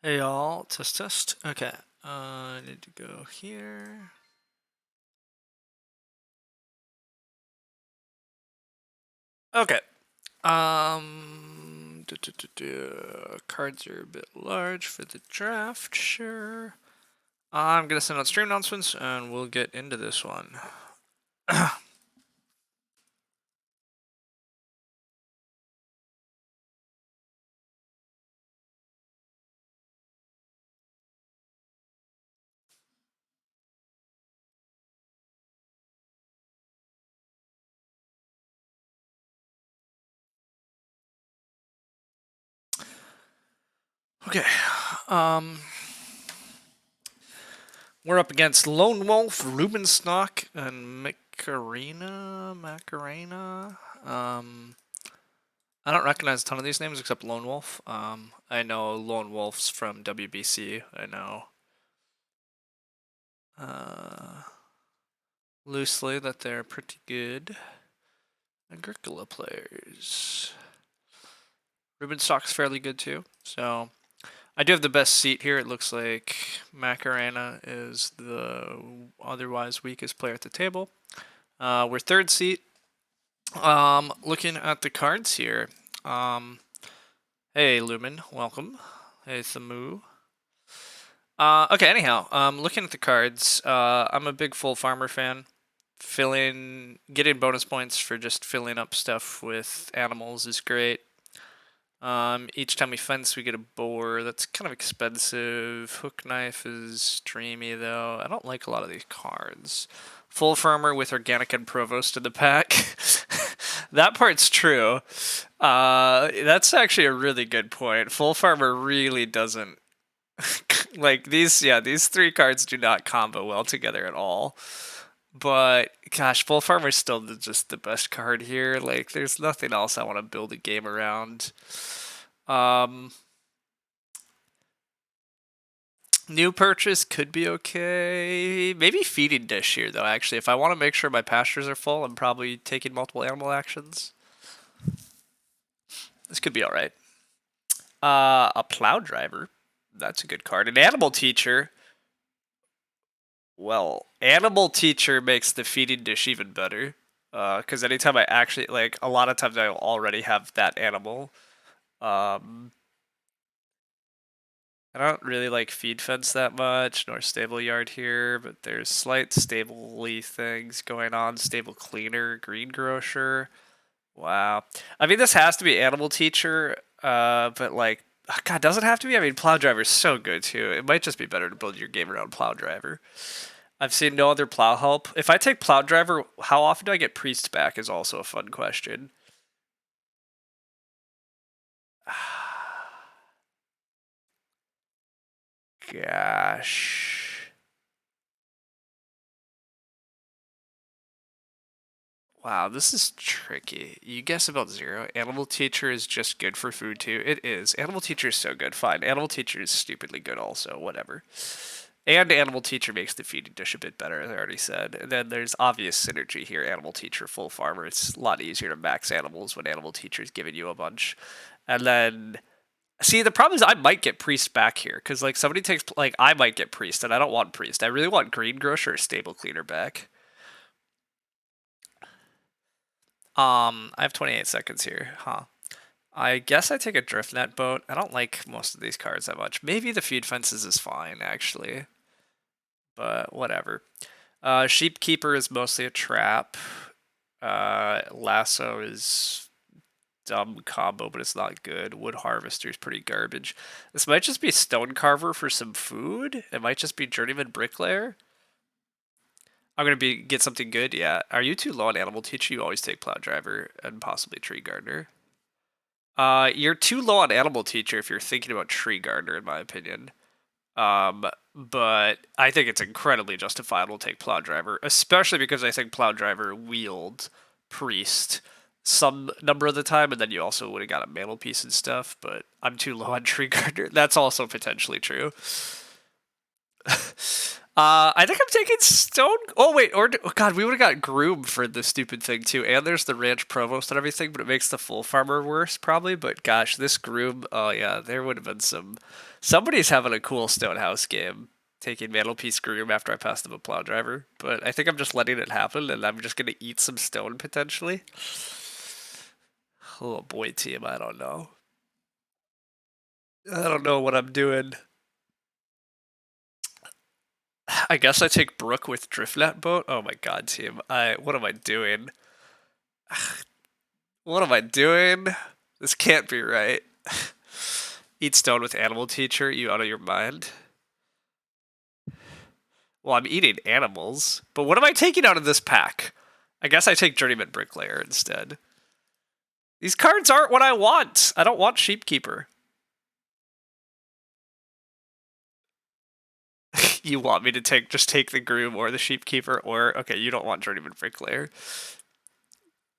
Hey y'all, test test. Okay, I need to go here. Okay. Cards are a bit large for the draft, sure. I'm gonna send out stream announcements and we'll get into this one. Okay. We're up against Lone Wolf, Ruben Snock, and Macarena. I don't recognize a ton of these names except Lone Wolf. I know Lone Wolf's from WBC. I know uh, loosely that they're pretty good Agricola players. Ruben Stock's fairly good too. So I do have the best seat here. It looks like Macarena is the otherwise weakest player at the table. We're third seat. Looking at the cards here. Hey Lumen, welcome. Hey Thamu. Okay, anyhow, looking at the cards, I'm a big full farmer fan. Getting bonus points for just filling up stuff with animals is great. Each time we fence, we get a boar. That's kind of expensive. Hook knife is dreamy, though. I don't like a lot of these cards. Full farmer with organic and provost in the pack. That part's true. That's actually a really good point. Full farmer really doesn't like these. Yeah, these three cards do not combo well together at all. But gosh, Full Farmer's still just the best card here. Like, there's nothing else I want to build a game around. Um, New purchase could be okay. Maybe feeding dish here though. Actually, if I want to make sure my pastures are full, I'm probably taking multiple animal actions. This could be all right. A plow driver. That's a good card. An animal teacher. Well, animal teacher makes the feeding dish even better. Because anytime I actually like, a lot of times I already have that animal. Um, I don't really like feed fence that much, nor stable yard here, but there's slight stable-y things going on. Stable cleaner, greengrocer. Wow. I mean, this has to be animal teacher, but like, God, doesn't have to be. I mean, plow driver's so good too. It might just be better to build your game around plow driver. I've seen no other plow help. If I take plow driver, how often do I get priest back is also a fun question. Gosh. Wow, this is tricky. You guess about zero. Animal teacher is just good for food too. It is. Animal teacher is so good. Fine. Animal teacher is stupidly good also. Whatever. And animal teacher makes the feeding dish a bit better, as I already said. And then there's obvious synergy here. Animal teacher, full farmer. It's a lot easier to max animals when animal teacher is giving you a bunch. And then see, the problem is I might get priest back here because like somebody takes like I might get priest and I don't want priest. I really want greengrocer or stable cleaner back. I have 28 seconds here, huh? I guess I take a driftnet boat. I don't like most of these cards that much. Maybe the feed fences is fine actually, but whatever. Sheep keeper is mostly a trap. Lasso is dumb combo, but it's not good. Wood harvester is pretty garbage. This might just be stone carver for some food. It might just be journeyman bricklayer. I'm gonna get something good. Yeah. Are you too low on animal teacher? You always take plow driver and possibly tree gardener. You're too low on animal teacher if you're thinking about tree gardener, in my opinion. But I think it's incredibly justifiable to take plow driver, especially because I think plow driver wield priest some number of the time, and then you also would have got a mantle piece and stuff. But I'm too low on tree gardener. That's also potentially true. I think I'm taking stone. Oh wait, oh god, we would have got groom for the stupid thing too. And there's the ranch provost and everything, but it makes the full farmer worse probably. But gosh, this groom. Oh yeah, there would have been some. Somebody's having a cool stone house game, taking mantelpiece groom after I passed them a plow driver. But I think I'm just letting it happen, and I'm just gonna eat some stone potentially. Oh boy, team, I don't know. I don't know what I'm doing. I guess I take Brook with Driftnet boat. Oh my god, team. What am I doing? What am I doing? This can't be right. Eat stone with animal teacher, you out of your mind? Well, I'm eating animals, but what am I taking out of this pack? I guess I take Journeyman Bricklayer instead. These cards aren't what I want. I don't want Sheepkeeper. You want me to just take the Groom or the Sheepkeeper, or okay, you don't want Journeyman Bricklayer.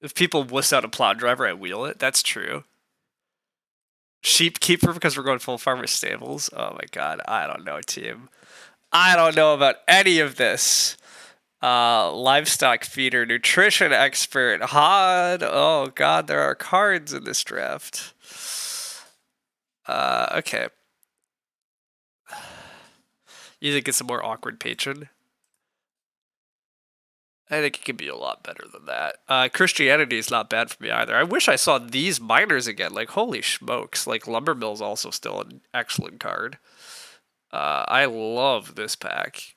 If people wuss out a plow driver, I wheel it. That's true. Sheepkeeper because we're going full farmer stables. Oh my god, I don't know, team. I don't know about any of this. Livestock feeder, nutrition expert, HOD. Oh god, there are cards in this draft. Okay. You think it's a more awkward patron? I think it could be a lot better than that. Christianity is not bad for me either. I wish I saw these miners again. Like, holy smokes. Like, Lumbermill's also still an excellent card. I love this pack.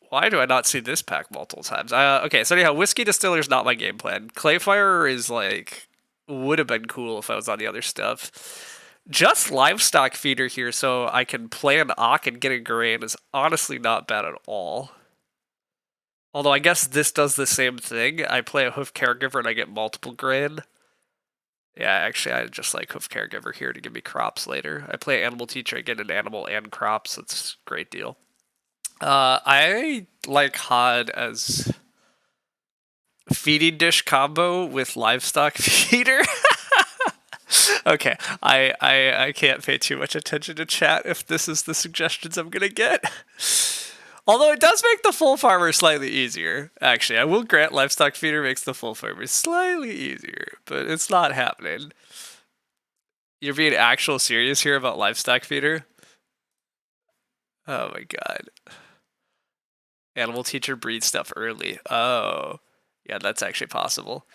Why do I not see this pack multiple times? Okay, so anyhow, Whiskey Distiller's not my game plan. Clayfire is like, would have been cool if I was on the other stuff. Just Livestock Feeder here so I can play an Ock and get a grain is honestly not bad at all. Although I guess this does the same thing. I play a Hoof Caregiver and I get multiple grain. Yeah, actually, I just like Hoof Caregiver here to give me crops later. I play Animal Teacher, I get an animal and crops. It's a great deal. I like HOD as feeding dish combo with livestock feeder. Okay, I can't pay too much attention to chat if this is the suggestions I'm gonna get. Although it does make the full farmer slightly easier. Actually, I will grant livestock feeder makes the full farmer slightly easier, but it's not happening. You're being actual serious here about livestock feeder? Oh my god. Animal teacher breeds stuff early. Oh. Yeah, that's actually possible.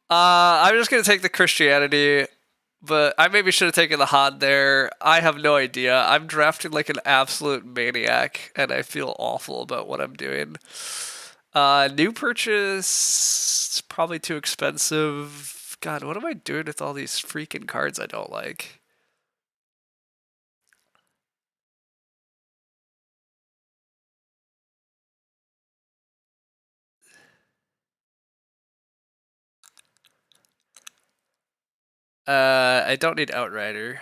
I'm just gonna take the Christianity, but I maybe should have taken the HOD there. I have no idea. I'm drafting like an absolute maniac, and I feel awful about what I'm doing. New purchase, probably too expensive. God, what am I doing with all these freaking cards I don't like? I don't need Outrider.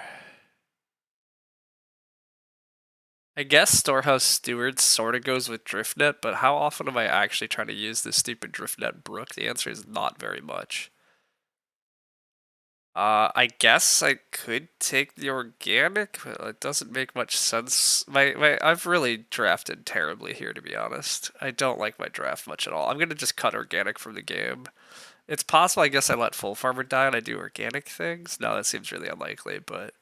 I guess Storehouse Steward sort of goes with Driftnet, but how often am I actually trying to use this stupid Driftnet Brook? The answer is not very much. I guess I could take the organic, but it doesn't make much sense. I've really drafted terribly here, to be honest. I don't like my draft much at all. I'm gonna just cut organic from the game. It's possible, I guess, I let Full Farmer die and I do organic things. No, that seems really unlikely, but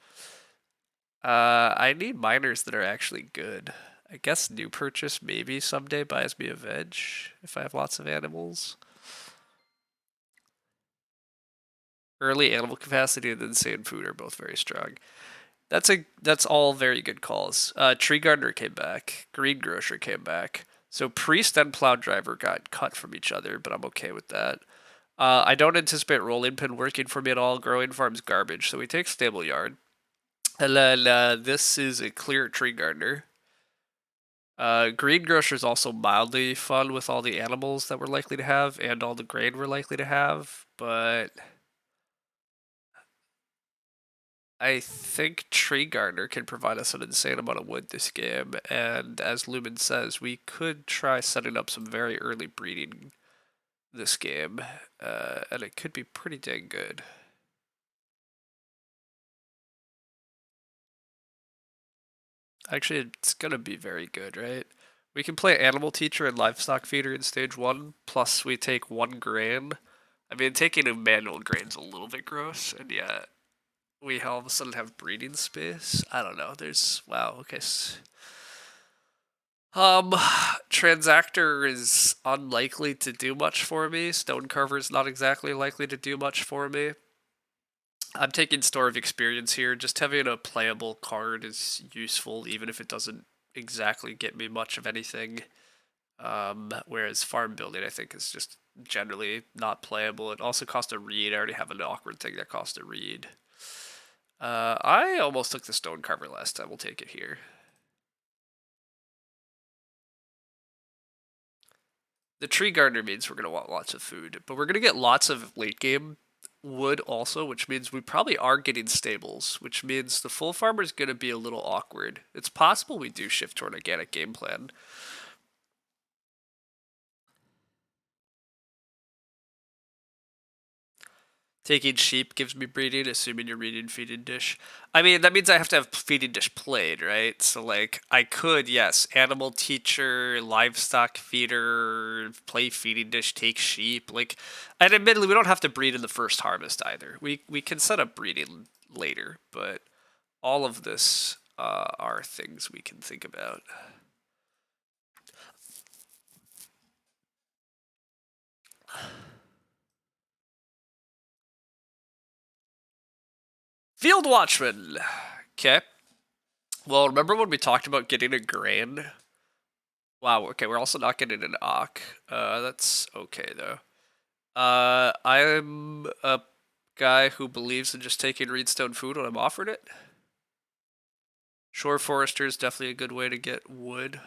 I need miners that are actually good. I guess new purchase maybe someday buys me a veg if I have lots of animals. Early animal capacity and insane food are both very strong. That's all very good calls. Tree Gardener came back. Greengrocer came back. So Priest and Plow Driver got cut from each other, but I'm okay with that. I don't anticipate Rolling Pin working for me at all. Growing Farm's garbage, so we take Stable Yard. And then this is a clear Tree Gardener. Greengrocer is also mildly fun with all the animals that we're likely to have and all the grain we're likely to have, but I think Tree Gardener can provide us an insane amount of wood this game, and as Lumen says, we could try setting up some very early breeding this game, and it could be pretty dang good. Actually, it's gonna be very good, right? We can play Animal Teacher and Livestock Feeder in stage 1, plus we take 1 grain. I mean, taking a manual grain's a little bit gross, and yet we all of a sudden have breeding space. I don't know. There's wow. Okay. Transactor is unlikely to do much for me. Stonecarver is not exactly likely to do much for me. I'm taking Store of Experience here. Just having a playable card is useful, even if it doesn't exactly get me much of anything. Whereas Farm Building, I think, is just generally not playable. It also costs a read. I already have an awkward thing that costs a read. I almost took the Stonecarver last time. We'll take it here. The Tree Gardener means we're going to want lots of food, but we're going to get lots of late game wood also, which means we probably are getting stables, which means the full farmer is going to be a little awkward. It's possible we do shift to an organic game plan. Taking sheep gives me breeding, assuming you're reading feeding dish. I mean, that means I have to have feeding dish played, right? So, like, I could, yes, animal teacher, livestock feeder, play feeding dish, take sheep. Like, and admittedly, we don't have to breed in the first harvest either. We can set up breeding later, but all of this are things we can think about. Field Watchman. Okay. Well, remember when we talked about getting a grain? Wow, okay, we're also not getting an Ock. That's okay, though. I'm a guy who believes in just taking Reedstone food when I'm offered it. Shore Forester is definitely a good way to get wood.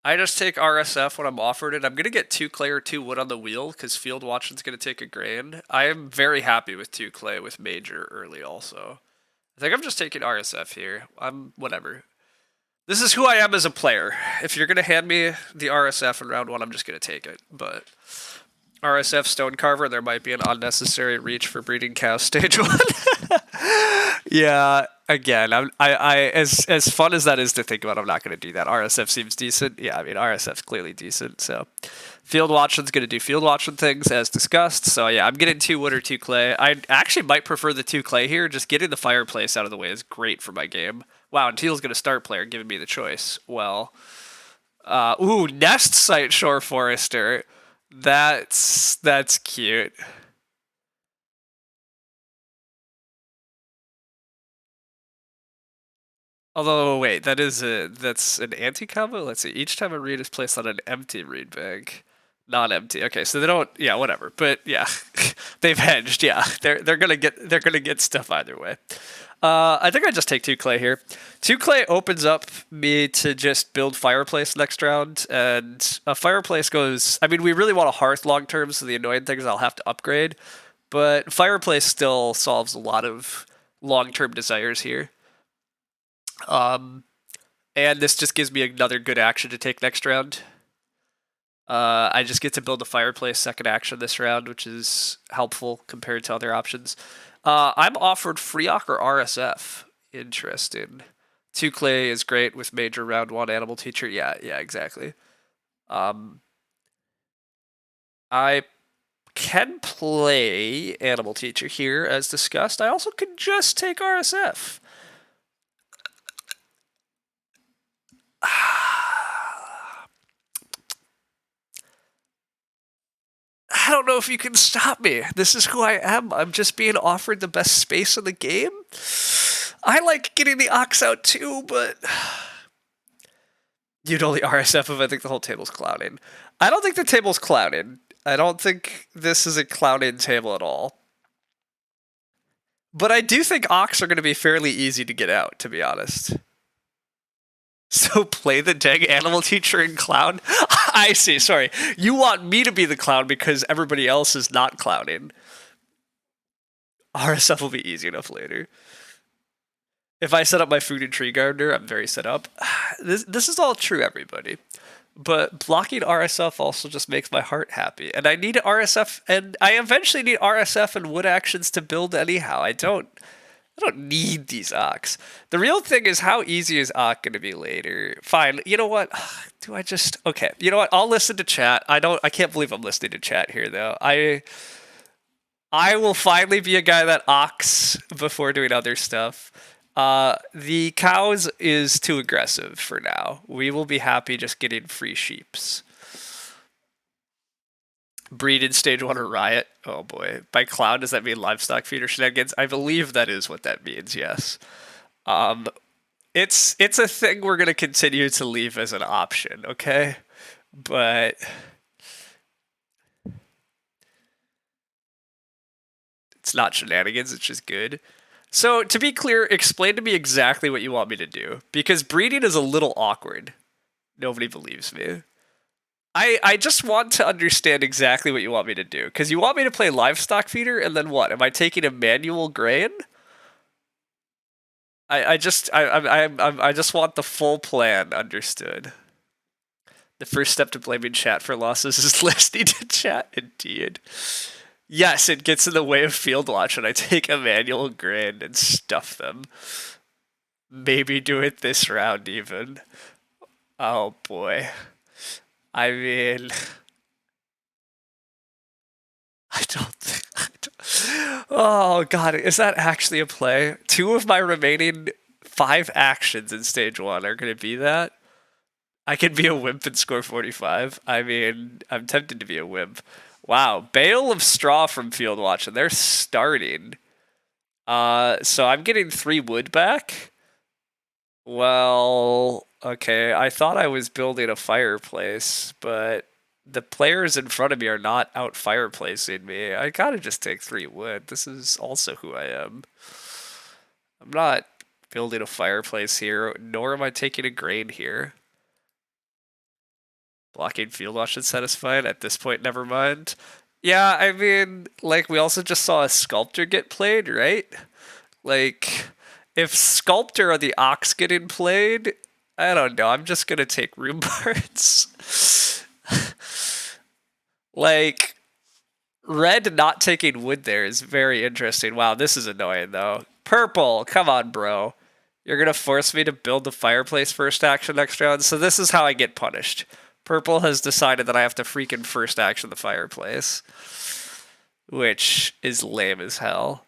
I just take RSF when I'm offered it. I'm going to get 2 clay or 2 wood on the wheel because Field Watchman's going to take a grain. I am very happy with 2 clay with Major early also. I think I'm just taking RSF here. I'm whatever. This is who I am as a player. If you're going to hand me the RSF in round 1, I'm just going to take it. But RSF Stonecarver, there might be an unnecessary reach for breeding cows stage 1. Yeah, again, I as fun as that is to think about, I'm not going to do that. RSF seems decent. Yeah, I mean, RSF's clearly decent. So Field Watchman's going to do Field Watchman things as discussed. So yeah, I'm getting 2 wood or 2 clay. I actually might prefer the 2 clay here. Just getting the fireplace out of the way is great for my game. Wow, and Teal's going to start player, giving me the choice. Well, ooh, Nest Site Shore Forester. That's cute. Although, wait, that's an anti-combo? Let's see. Each time a read is placed on an empty read bag. Non-empty. Okay, so they don't, yeah, whatever. But yeah, they've hedged, yeah. They're gonna get stuff either way. I think I just take 2 clay here. 2 clay opens up me to just build fireplace next round, and a fireplace goes, I mean, we really want a hearth long term, so the annoying thing is I'll have to upgrade. But fireplace still solves a lot of long-term desires here. And this just gives me another good action to take next round. I just get to build a fireplace second action this round, which is helpful compared to other options. I'm offered Freeock or RSF. Interesting. 2 clay is great with Major round 1 Animal Teacher. Yeah, exactly. I can play Animal Teacher here as discussed. I also can just take RSF. I don't know if you can stop me. This is who I am. I'm just being offered the best space in the game. I like getting the Ox out too, but you'd only RSF if I think the whole table's clouding. I don't think the table's clouding. I don't think this is a clouded table at all. But I do think Ox are going to be fairly easy to get out, to be honest. So play the dang Animal Teacher and clown? I see, sorry. You want me to be the clown because everybody else is not clowning. RSF will be easy enough later. If I set up my food and tree gardener, I'm very set up. This is all true, everybody. But blocking RSF also just makes my heart happy. And I need RSF, and I eventually need RSF and wood actions to build anyhow. I don't I don't need these ox. The real thing is how easy is ox going to be later? Fine. You know what? Do I just okay? You know what? I'll listen to chat. I can't believe I'm listening to chat here though. I will finally be a guy that ox before doing other stuff. The cows is too aggressive for now. We will be happy just getting free sheeps. Breed in stage 1 or riot. Oh boy. By cloud, does that mean livestock feeder shenanigans? I believe that is what that means, yes. It's a thing we're gonna continue to leave as an option, okay? But it's not shenanigans, it's just good. So to be clear, explain to me exactly what you want me to do. Because breeding is a little awkward. Nobody believes me. I just want to understand exactly what you want me to do. Because you want me to play livestock feeder, and then what? Am I taking a manual grain? I just want the full plan understood. The first step to blaming chat for losses is listening to chat. Indeed. Yes, it gets in the way of field watch, and I take a manual grain and stuff them. Maybe do it this round even. Oh boy. I mean, I don't think. Oh god, is that actually a play? 2 of my remaining 5 actions in stage 1 are going to be that. I can be a wimp and score 45. I mean, I'm tempted to be a wimp. Wow, bale of straw from field watch, and they're starting. So I'm getting 3 wood back. Well, okay, I thought I was building a fireplace, but the players in front of me are not out fireplacing me. I gotta just take 3 wood. This is also who I am. I'm not building a fireplace here, nor am I taking a grain here. Blocking field watch is satisfied. At this point, never mind. Yeah, I mean, like, we also just saw a sculptor get played, right? Like, if sculptor or the ox getting played, I don't know. I'm just gonna take room parts. Like, red not taking wood there is very interesting. Wow, this is annoying though. Purple, come on, bro. You're gonna force me to build the fireplace first action next round, so this is how I get punished. Purple has decided that I have to freaking first action the fireplace, which is lame as hell.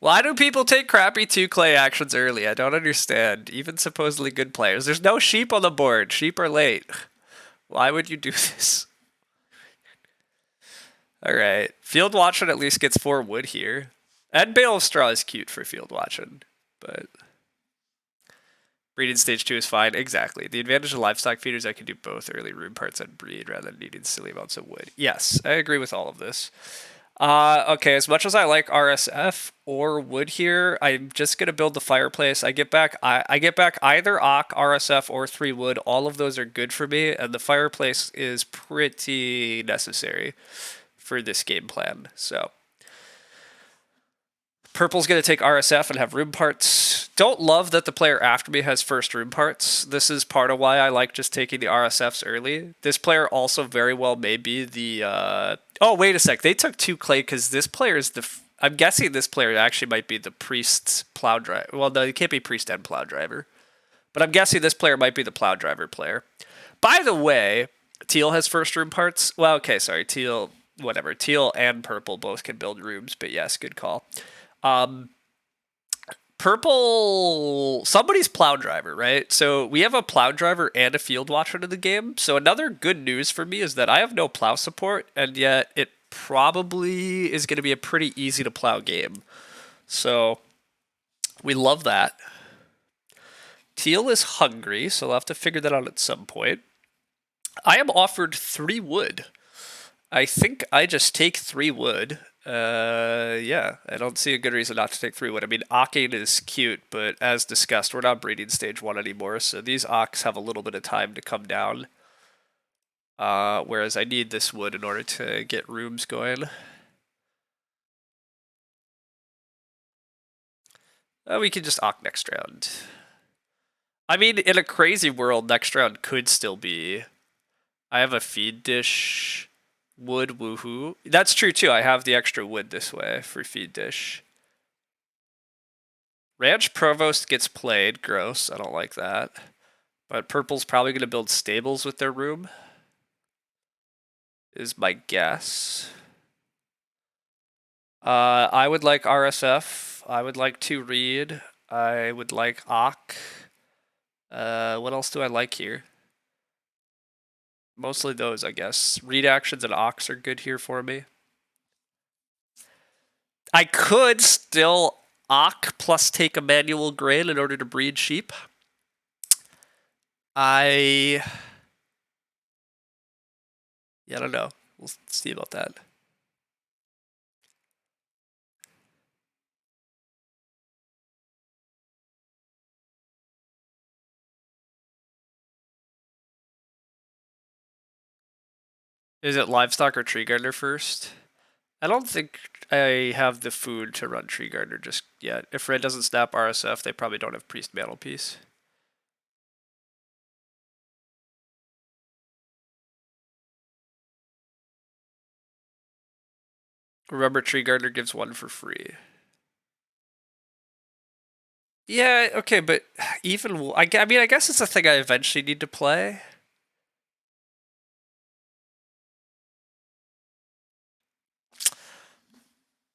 Why do people take crappy 2 clay actions early? I don't understand. Even supposedly good players. There's no sheep on the board. Sheep are late. Why would you do this? Alright. Field watching at least gets 4 wood here. And bale of straw is cute for field watching, but breeding stage 2 is fine. Exactly. The advantage of livestock feeders, I can do both early room parts and breed rather than needing silly amounts of wood. Yes, I agree with all of this. Okay, as much as I like RSF or wood here, I'm just gonna build the fireplace. I get back either Ock, RSF, or 3 wood. All of those are good for me, and the fireplace is pretty necessary for this game plan. So purple's gonna take RSF and have room parts. Don't love that the player after me has first room parts. This is part of why I like just taking the RSFs early. This player also very well may be the oh, wait a sec. They took 2 clay because this player is the I'm guessing this player actually might be the priest's plow driver. Well, no, he can't be priest and plow driver. But I'm guessing this player might be the plow driver player. By the way, teal has first room parts. Well, okay, sorry. Teal, whatever. Teal and purple both can build rooms, but yes, good call. Purple, somebody's plow driver, right? So we have a plow driver and a field watcher in the game. So another good news for me is that I have no plow support, and yet it probably is going to be a pretty easy to plow game. So we love that. Teal is hungry, so I'll have to figure that out at some point. I am offered 3 wood. I think I just take 3 wood. Yeah, I don't see a good reason not to take 3 wood. I mean, Ocking is cute, but as discussed, we're not breeding stage 1 anymore, so these Ocks have a little bit of time to come down. Whereas I need this wood in order to get rooms going. We can just Ock next round. I mean, in a crazy world, next round could still be... I have a feed dish... Wood, woohoo. That's true too. I have the extra wood this way for feed dish. Ranch Provost gets played. Gross. I don't like that. But purple's probably going to build stables with their room. Is my guess. I would like RSF. I would like to read. I would like Ock. What else do I like here? Mostly those, I guess. Read actions and Ox are good here for me. I could still Ock plus take a manual grain in order to breed sheep. Yeah, I don't know. We'll see about that. Is it livestock or tree gardener first? I don't think I have the food to run tree gardener just yet. If red doesn't snap RSF, they probably don't have priest mantelpiece. Remember, tree gardener gives one for free. Yeah, okay, but even I mean, I guess it's a thing I eventually need to play.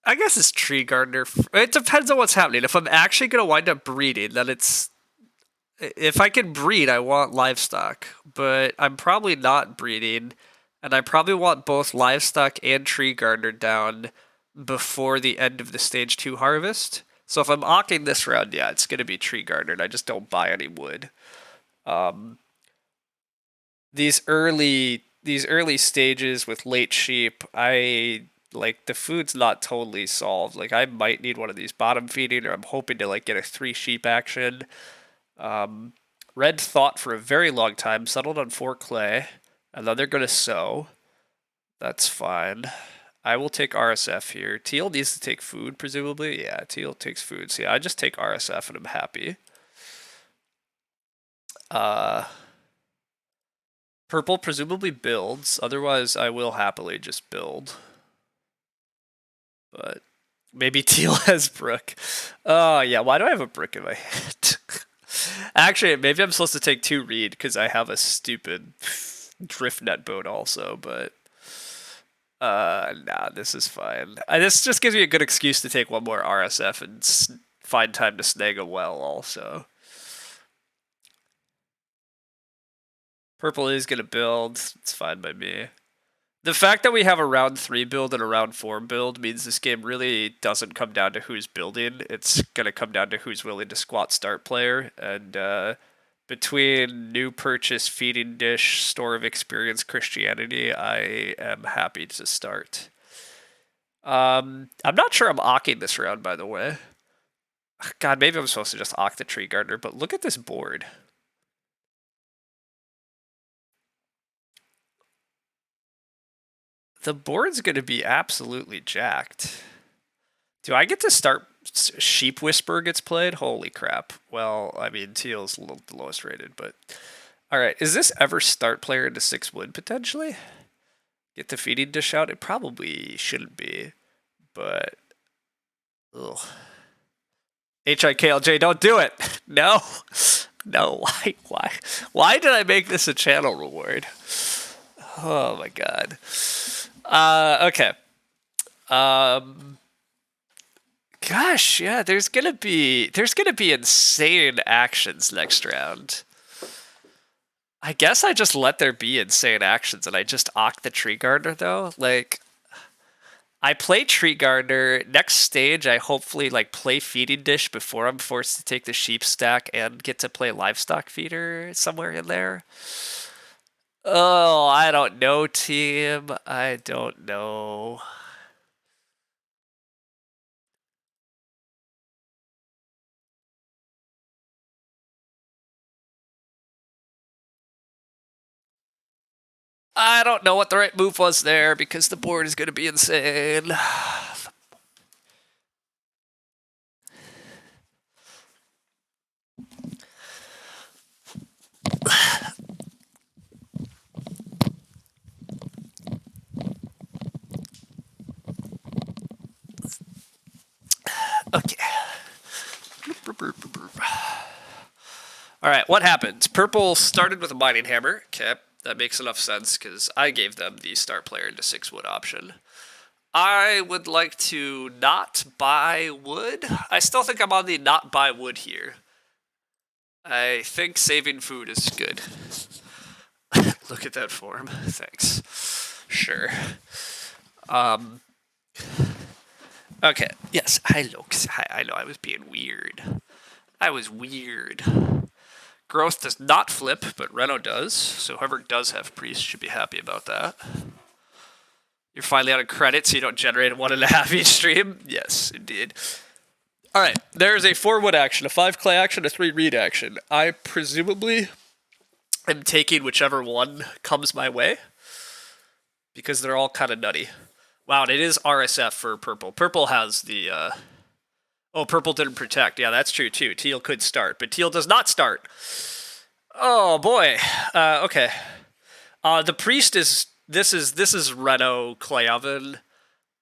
I guess it's tree gardener. It depends on what's happening. If I'm actually gonna wind up breeding, then it's if I can breed, I want livestock, but I'm probably not breeding, and I probably want both livestock and tree gardener down before the end of the stage 2 harvest. So if I'm ocking this round, yeah, it's gonna be tree gardener, and I just don't buy any wood. Um, these early stages with late sheep, I like the food's not totally solved. Like I might need one of these bottom feeding, or I'm hoping to like get a 3 sheep action. Um, Red thought for a very long time, settled on 4 clay, and then they're gonna sow. That's fine. I will take RSF here. Teal needs to take food, presumably. Yeah, Teal takes food. So yeah, I just take RSF and I'm happy. Uh, Purple presumably builds. Otherwise, I will happily just build. But maybe Teal has Brook. Oh, yeah. Why do I have a Brook in my hand? Actually, maybe I'm supposed to take 2 reed because I have a stupid drift net boat also, but nah, this is fine. This just gives me a good excuse to take one more RSF and find time to snag a well also. Purple is gonna build. It's fine by me. The fact that we have a round 3 build and a round 4 build means this game really doesn't come down to who's building. It's gonna come down to who's willing to squat start player, and between new purchase, feeding dish, store of experience, Christianity, I am happy to start. I'm not sure I'm ocking this round, by the way. God, maybe I'm supposed to just ock the tree gardener, but look at this board. The board's going to be absolutely jacked. Do I get to start Sheep Whisperer gets played? Holy crap. Well, I mean, Teal's the lowest rated, but... Alright, is this ever start player into 6 wood, potentially? Get the feeding dish out? It probably shouldn't be, but... Ugh. HIKLJ, don't do it! No! No, why did I make this a channel reward? Oh my god. Okay. Gosh, yeah, there's gonna be insane actions next round. I guess I just let there be insane actions and I just ock the tree gardener though. Like I play tree gardener. Next stage I hopefully like play feeding dish before I'm forced to take the sheep stack and get to play livestock feeder somewhere in there. Oh, I don't know, team. I don't know. I don't know what the right move was there because the board is going to be insane. Okay. All right, what happens? Purple started with a mining hammer. Okay, that makes enough sense because I gave them the start player into 6 wood option. I would like to not buy wood. I still think I'm on the not buy wood here. I think saving food is good. Look at that form. Thanks. Sure. Okay. Yes, I know I was being weird. I was weird. Growth does not flip, but Reno does. So whoever does have priest should be happy about that. You're finally out of credit, so you don't generate 1.5 each stream. Yes, indeed. All right, there's a 4 wood action, a 5 clay action, a 3 reed action. I presumably am taking whichever one comes my way because they're all kind of nutty. Wow, and it is RSF for purple. Purple has the... Oh, purple didn't protect. Yeah, that's true too. Teal could start, but teal does not start. Oh boy. Okay. The priest is... This is Reno clay oven,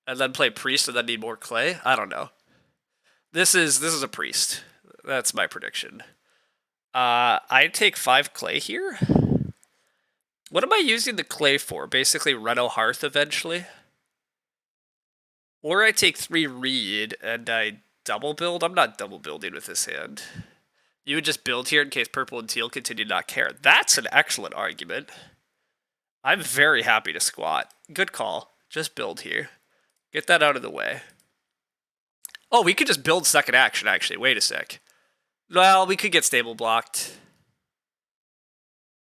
and then play priest and then need more clay. I don't know. This is a priest. That's my prediction. I take 5 clay here. What am I using the clay for? Basically Reno hearth eventually. Or I take 3 reed and I double build. I'm not double building with this hand. You would just build here in case purple and teal continue to not care. That's an excellent argument. I'm very happy to squat. Good call. Just build here. Get that out of the way. Oh, we could just build second action, actually. Wait a sec. Well, we could get stable blocked.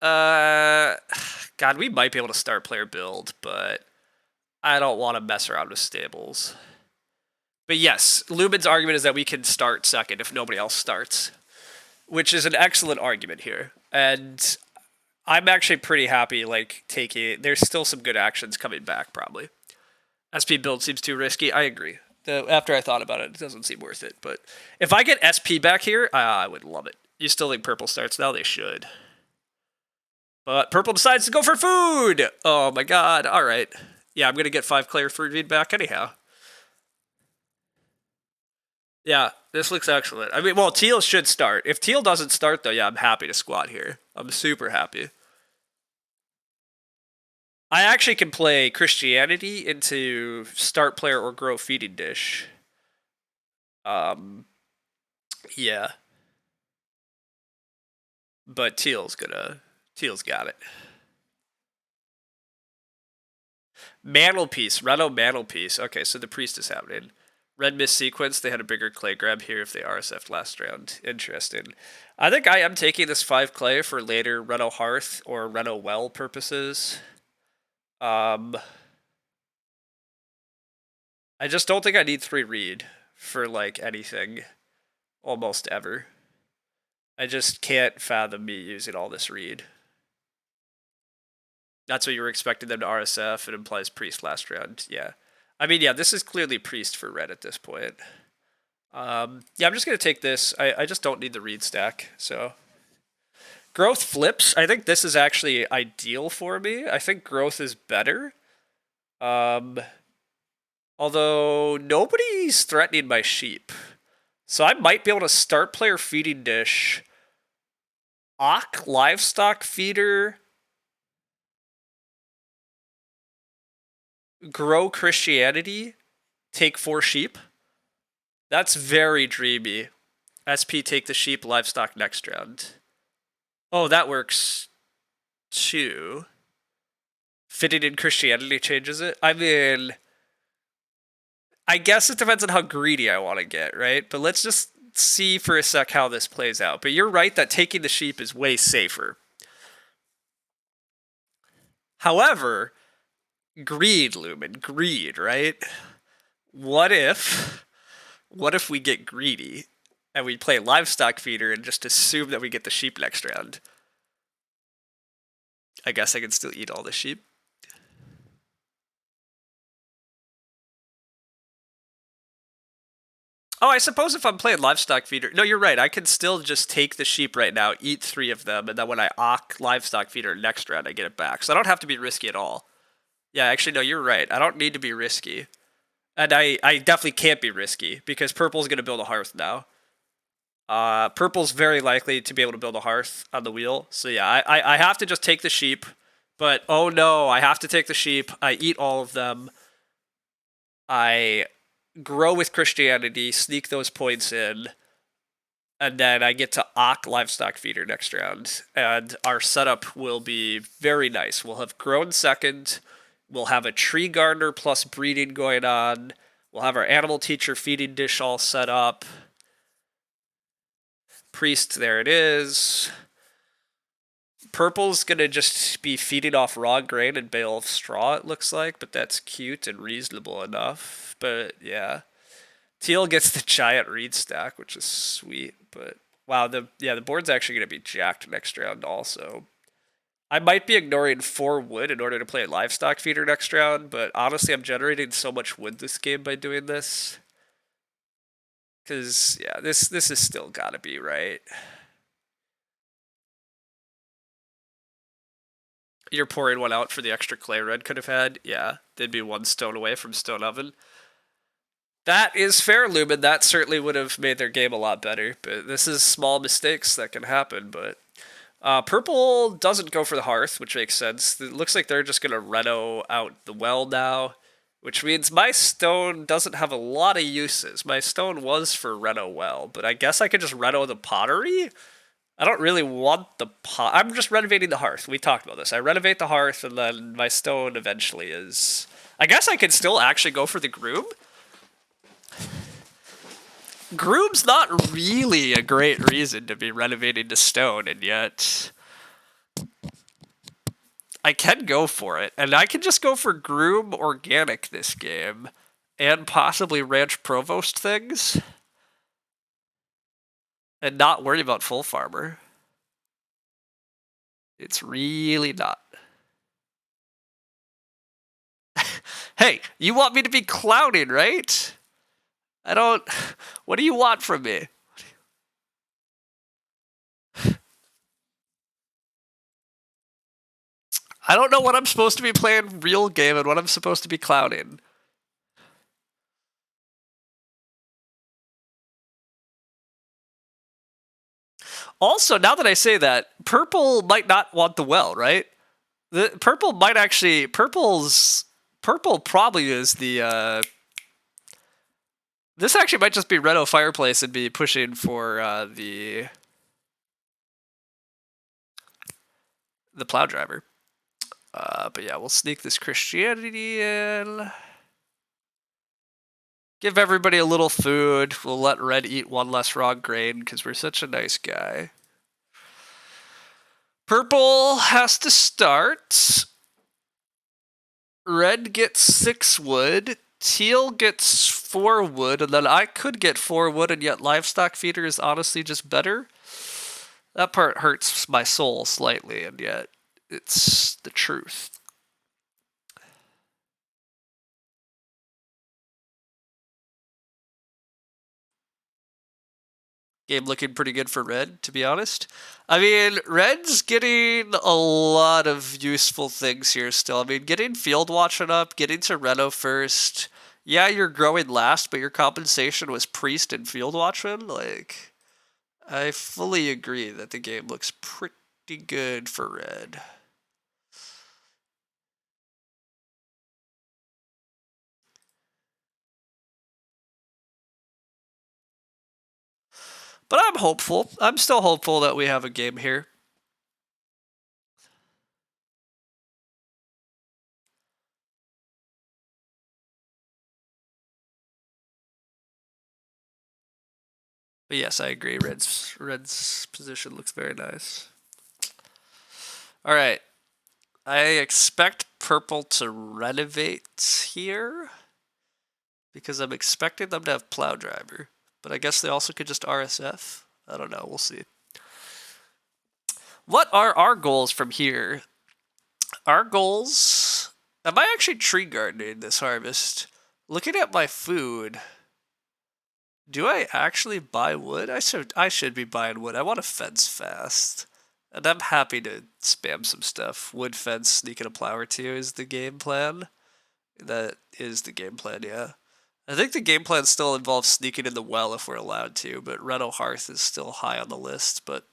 God, we might be able to start player build, but I don't want to mess around with stables. But yes, Lumen's argument is that we can start second if nobody else starts, which is an excellent argument here. And I'm actually pretty happy, like, taking... There's still some good actions coming back, probably. SP build seems too risky. I agree. After I thought about it, it doesn't seem worth it. But if I get SP back here, I would love it. You still think purple starts now? They should. But purple decides to go for food! Oh my god, alright. Yeah, I'm going to get 5 clay food read back anyhow. Yeah, this looks excellent. I mean, well, teal should start. If teal doesn't start, though, yeah, I'm happy to squat here. I'm super happy. I actually can play Christianity into start player or grow feeding dish. Yeah. But teal's got it. Mantelpiece, Reno Mantelpiece. Okay, so the priest is happening. Red Mist sequence, they had a bigger clay grab here if they RSF'd last round. Interesting. I think I am taking this 5 clay for later Reno Hearth or Reno Well purposes. I just don't think I need 3 reed for, like, anything. Almost ever. I just can't fathom me using all this reed. That's what you were expecting them to RSF. It implies priest last round. Yeah. I mean, yeah, this is clearly priest for red at this point. Yeah, I'm just going to take this. I just don't need the reed stack, so... Growth flips. I think this is actually ideal for me. I think growth is better. Although, nobody's threatening my sheep. So I might be able to start player feeding dish. Ock livestock feeder. Grow Christianity, take 4 sheep. That's very dreamy. SP take the sheep, livestock next round. Oh, that works too. Fitting in Christianity changes it. I mean, I guess it depends on how greedy I want to get, right? But let's just see for a sec how this plays out. But you're right that taking the sheep is way safer. However, greed, Lumen, greed, right? What if we get greedy and we play livestock feeder and just assume that we get the sheep next round? I guess I can still eat all the sheep. Oh, I suppose if I'm playing livestock feeder... No, you're right. I can still just take the sheep right now, eat 3 of them, and then when I ock livestock feeder next round, I get it back. So I don't have to be risky at all. Yeah, actually, no, you're right. I don't need to be risky. And I definitely can't be risky because purple's going to build a hearth now. Purple's very likely to be able to build a hearth on the wheel. So yeah, I have to just take the sheep. But oh no, I have to take the sheep. I eat all of them. I grow with Christianity, sneak those points in, and then I get to Ock Livestock Feeder next round. And our setup will be very nice. We'll have grown second. We'll have a tree gardener plus breeding going on. We'll have our animal teacher feeding dish all set up. Priest, there it is. Purple's gonna just be feeding off raw grain and bale of straw, it looks like, but that's cute and reasonable enough. But yeah. Teal gets the giant reed stack, which is sweet, but wow, the board's actually gonna be jacked next round also. I might be ignoring 4 wood in order to play livestock feeder next round, but honestly I'm generating so much wood this game by doing this. Cause yeah, this is still gotta be right. You're pouring one out for the extra clay red could have had? Yeah, they'd be 1 stone away from stone oven. That is fair, Lumen. That certainly would have made their game a lot better. But this is small mistakes that can happen. But purple doesn't go for the hearth, which makes sense. It looks like they're just going to reno out the well now, which means my stone doesn't have a lot of uses. My stone was for reno well, but I guess I could just reno the pottery? I don't really want the pot. I'm just renovating the hearth. We talked about this. I renovate the hearth, and then my stone eventually is. I guess I could still actually go for the groom. Groom's not really a great reason to be renovating to stone, and yet I can go for it. And I can just go for Groom Organic this game, and possibly Ranch Provost things, and not worry about Full Farmer. It's really not. Hey, you want me to be clowning, right? I don't. What do you want from me? I don't know what I'm supposed to be playing real game and what I'm supposed to be clowning. Also, now that I say that, purple might not want the well, right? The purple might actually purple probably is the this actually might just be Reno Fireplace and be pushing for the plow driver. But yeah, we'll sneak this Christianity in. Give everybody a little food. We'll let Red eat 1 less raw grain because we're such a nice guy. Purple has to start. Red gets 6 wood. Teal gets 4 wood, and then I could get 4 wood, and yet livestock feeder is honestly just better. That part hurts my soul slightly, and yet it's the truth. Game looking pretty good for Red, to be honest. I mean, Red's getting a lot of useful things here still. I mean, getting Field Watching up, getting to Reno first. Yeah, you're growing last, but your compensation was Priest and Field Watching. Like, I fully agree that the game looks pretty good for Red. But I'm hopeful. I'm still hopeful that we have a game here. But yes, I agree. Red's position looks very nice. All right. I expect purple to renovate here because I'm expecting them to have plow driver. But I guess they also could just RSF. I don't know. We'll see. What are our goals from here? Our goals. Am I actually tree gardening this harvest? Looking at my food, do I actually buy wood? I should be buying wood. I want to fence fast. And I'm happy to spam some stuff. Wood fence, sneaking a plow or two is the game plan. That is the game plan, yeah. I think the game plan still involves sneaking in the well if we're allowed to, but Reno Hearth is still high on the list. But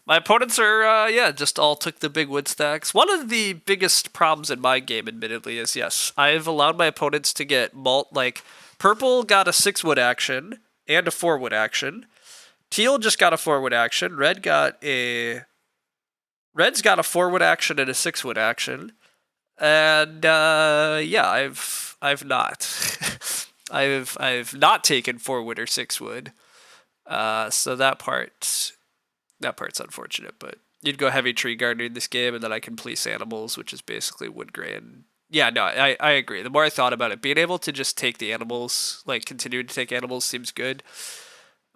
my opponents are, yeah, just all took the big wood stacks. One of the biggest problems in my game, admittedly, is yes, I've allowed my opponents to get like, purple got a 6-wood action and a 4-wood action. Teal just got a 4-wood action. Red's got a 4-wood action and a 6-wood action. And yeah, I've not. I've not taken 4-wood or 6-wood. So that part's unfortunate, but you'd go heavy tree gardener in this game, and then I can police animals, which is basically wood grain. Yeah, no, I agree. The more I thought about it, being able to just take the animals, like continuing to take animals, seems good.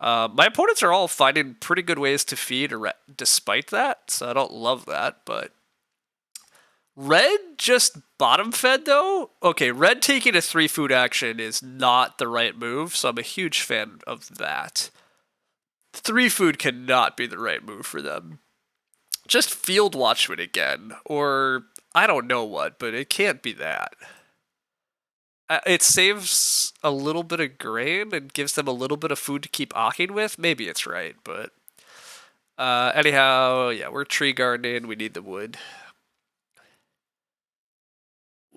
My opponents are all finding pretty good ways to feed despite that, so I don't love that, but red just bottom fed though? Okay, red taking a 3-food action is not the right move, so I'm a huge fan of that. 3-food cannot be the right move for them. Just Field Watchman again, or I don't know what, but it can't be that. It saves a little bit of grain and gives them a little bit of food to keep ocking with. Maybe it's right, but anyhow, yeah, we're tree gardening. We need the wood.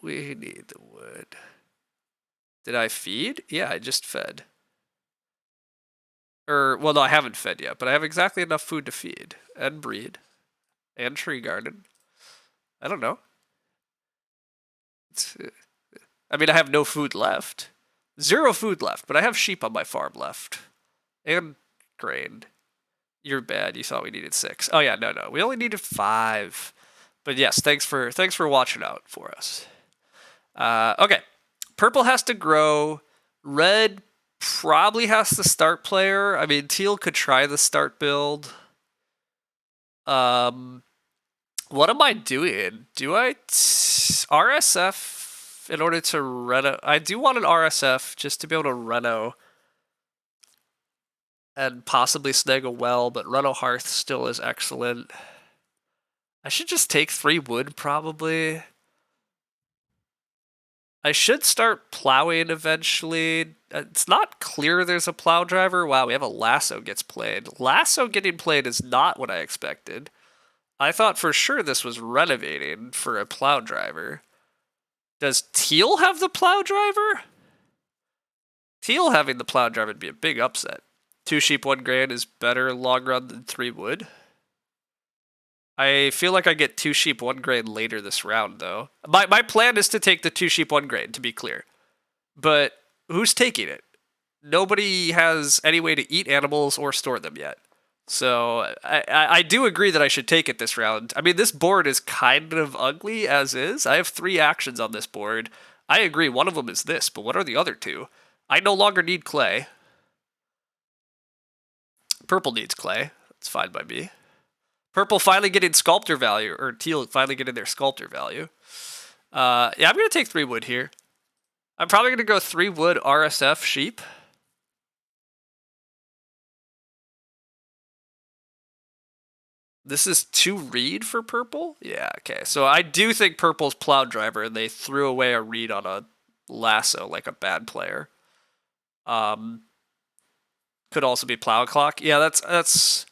We need the wood. Did I feed? Yeah, I just fed. Well, no, I haven't fed yet, but I have exactly enough food to feed and breed and tree garden. I don't know. I mean, I have no food left. 0 food left, but I have sheep on my farm left. And grain. You're bad. You thought we needed 6. Oh yeah, no. We only needed 5. But yes, thanks for watching out for us. Okay. Purple has to grow. Red probably has to start player. I mean, teal could try the start build. What am I doing? Do I RSF in order to reno? I do want an RSF just to be able to reno and possibly snag a well, but Reno Hearth still is excellent. I should just take 3 wood probably. I should start plowing eventually. It's not clear there's a plow driver. Wow, we have a lasso gets played. Lasso getting played is not what I expected. I thought for sure this was renovating for a plow driver. Does teal have the plow driver? Teal having the plow driver would be a big upset. 2 sheep, 1 grain is better long run than 3 wood. I feel like I get 2 sheep, 1 grain later this round, though. My plan is to take the 2 sheep, 1 grain, to be clear. But who's taking it? Nobody has any way to eat animals or store them yet. So I do agree that I should take it this round. I mean, this board is kind of ugly as is. I have 3 actions on this board. I agree, one of them is this, but what are the other 2? I no longer need clay. Purple needs clay. That's fine by me. Purple finally getting sculptor value, or teal finally getting their sculptor value. Yeah, I'm going to take 3 wood here. I'm probably going to go 3 wood RSF sheep. This is 2 reed for purple? Yeah, okay. So I do think purple's plow driver, and they threw away a reed on a lasso like a bad player. Could also be plow clock. Yeah, that's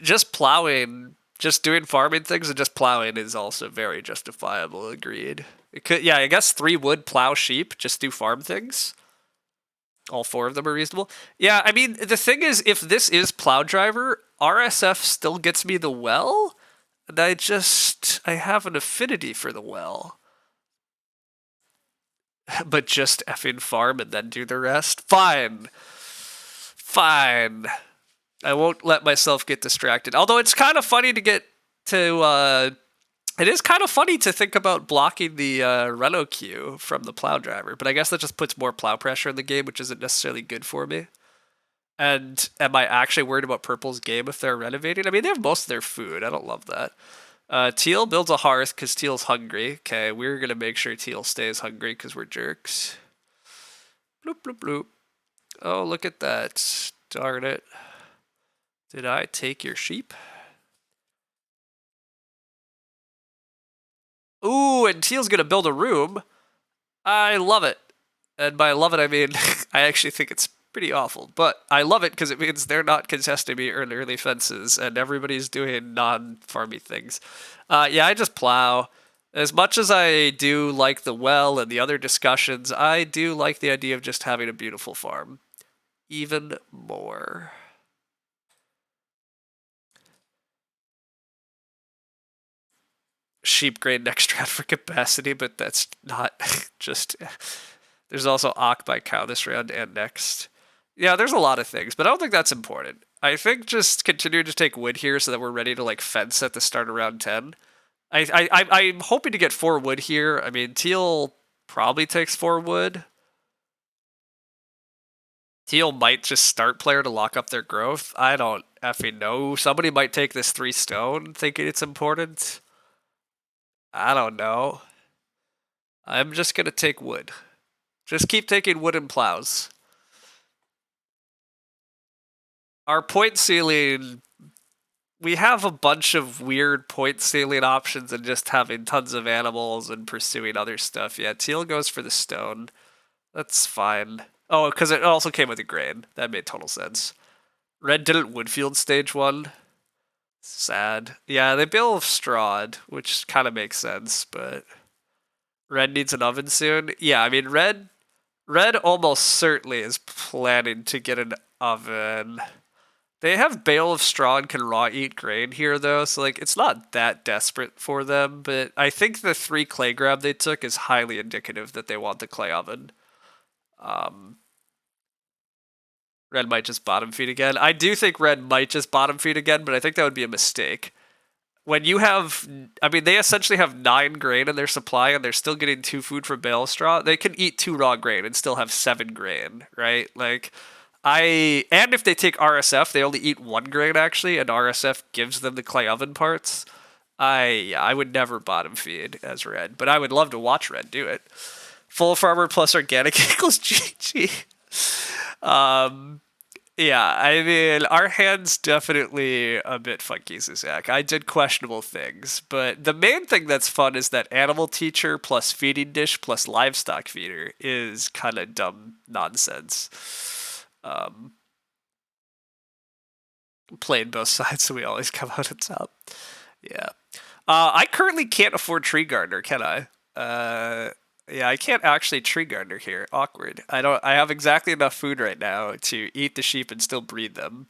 just plowing, just doing farming things and just plowing is also very justifiable. Agreed. It could, yeah, I guess 3 wood plow sheep, just do farm things. All 4 of them are reasonable. Yeah, I mean, the thing is, if this is plow driver, RSF still gets me the well, and I have an affinity for the well. But just effing farm and then do the rest? Fine. I won't let myself get distracted. Although it's kind of funny to get to, it is kind of funny to think about blocking the Reno queue from the plow driver, but I guess that just puts more plow pressure in the game, which isn't necessarily good for me. And am I actually worried about purple's game if they're renovating? I mean, they have most of their food. I don't love that. Teal builds a hearth because Teal's hungry. Okay, we're going to make sure Teal stays hungry because we're jerks. Bloop, bloop, bloop. Oh, look at that. Darn it. Did I take your sheep? Ooh, and Teal's going to build a room. I love it. And by love it, I mean I actually think it's pretty awful. But I love it because it means they're not contesting me early fences, and everybody's doing non-farmy things. Yeah, I just plow. As much as I do like the well and the other discussions, I do like the idea of just having a beautiful farm. Even more. Sheep grain extract for capacity, but that's not just. There's also Ock by cow this round and next. Yeah, there's a lot of things, but I don't think that's important. I think just continue to take wood here so that we're ready to like fence at the start of round 10. I'm hoping to get 4 wood here. I mean, teal probably takes 4 wood. Teal might just start player to lock up their growth. I don't effing know. Somebody might take this 3 stone thinking it's important. I don't know. I'm just gonna take wood. Just keep taking wooden plows. Our point ceiling, we have a bunch of weird point ceiling options and just having tons of animals and pursuing other stuff. Yeah, teal goes for the stone. That's fine. Oh, because it also came with a grain. That made total sense. Red didn't Woodfield stage 1. Sad. Yeah, they build Strawed, which kind of makes sense, but Red needs an oven soon. Yeah, I mean, Red almost certainly is planning to get an oven. They have Bale of Straw and can raw eat grain here, though, so like it's not that desperate for them. But I think the 3 clay grab they took is highly indicative that they want the clay oven. Red might just bottom feed again. I do think Red might just bottom feed again, but I think that would be a mistake. When you have, I mean, they essentially have 9 grain in their supply, and they're still getting 2 food from bale straw. They can eat 2 raw grain and still have 7 grain, right? Like, and if they take RSF, they only eat 1 grain actually, and RSF gives them the clay oven parts. I would never bottom feed as Red, but I would love to watch Red do it. Full farmer plus organic equals GG. Yeah, I mean, our hand's definitely a bit funky, Zach. I did questionable things, but the main thing that's fun is that animal teacher plus feeding dish plus livestock feeder is kind of dumb nonsense. Playing both sides, so we always come out on top. Yeah. I currently can't afford tree gardener, can I? Yeah, I can't actually tree gardener here. Awkward. I don't. I have exactly enough food right now to eat the sheep and still breed them.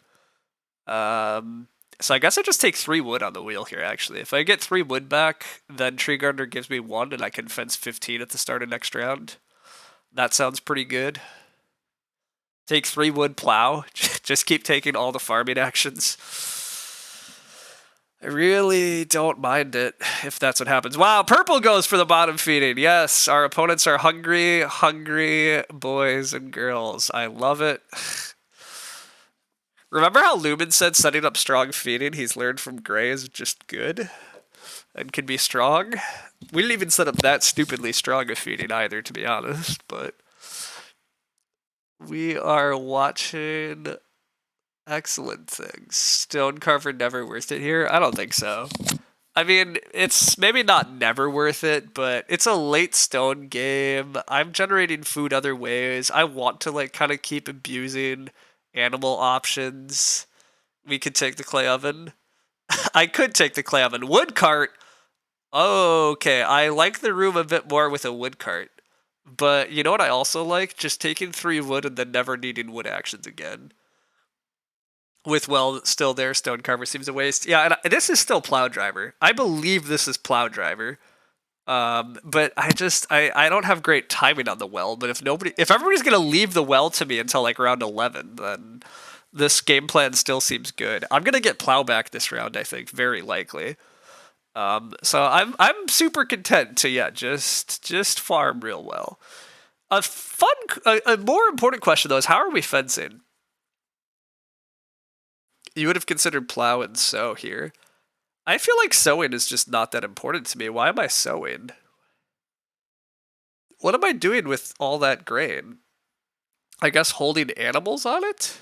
So I guess I just take 3 wood on the wheel here. Actually, if I get 3 wood back, then tree gardener gives me 1, and I can fence 15 at the start of next round. That sounds pretty good. Take 3 wood plow. Just keep taking all the farming actions. I really don't mind it if that's what happens. Wow, purple goes for the bottom feeding. Yes, our opponents are hungry, hungry boys and girls. I love it. Remember how Lumen said setting up strong feeding he's learned from Gray is just good and can be strong? We didn't even set up that stupidly strong a feeding either, to be honest, but we are watching excellent things. Stonecarver never worth it here? I don't think so. I mean, it's maybe not never worth it, but it's a late stone game. I'm generating food other ways. I want to like kind of keep abusing animal options. We could take the clay oven. I could take the clay oven. Wood cart. Okay, I like the room a bit more with a wood cart. But you know what I also like? Just taking 3 wood and then never needing wood actions again. With well still there, Stonecarver seems a waste. Yeah, and this is still Plow Driver. I believe this is Plow Driver. But I don't have great timing on the well. But if everybody's gonna leave the well to me until like round 11, then this game plan still seems good. I'm gonna get Plowback this round, I think, very likely. So I'm super content to just farm real well. A more important question though is how are we fencing? You would have considered plow and sow here. I feel like sowing is just not that important to me. Why am I sowing? What am I doing with all that grain? I guess holding animals on it?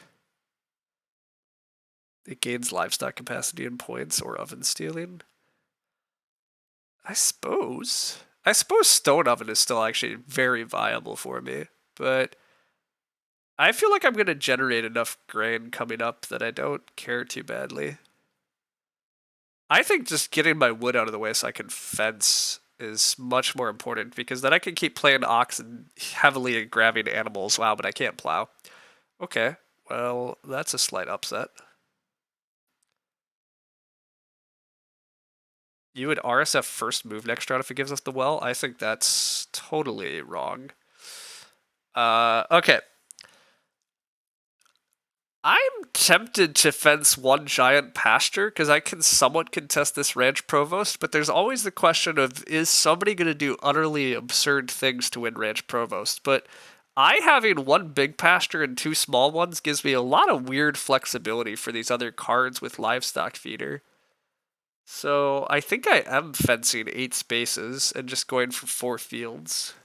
It gains livestock capacity and points or oven stealing. I suppose. I suppose stone oven is still actually very viable for me. but I feel like I'm going to generate enough grain coming up that I don't care too badly. I think just getting my wood out of the way so I can fence is much more important because then I can keep playing ox and heavily grabbing animals. Wow, but I can't plow. Okay, well, that's a slight upset. You would RSF first move next round if it gives us the well? I think that's totally wrong. Okay. I'm tempted to fence one giant pasture because I can somewhat contest this ranch provost, but there's always the question of is somebody going to do utterly absurd things to win ranch provost? But I having one big pasture and two small ones gives me a lot of weird flexibility for these other cards with livestock feeder. So I think I am fencing 8 spaces and just going for 4 fields.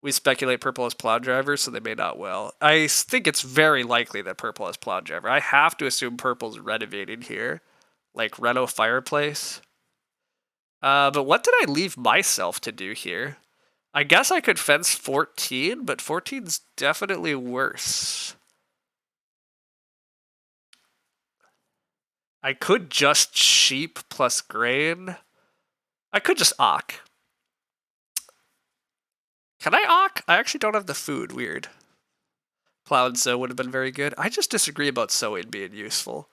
We speculate purple has plow driver, so they may not well. I think it's very likely that purple has plow driver. I have to assume purple's renovating here, like reno fireplace. But what did I leave myself to do here? I guess I could fence 14, but 14's definitely worse. I could just sheep plus grain. I could just ock. Can I ock? I actually don't have the food. Weird. Plow and sow would have been very good. I just disagree about sowing being useful.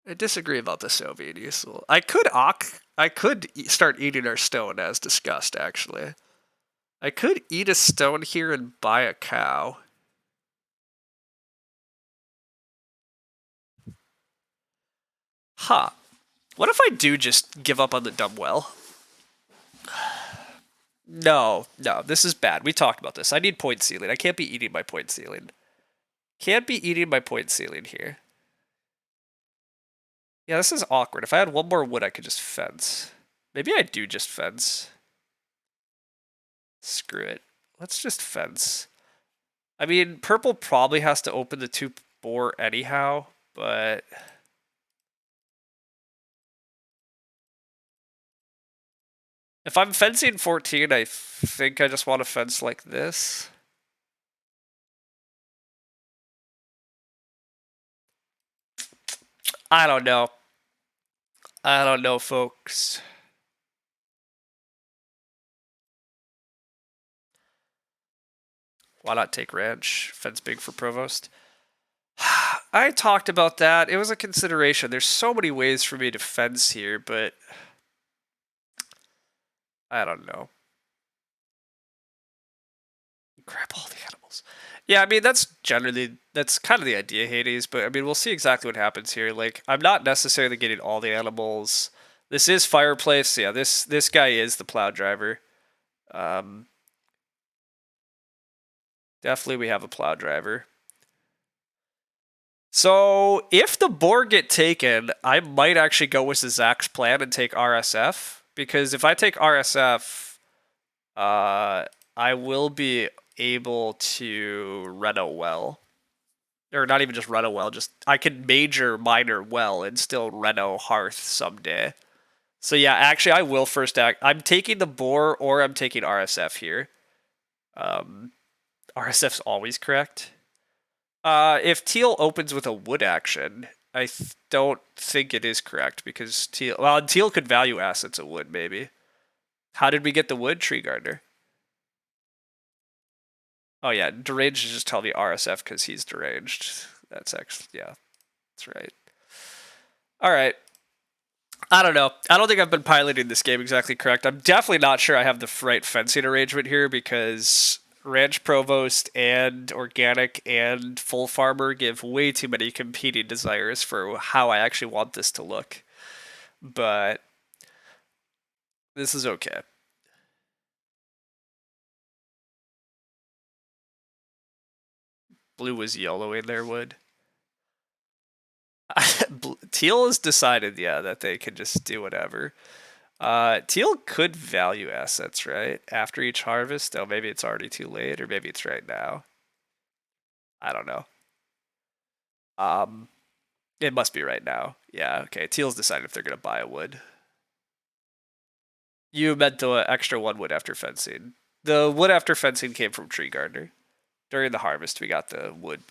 I disagree about the sow being useful. I could start eating our stone as discussed, actually. I could eat a stone here and buy a cow. Huh. What if I do just give up on the dumb well? No, this is bad. We talked about this. I need point ceiling. I can't be eating my point ceiling. Can't be eating my point ceiling here. Yeah, this is awkward. If I had one more wood, I could just fence. Maybe I do just fence. Screw it. Let's just fence. I mean, purple probably has to open the 2 boar anyhow, but if I'm fencing 14, I think I just want to fence like this. I don't know. I don't know, folks. Why not take ranch? Fence big for provost. I talked about that. It was a consideration. There's so many ways for me to fence here, but I don't know. Grab all the animals. Yeah, I mean that's kind of the idea, Hades. But I mean we'll see exactly what happens here. Like I'm not necessarily getting all the animals. This is fireplace. Yeah, this guy is the plow driver. Definitely we have a plow driver. So if the boar get taken, I might actually go with Zach's plan and take RSF because if I take RSF, I will be able to reno well. Or not even just reno well, just I can major minor well and still reno hearth someday. So yeah, actually I will first act. I'm taking the boar or I'm taking RSF here. RSF's always correct. If teal opens with a wood action, I don't think it is correct because teal could value assets of wood maybe. How did we get the wood? Tree gardener. Oh yeah, deranged is just tell me RSF because he's deranged. That's actually yeah, that's right. All right. I don't know. I don't think I've been piloting this game exactly correct. I'm definitely not sure I have the right fencing arrangement here because ranch provost and organic and full farmer give way too many competing desires for how I actually want this to look. But this is okay. Blue was yellowing their wood. Teal has decided, yeah, that they can just do whatever. Teal could value assets, right? After each harvest. Oh, maybe it's already too late, or maybe it's right now. I don't know. It must be right now. Yeah, okay. Teal's decided if they're gonna buy a wood. You meant the extra 1 wood after fencing. The wood after fencing came from tree gardener. During the harvest, we got the wood.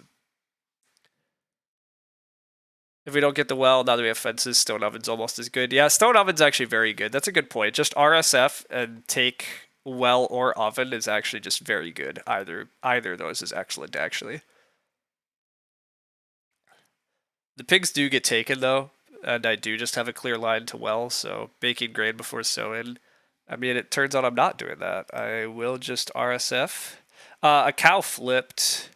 If we don't get the well, now that we have fences, stone oven's almost as good. Yeah, stone oven's actually very good. That's a good point. Just RSF and take well or oven is actually just very good. Either of those is excellent, actually. The pigs do get taken though, and I do just have a clear line to well, so baking grain before sowing. I mean, it turns out I'm not doing that. I will just RSF. A cow flipped,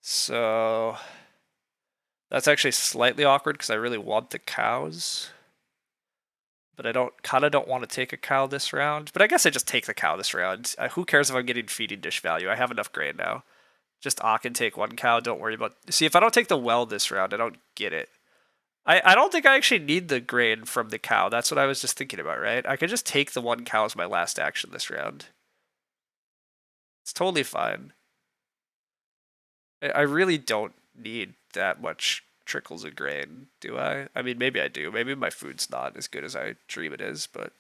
so that's actually slightly awkward because I really want the cows. But I don't want to take a cow this round. But I guess I just take the cow this round. Who cares if I'm getting feeding dish value? I have enough grain now. Just and take one cow. Don't worry about. See, if I don't take the well this round, I don't get it. I don't think I actually need the grain from the cow. That's what I was just thinking about, right? I could just take the one cow as my last action this round. It's totally fine. I really don't need that much trickles of grain, do I? I mean, maybe I do. Maybe my food's not as good as I dream it is, but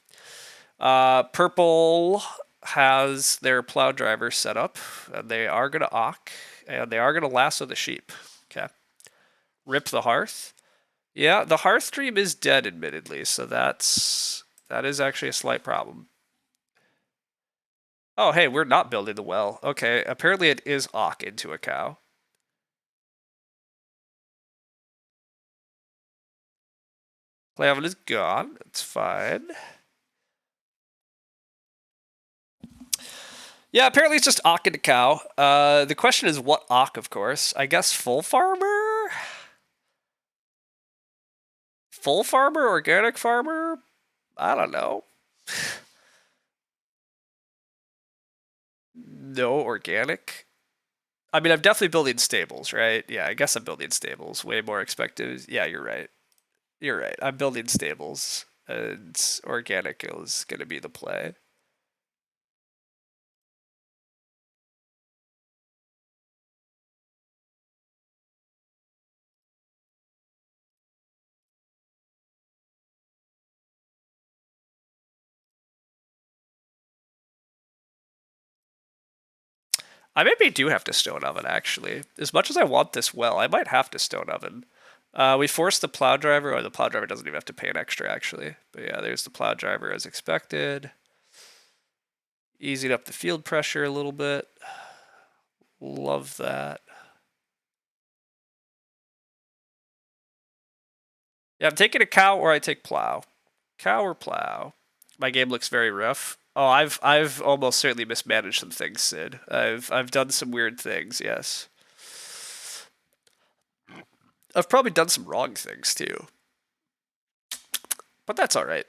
purple has their plow driver set up, and they are gonna awk, and they are gonna lasso the sheep. Okay, rip the hearth. Yeah, the hearth dream is dead, admittedly, so that is actually a slight problem. Oh, hey, we're not building the well. Okay, apparently it is awk into a cow. Play oven is gone. It's fine. Yeah, apparently it's just Ock and a cow. The question is what Ock, of course. I guess full farmer? Full farmer? Organic farmer? I don't know. No organic? I mean, I'm definitely building stables, right? Yeah, I guess I'm building stables. Way more expected. Yeah, you're right. You're right. I'm building stables, and organic is going to be the play. I maybe do have to stone oven, actually. As much as I want this well, I might have to stone oven. We forced the plow driver. Oh, the plow driver doesn't even have to pay an extra, actually. But yeah, there's the plow driver as expected. Easing up the field pressure a little bit. Love that. Yeah, I'm taking a cow or I take plow. Cow or plow. My game looks very rough. Oh, I've almost certainly mismanaged some things, Sid. I've done some weird things, yes. I've probably done some wrong things too. But that's alright.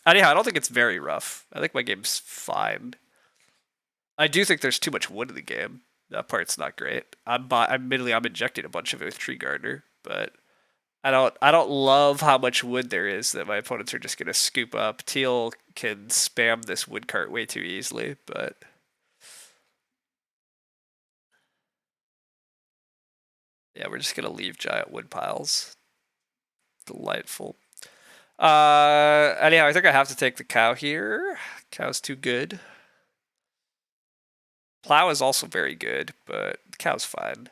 Anyhow, I don't think it's very rough. I think my game's fine. I do think there's too much wood in the game. That part's not great. Admittedly, I'm injecting a bunch of it with Tree Gardener, but I don't love how much wood there is that my opponents are just gonna scoop up. Teal can spam this wood cart way too easily, but yeah, we're just gonna leave giant wood piles. Delightful. Anyhow, I think I have to take the cow here. Cow's too good. Plow is also very good, but the cow's fine.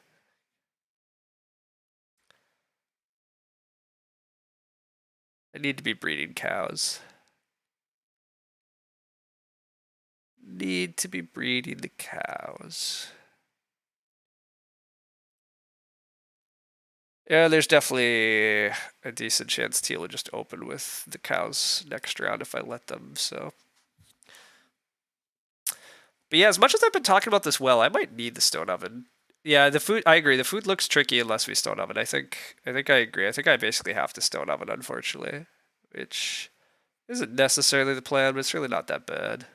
I need to be breeding cows. Need to be breeding the cows. Yeah, there's definitely a decent chance Teal will just open with the cows next round if I let them, so. But yeah, as much as I've been talking about this well, I might need the stone oven. Yeah, the food, I agree. The food looks tricky unless we stone oven. I think I agree. I think I basically have to stone oven, unfortunately. Which isn't necessarily the plan, but it's really not that bad.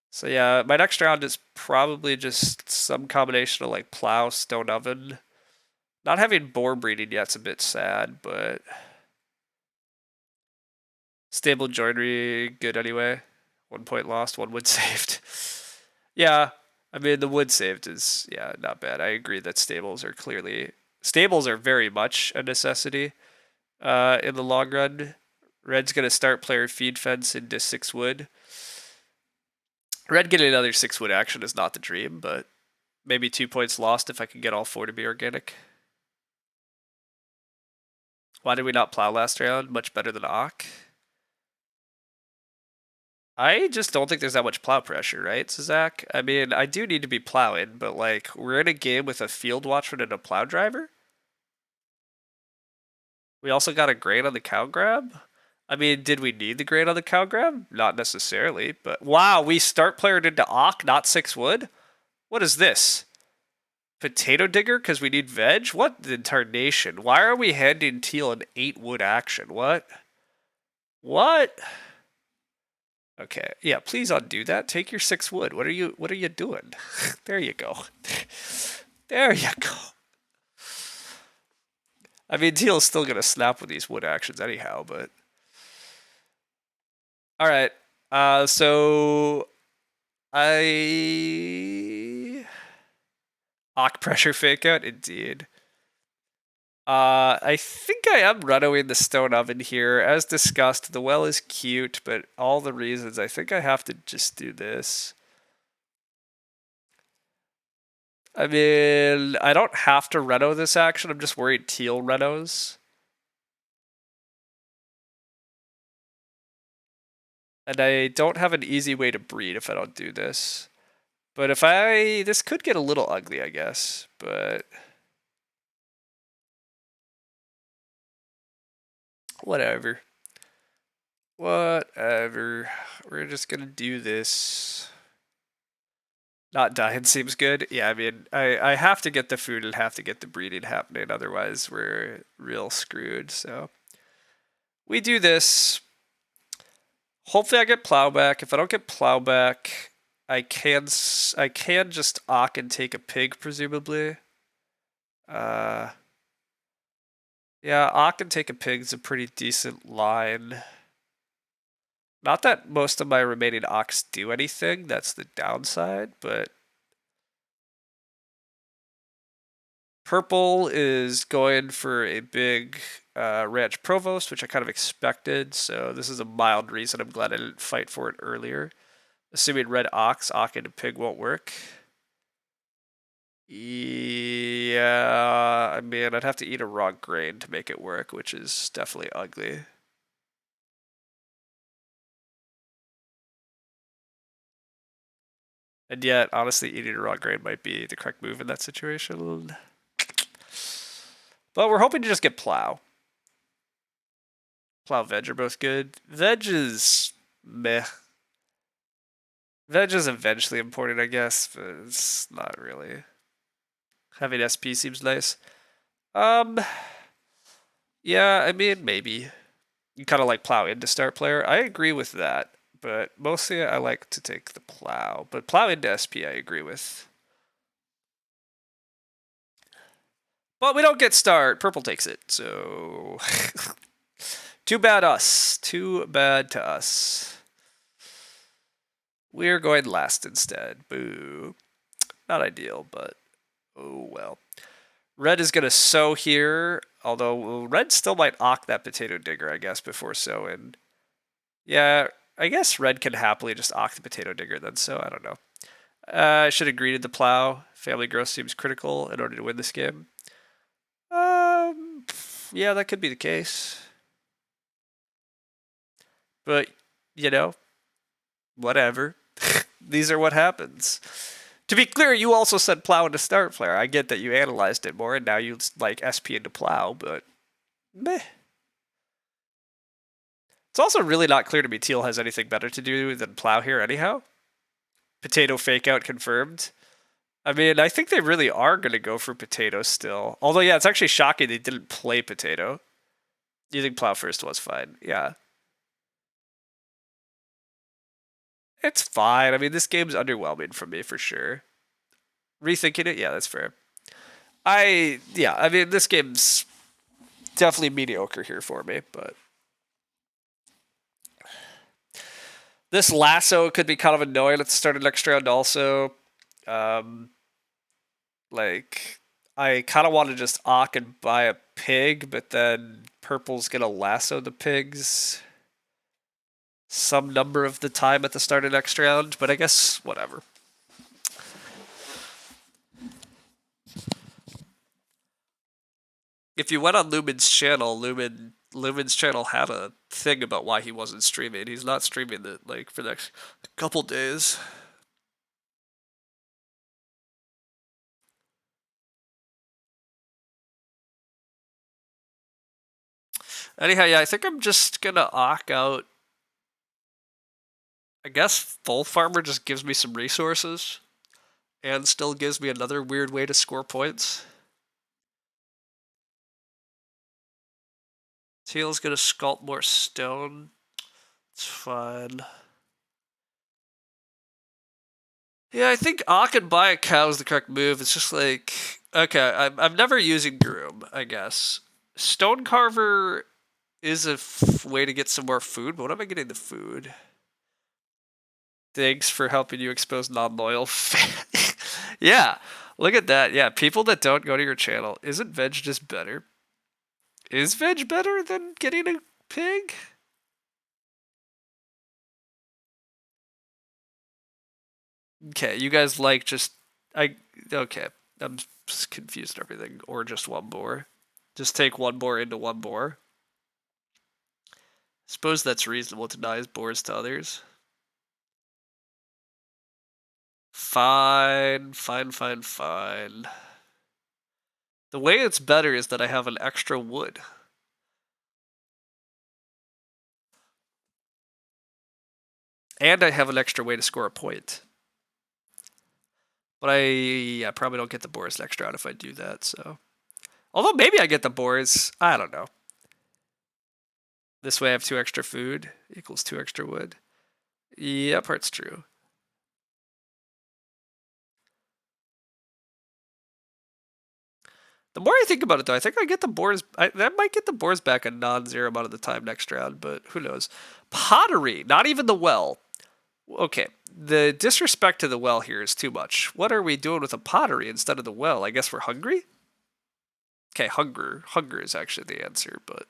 So yeah, my next round is probably just some combination of like plow, stone oven. Not having boar breeding yet's a bit sad, but stable joinery, good anyway. 1 point lost, 1 wood saved. Yeah, I mean the wood saved is not bad. I agree that stables are very much a necessity in the long run. Red's gonna start player feed fence into 6 wood. Red getting another 6-wood action is not the dream, but maybe 2 points lost if I can get all 4 to be organic. Why did we not plow last round? Much better than Ock. I just don't think there's that much plow pressure, right, Zach? I mean, I do need to be plowing, but like, we're in a game with a field watchman and a plow driver. We also got a grain on the cow grab. I mean, did we need the grain on the cow grab? Not necessarily, but wow, we start playered into Ock, not 6 wood? What is this? Potato digger because we need veg? What the tarnation? Why are we handing Teal an 8 wood action? What? What? Okay, yeah, please undo that. Take your 6 wood. What are you doing? There you go. There you go. I mean, Teal's still gonna snap with these wood actions anyhow, but all right. So I Ock pressure fake out indeed. I think I am running the stone oven here. As discussed, the well is cute, but all the reasons, I think I have to just do this. I mean, I don't have to reno this action. I'm just worried Teal renos. And I don't have an easy way to breed if I don't do this. But if this could get a little ugly, I guess. But whatever. Whatever. We're just gonna do this. Not dying seems good. Yeah, I mean, I have to get the food and have to get the breeding happening. Otherwise, we're real screwed. So we do this. Hopefully, I get plowback. If I don't get plowback, I can just Ock and take a pig, presumably. Yeah, Ock and take a pig is a pretty decent line. Not that most of my remaining Ocks do anything. That's the downside, but purple is going for a big ranch provost, which I kind of expected. So this is a mild reason. I'm glad I didn't fight for it earlier. Assuming red ox, Ock and a pig won't work. Yeah, I mean, I'd have to eat a raw grain to make it work, which is definitely ugly. And yet, honestly, eating a raw grain might be the correct move in that situation. But we're hoping to just get plow. Plow, veg are both good. Veg is meh. Veg is eventually important, I guess, but it's not really. Having SP seems nice. Yeah, I mean, maybe. You kind of like plow into start player. I agree with that, but mostly I like to take the plow. But plow into SP, I agree with. But we don't get start. Purple takes it, so too bad us. Too bad to us. We're going last instead. Boo. Not ideal, but oh well. Red is going to sow here, although red still might Ock that potato digger, I guess, before sowing. Yeah, I guess red can happily just Ock the potato digger then, so I don't know. I should have greeted the plow. Family growth seems critical in order to win this game. Yeah, that could be the case. But, you know, whatever. These are what happens. To be clear, you also said plow into start player. I get that you analyzed it more, and now you like SP into plow, but meh. It's also really not clear to me Teal has anything better to do than plow here anyhow. Potato fake out confirmed. I mean, I think they really are going to go for potato still. Although, yeah, it's actually shocking they didn't play potato. Using plow first was fine. Yeah. It's fine. I mean, this game's underwhelming for me for sure. Rethinking it, yeah, that's fair. I mean, this game's definitely mediocre here for me, but this lasso could be kind of annoying at the start of next round also. Like, I kind of want to just Ock and buy a pig, but then purple's gonna lasso the pigs. some number of the time at the start of next round, but I guess whatever. If you went on Lumen's channel, Lumen's channel had a thing about why he wasn't streaming. He's not streaming it like for the next couple days. Anyhow, yeah, I think I'm just gonna awk out. I guess Full Farmer just gives me some resources and still gives me another weird way to score points. Teal's gonna sculpt more stone. It's fine. Yeah, I think Awk and buy a cow is the correct move. It's just like, okay, I'm never using Groom, I guess. Stone Carver is a way to get some more food, but what am I getting the food? Thanks for helping you expose non-loyal fans. Yeah, look at that. Yeah, people that don't go to your channel. Isn't veg just better? Is veg better than getting a pig? Okay, you guys like just okay. I'm just confused everything. Or just one boar. Just take one boar into one boar. Suppose that's reasonable to deny as boars to others. Fine, fine, fine, fine. The way it's better is that I have an extra wood. And I have an extra way to score a point. But I probably don't get the boars next round if I do that, so. Although maybe I get the boars. I don't know. This way I have 2 extra food equals 2 extra wood. Yeah, part's true. The more I think about it, though, I think I get the boars. I might get the boars back a non-zero amount of the time next round, but who knows? Pottery, not even the well. Okay, the disrespect to the well here is too much. What are we doing with a pottery instead of the well? I guess we're hungry? Okay, hunger. Hunger is actually the answer, but...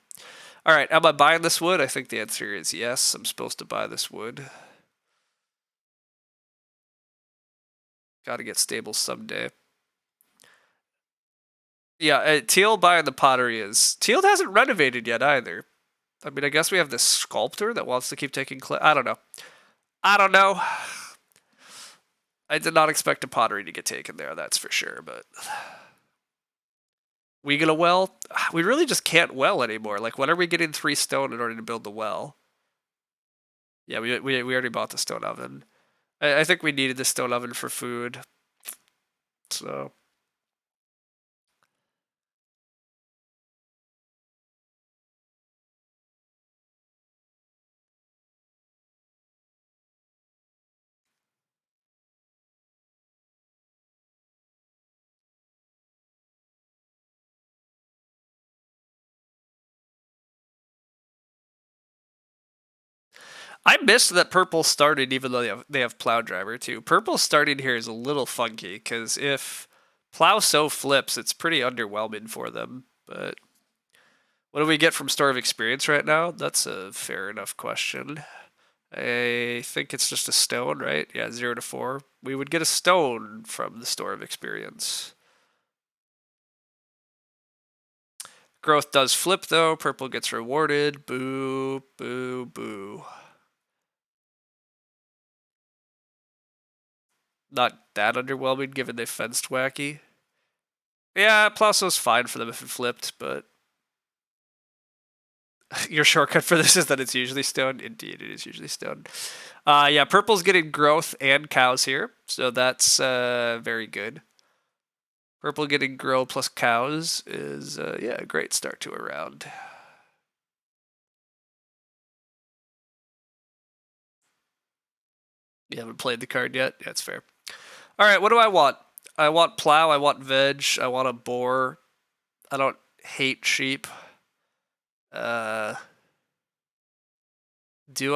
Alright, am I buying this wood? I think the answer is yes. I'm supposed to buy this wood. Gotta get stable someday. Yeah, Teal buying the pottery is... Teal hasn't renovated yet either. I mean, I guess we have this sculptor that wants to keep taking clay. I don't know. I don't know. I did not expect a pottery to get taken there, that's for sure, but... We gonna well? We really just can't well anymore. Like, when are we getting 3 stone in order to build the well? Yeah, we already bought the stone oven. I think we needed the stone oven for food. So... I missed that purple started even though they have plow driver too. Purple starting here is a little funky because if plow so flips, it's pretty underwhelming for them. But what do we get from Store of Experience right now? That's a fair enough question. I think it's just a stone, right? Yeah, 0 to 4. We would get a stone from the Store of Experience. Growth does flip though. Purple gets rewarded. Boo, boo, boo. Not that underwhelming given they fenced wacky. Yeah, Plauso's fine for them if it flipped, but your shortcut for this is that it's usually stone. Indeed, it is usually stone. Yeah, purple's getting growth and cows here, so that's very good. Purple getting grow plus cows is yeah, a great start to a round. You haven't played the card yet? That's fair. All right, what do I want? I want plow, I want veg, I want a boar. I don't hate sheep. Do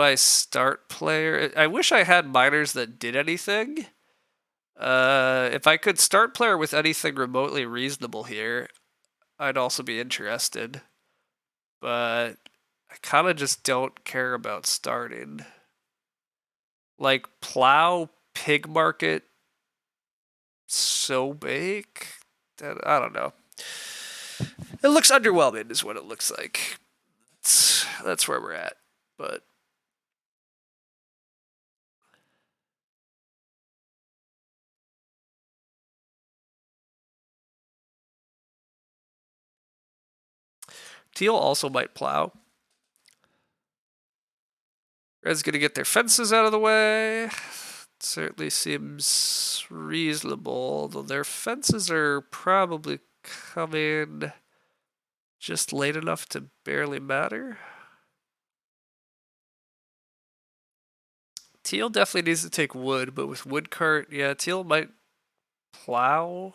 I start player? I wish I had miners that did anything. If I could start player with anything remotely reasonable here, I'd also be interested. But I kind of just don't care about starting. Like plow, pig market, so bake. I don't know. It looks underwhelming, is what it looks like. That's where we're at. But teal also might plow. Red's gonna get their fences out of the way. Certainly seems reasonable, though their fences are probably coming just late enough to barely matter. Teal definitely needs to take wood, but with wood cart, yeah, Teal might plow.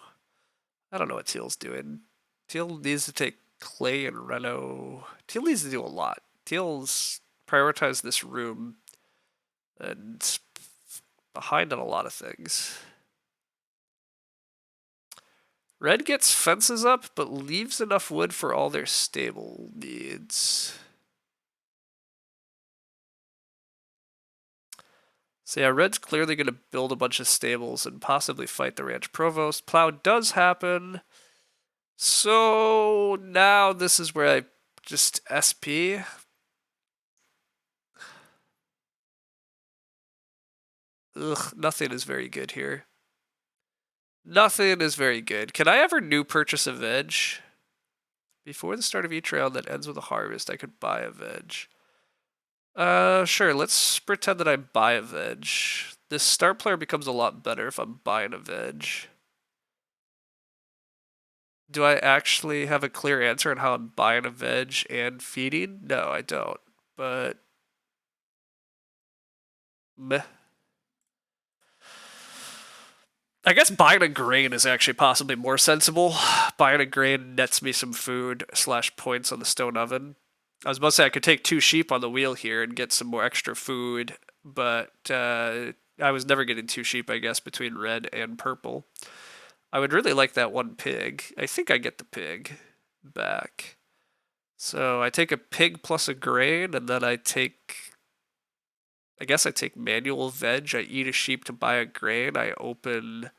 I don't know what Teal's doing. Teal needs to take clay and reno. Teal needs to do a lot. Teal's prioritized this room and behind on a lot of things. Red gets fences up, but leaves enough wood for all their stable needs. So yeah, Red's clearly going to build a bunch of stables and possibly fight the ranch provost. Plow does happen. So now this is where I just SP. Ugh, nothing is very good here. Nothing is very good. Can I ever new purchase a veg? Before the start of each round that ends with a harvest, I could buy a veg. Sure, let's pretend that I buy a veg. This star player becomes a lot better if I'm buying a veg. Do I actually have a clear answer on how I'm buying a veg and feeding? No, I don't. But meh. I guess buying a grain is actually possibly more sensible. Buying a grain nets me some food / points on the stone oven. I was about to say I could take 2 sheep on the wheel here and get some more extra food, but I was never getting 2 sheep, I guess, between red and purple. I would really like that 1 pig. I think I get the pig back. So I take a pig plus a grain, and then I guess I take manual veg. I eat a sheep to buy a grain. I open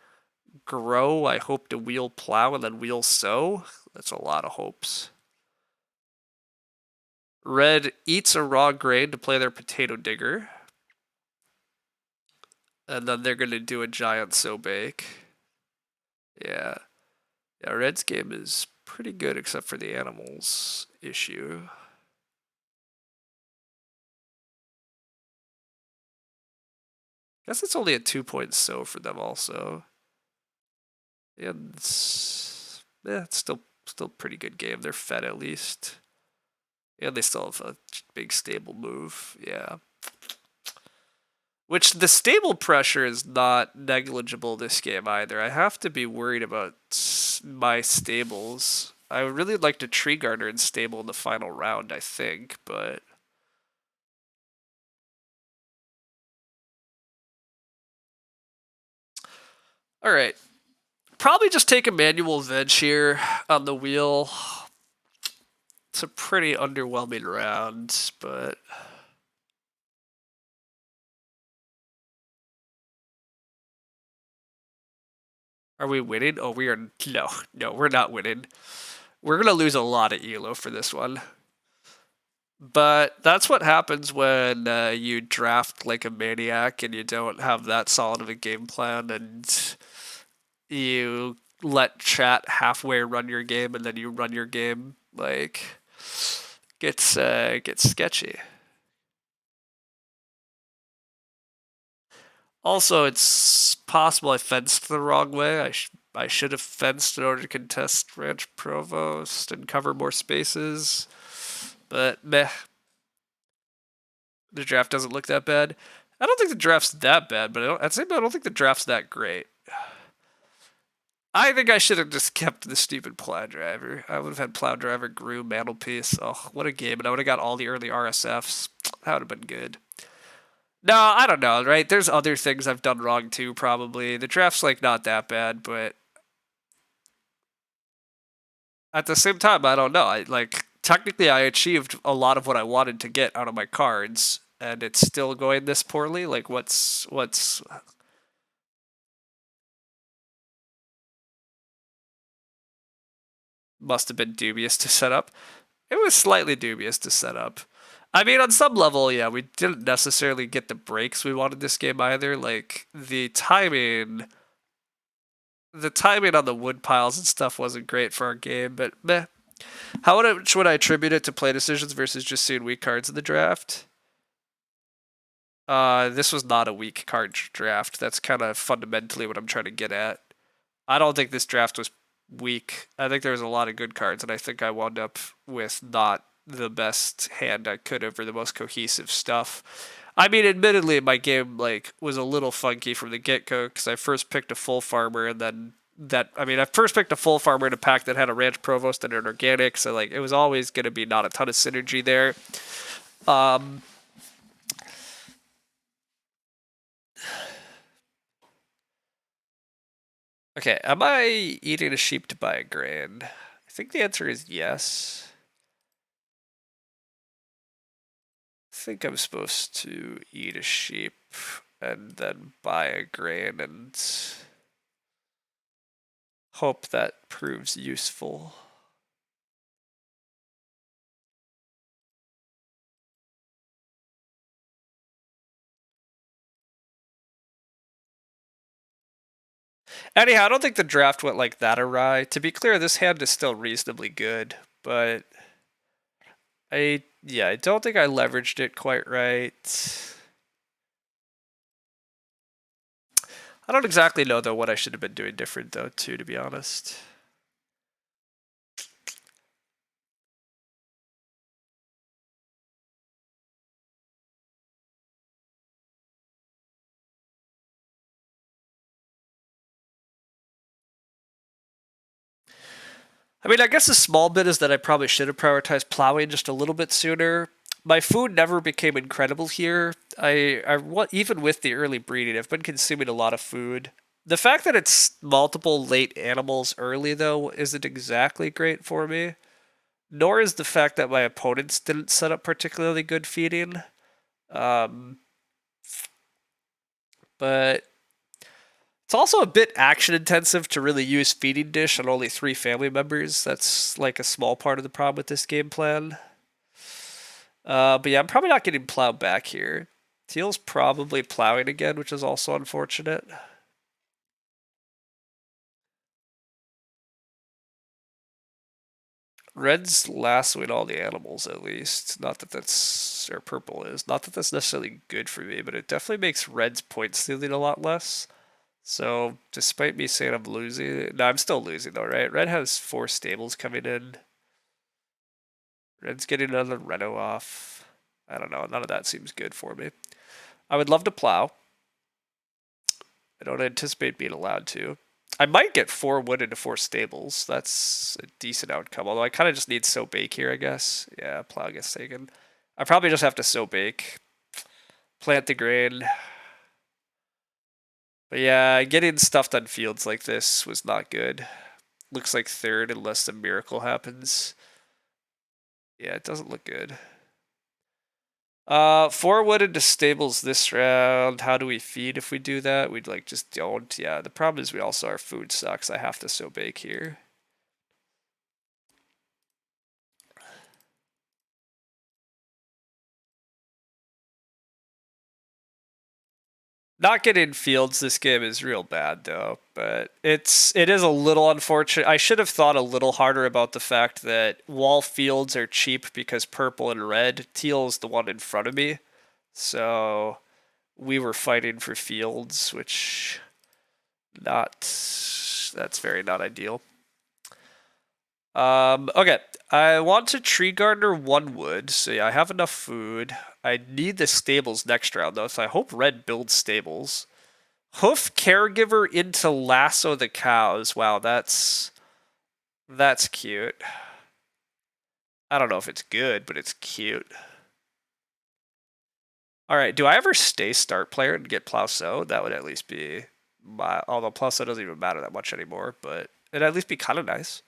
grow. I hope to wheel plow and then wheel sow. That's a lot of hopes. Red eats a raw grain to play their potato digger. And then they're going to do a giant sow bake. Yeah. Yeah, Red's game is pretty good except for the animals issue. Guess it's only a 2-point sow for them also. And it's still pretty good game. They're fed at least. And they still have a big stable move. Yeah. Which the stable pressure is not negligible this game either. I have to be worried about my stables. I would really like to tree garner and stable in the final round, I think, but all right. Probably just take a manual veg here on the wheel. It's a pretty underwhelming round, but are we winning? Oh, we are. No, we're not winning. We're going to lose a lot of ELO for this one. But that's what happens when you draft like a maniac and you don't have that solid of a game plan and you let chat halfway run your game and then you run your game. Like, gets sketchy. Also, it's possible I fenced the wrong way. I should have fenced in order to contest Ranch Provost and cover more spaces. But meh. The draft doesn't look that bad. I don't think the draft's that bad, but at the same time, I don't think the draft's that great. I think I should have just kept the stupid plow driver. I would have had plow driver, grew, mantelpiece. Oh, what a game. And I would have got all the early RSFs. That would have been good. No, I don't know, right? There's other things I've done wrong too, probably. The draft's like not that bad, but at the same time, I don't know. Technically I achieved a lot of what I wanted to get out of my cards. and it's still going this poorly? Like, what's must have been dubious to set up. It was slightly dubious to set up. I mean, on some level, yeah, we didn't necessarily get the breaks we wanted this game either. Like the timing on the wood piles and stuff wasn't great for our game, but meh. How much would I attribute it to play decisions versus just seeing weak cards in the draft? This was not a weak card draft. That's kind of fundamentally what I'm trying to get at. I don't think this draft was weak. I think there was a lot of good cards, and I think I wound up with not the best hand I could have, or the most cohesive stuff. I mean, admittedly, my game was a little funky from the get go because I first picked a full farmer, and then I first picked a full farmer in a pack that had a ranch provost and an organic, so it was always going to be not a ton of synergy there. Okay, am I eating a sheep to buy a grain? I think the answer is yes. I think I'm supposed to eat a sheep and then buy a grain and hope that proves useful. Anyhow, I don't think the draft went like that awry. To be clear, this hand is still reasonably good, but I don't think I leveraged it quite right. I don't exactly know though what I should have been doing different though too, to be honest. I mean, I guess a small bit is that I probably should have prioritized plowing just a little bit sooner. My food never became incredible here. Even with the early breeding, I've been consuming a lot of food. The fact that it's multiple late animals early, though, isn't exactly great for me. Nor is the fact that my opponents didn't set up particularly good feeding. Um, but it's also a bit action intensive to really use feeding dish on only 3 family members. That's like a small part of the problem with this game plan. But yeah, I'm probably not getting plowed back here. Teal's probably plowing again, which is also unfortunate. Red's lassoing all the animals at least. Not that that's or purple is. Not that that's necessarily good for me, but it definitely makes Red's point stealing a lot less. So despite me saying I'm losing, no, I'm still losing though, right? Red has 4 stables coming in. Red's getting another Reno off. I don't know. None of that seems good for me. I would love to plow. I don't anticipate being allowed to. I might get 4 wood into 4 stables. That's a decent outcome. Although I kind of just need sow bake here, I guess. Yeah, plow gets taken. I probably just have to sow bake. Plant the grain. But yeah, getting stuff on fields like this was not good. Looks like third unless a miracle happens. Yeah, it doesn't look good. 4 wood into stables this round. How do we feed if we do that? We'd just don't. Yeah, the problem is our food sucks. I have to sow bake here. Not getting fields this game is real bad though, but it is a little unfortunate. I should have thought a little harder about the fact that wall fields are cheap because purple and red. Teal is the one in front of me. So we were fighting for fields, which that's very not ideal. Okay. I want to tree gardener 1 wood, so yeah, I have enough food. I need the stables next round though, so I hope red builds stables. Hoof caregiver into lasso the cows. Wow, that's cute. I don't know if it's good, but it's cute. All right, do I ever stay start player and get plow sow? That would at least be although plow sow doesn't even matter that much anymore, but it'd at least be kind of nice.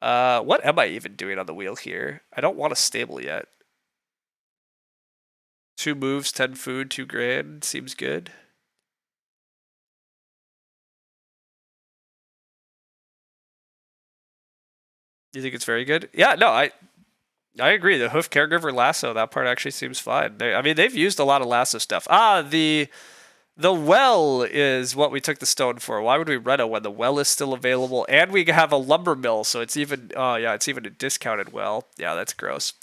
What am I even doing on the wheel here? I don't want a stable yet. 2 moves, 10 food, 2 grain. Seems good. You think it's very good? Yeah, no, I agree. The hoof caregiver lasso, that part actually seems fine. I mean, they've used a lot of lasso stuff. The well is what we took the stone for. Why would we Reno when the well is still available and we have a lumber mill? So it's even, oh yeah, it's even a discounted well. Yeah, that's gross.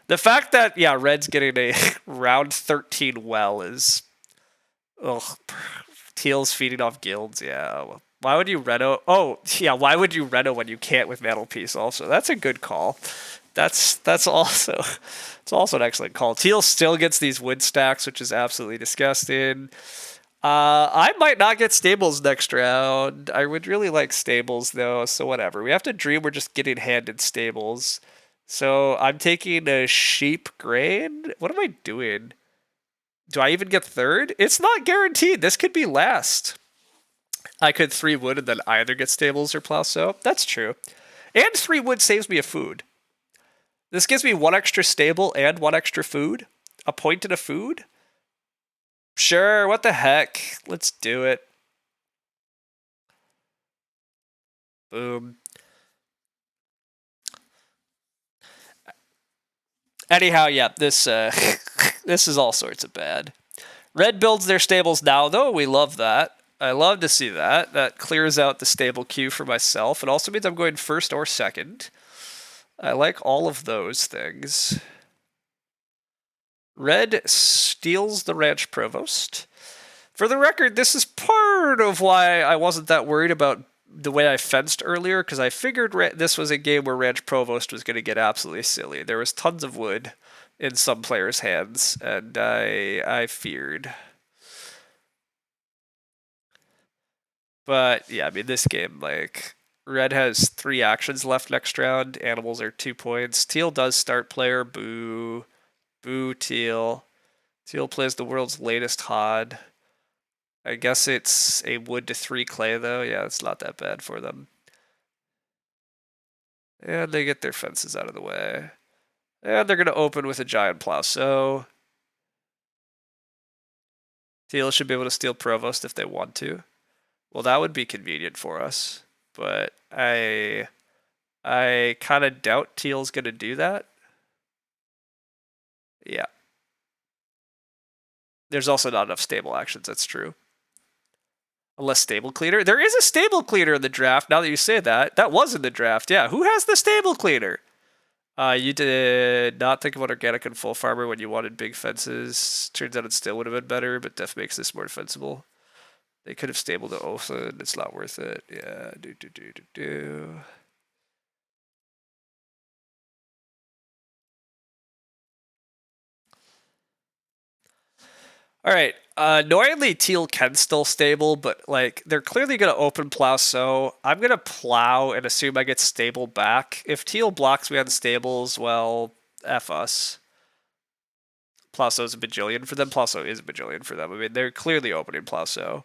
The fact that, yeah, Red's getting a round 13 well is, ugh, Teal's feeding off guilds. Yeah, why would you Reno? Oh, yeah, why would you Reno when you can't with Mantelpiece? Also, that's a good call. That's also it's also an excellent call. Teal still gets these wood stacks, which is absolutely disgusting. I might not get stables next round. I would really like stables though, so whatever. We have to dream we're just getting handed stables. So I'm taking a sheep grain. What am I doing? Do I even get third? It's not guaranteed. This could be last. I could 3 wood and then either get stables or plow sow. That's true. And 3 wood saves me a food. This gives me 1 extra stable and 1 extra food. A point and a food? Sure, what the heck? Let's do it. Boom. Anyhow, yeah, this this is all sorts of bad. Red builds their stables now, though. We love that. I love to see that. That clears out the stable queue for myself. It also means I'm going first or second. I like all of those things. Red steals the ranch provost. For the record, this is part of why I wasn't that worried about the way I fenced earlier, because I figured this was a game where Ranch Provost was going to get absolutely silly. There was tons of wood in some players' hands, and I feared. But yeah, I mean, this game, like, Red has 3 actions left next round. Animals are 2 points. Teal does start player. Boo. Boo, Teal. Teal plays the world's latest HOD. I guess it's a wood to 3 clay, though. Yeah, it's not that bad for them. And they get their fences out of the way. And they're going to open with a giant plow. So Teal should be able to steal Provost if they want to. Well, that would be convenient for us. But I kind of doubt Teal's going to do that. Yeah. There's also not enough stable actions, that's true. Unless stable cleaner. There is a stable cleaner in the draft, now that you say that. That was in the draft, yeah. Who has the stable cleaner? You did not think about organic and full farmer when you wanted big fences. Turns out it still would have been better, but def makes this more defensible. They could have stabled the Oathland. It's not worth it. Yeah, do. All right. Annoyingly, Teal can still stable, but like they're clearly gonna open plow. So I'm gonna plow and assume I get stable back. If Teal blocks me on stables, well, f us. Plowso's a bajillion for them. Plowso is a bajillion for them. I mean, they're clearly opening Plowso.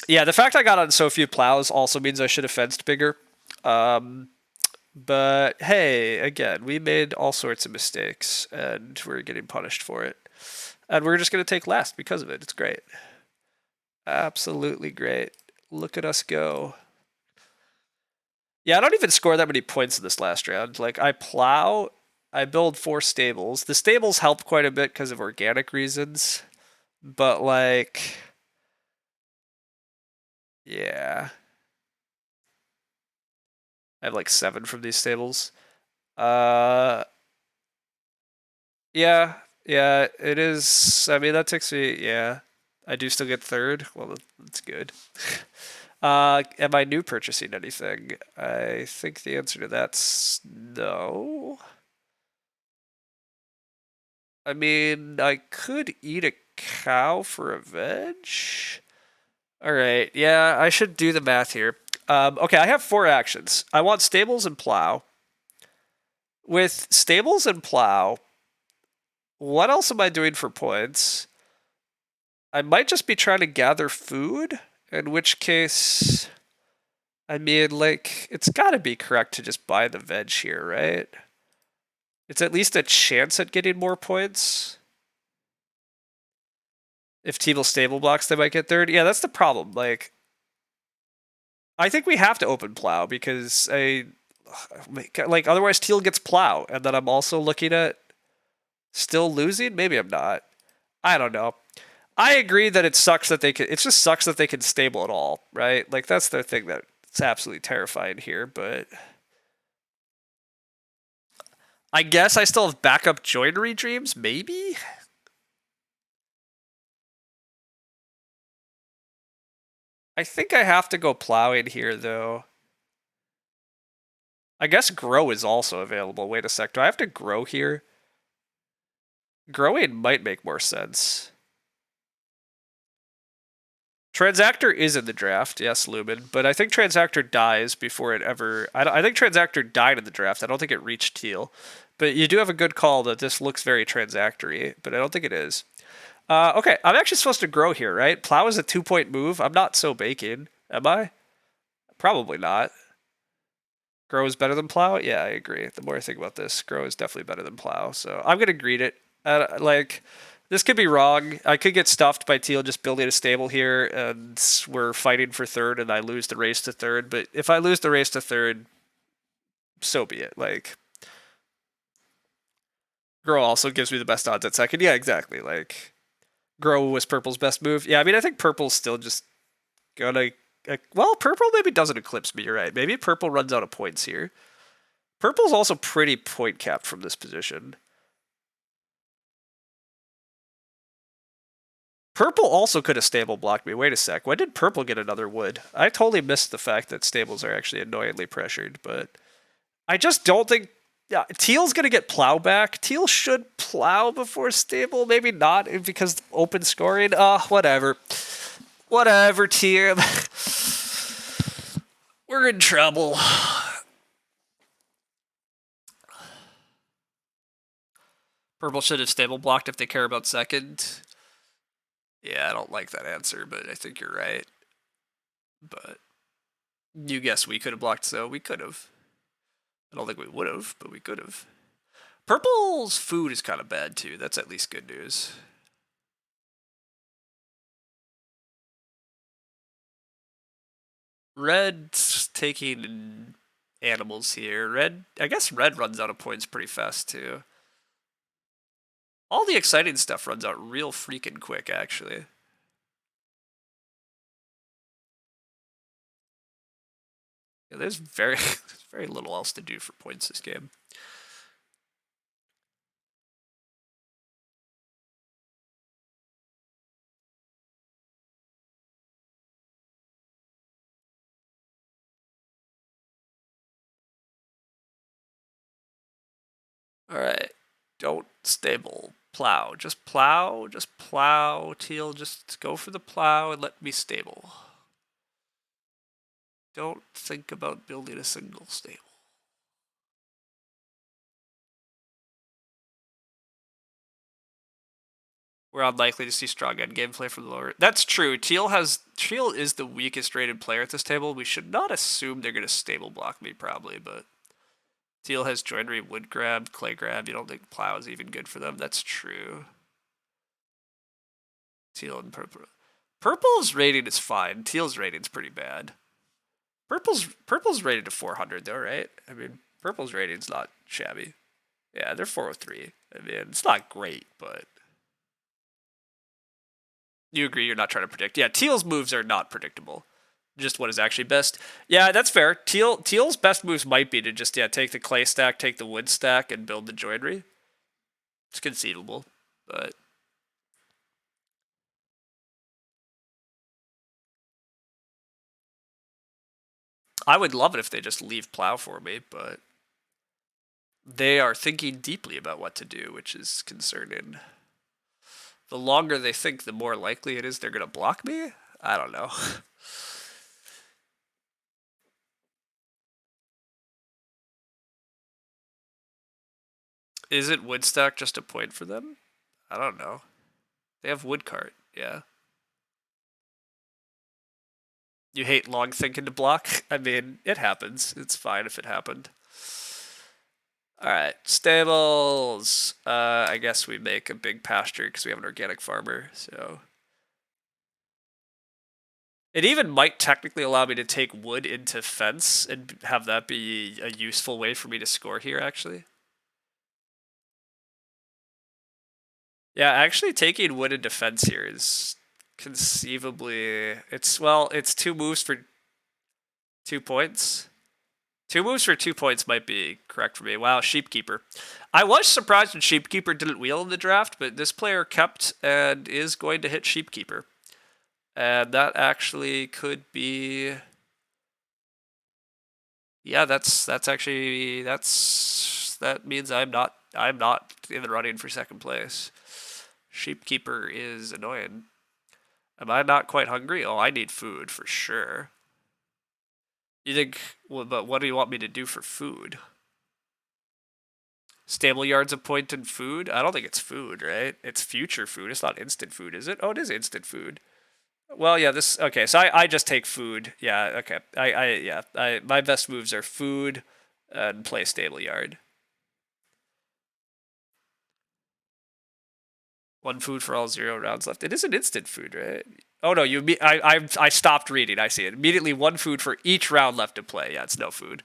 Yeah, the fact I got on so few plows also means I should have fenced bigger. But hey, again, we made all sorts of mistakes, and we're getting punished for it. And we're just going to take last because of it. It's great. Absolutely great. Look at us go. Yeah, I don't even score that many points in this last round. Like, I plow, I build 4 stables. The stables help quite a bit because of organic reasons. But, like, yeah. I have like 7 from these stables. Yeah, it is. I mean, that takes me, yeah. I do still get third. Well, that's good. Am I new purchasing anything? I think the answer to that's no. I mean, I could eat a cow for a veg. All right, yeah, I should do the math here. Okay, I have 4 actions. I want stables and plow. With stables and plow, what else am I doing for points? I might just be trying to gather food, in which case, I mean, like, it's gotta be correct to just buy the veg here, right? It's at least a chance at getting more points. If Teeble stable blocks, they might get third. Yeah, that's the problem. Like, I think we have to open plow because like otherwise Teal gets plow, and then I'm also looking at still losing. Maybe I'm not. I don't know. I agree that it sucks that they can. It just sucks that they can stable at all, right? Like that's the thing that's absolutely terrifying here. But I guess I still have backup joinery dreams. Maybe. I think I have to go plowing here though. I guess grow is also available. Wait a sec. Do I have to grow here? Growing might make more sense. Transactor is in the draft, yes, Lumen, but I think Transactor dies before it ever. I think Transactor died in the draft. I don't think it reached Teal, but you do have a good call that this looks very Transactory, but I don't think it is. Okay, I'm actually supposed to grow here, right? Plow is a 2-point move. I'm not so baking, am I? Probably not. Grow is better than plow? Yeah, I agree. The more I think about this, grow is definitely better than plow. So I'm gonna greet it. Like, this could be wrong. I could get stuffed by Teal just building a stable here, and we're fighting for third, and I lose the race to third. But if I lose the race to third, so be it. Like, grow also gives me the best odds at second. Yeah, exactly. Like, grow was purple's best move. Yeah, I mean, I think purple's still just gonna. Well, purple maybe doesn't eclipse me. You're right. Maybe purple runs out of points here. Purple's also pretty point capped from this position. Purple also could have stable blocked me. Wait a sec. When did purple get another wood? I totally missed the fact that stables are actually annoyingly pressured, but I just don't think. Yeah, Teal's gonna get plow back. Teal should plow before stable. Maybe not because open scoring. Whatever. Whatever, team. We're in trouble. Purple should have stable blocked if they care about second. Yeah, I don't like that answer, but I think you're right. But you guess we could have blocked, so we could have. I don't think we would have, but we could have. Purple's food is kind of bad too. That's at least good news. Red's taking animals here. I guess red runs out of points pretty fast too. All the exciting stuff runs out real freaking quick, actually. Yeah, there's very little else to do for points this game. All right, don't stable plow. Just plow. Just plow. Teal, just go for the plow and let me stable. Don't think about building a single stable. We're unlikely to see strong end gameplay from the lower. That's true. Teal is the weakest rated player at this table. We should not assume they're gonna stable block me probably, but Teal has joinery, wood grab, clay grab. You don't think plow is even good for them? That's true. Teal and purple. Purple's rating is fine. Teal's rating's pretty bad. Purple's rated to 400 though, right? I mean, purple's rating's not shabby. Yeah, they're 403. I mean, it's not great, but you agree you're not trying to predict. Yeah, Teal's moves are not predictable. Just what is actually best. Yeah, that's fair. Teal's best moves might be to just take the clay stack, take the wood stack, and build the joinery. It's conceivable, but I would love it if they just leave plow for me, but they are thinking deeply about what to do, which is concerning. The longer they think, the more likely it is they're gonna block me. I don't know. Is it wood stack just a point for them? I don't know. They have wood cart, yeah. You hate long thinking to block? I mean, it happens. It's fine if it happened. All right, stables. I guess we make a big pasture because we have an organic farmer. So it even might technically allow me to take wood into fence and have that be a useful way for me to score here. Actually, yeah. Actually, taking wood into fence here is conceivably it's 2 moves for 2 points. 2 moves for 2 points might be correct for me. Wow, Sheepkeeper. I was surprised when Sheepkeeper didn't wheel in the draft, but this player kept and is going to hit Sheepkeeper. And that actually could be. Yeah, that means I'm not in the running for second place. Sheepkeeper is annoying. Am I not quite hungry? Oh, I need food for sure. You think? Well, but what do you want me to do for food? Stable yards a point in food? I don't think it's food, right? It's future food. It's not instant food, is it? Oh, it is instant food. Well, yeah, this okay, so I just take food. Yeah, okay. My best moves are food and play stable yard. One food for all 0 rounds left. It is an instant food, right? Oh no, I stopped reading. I see it. Immediately one food for each round left to play. Yeah, it's no food.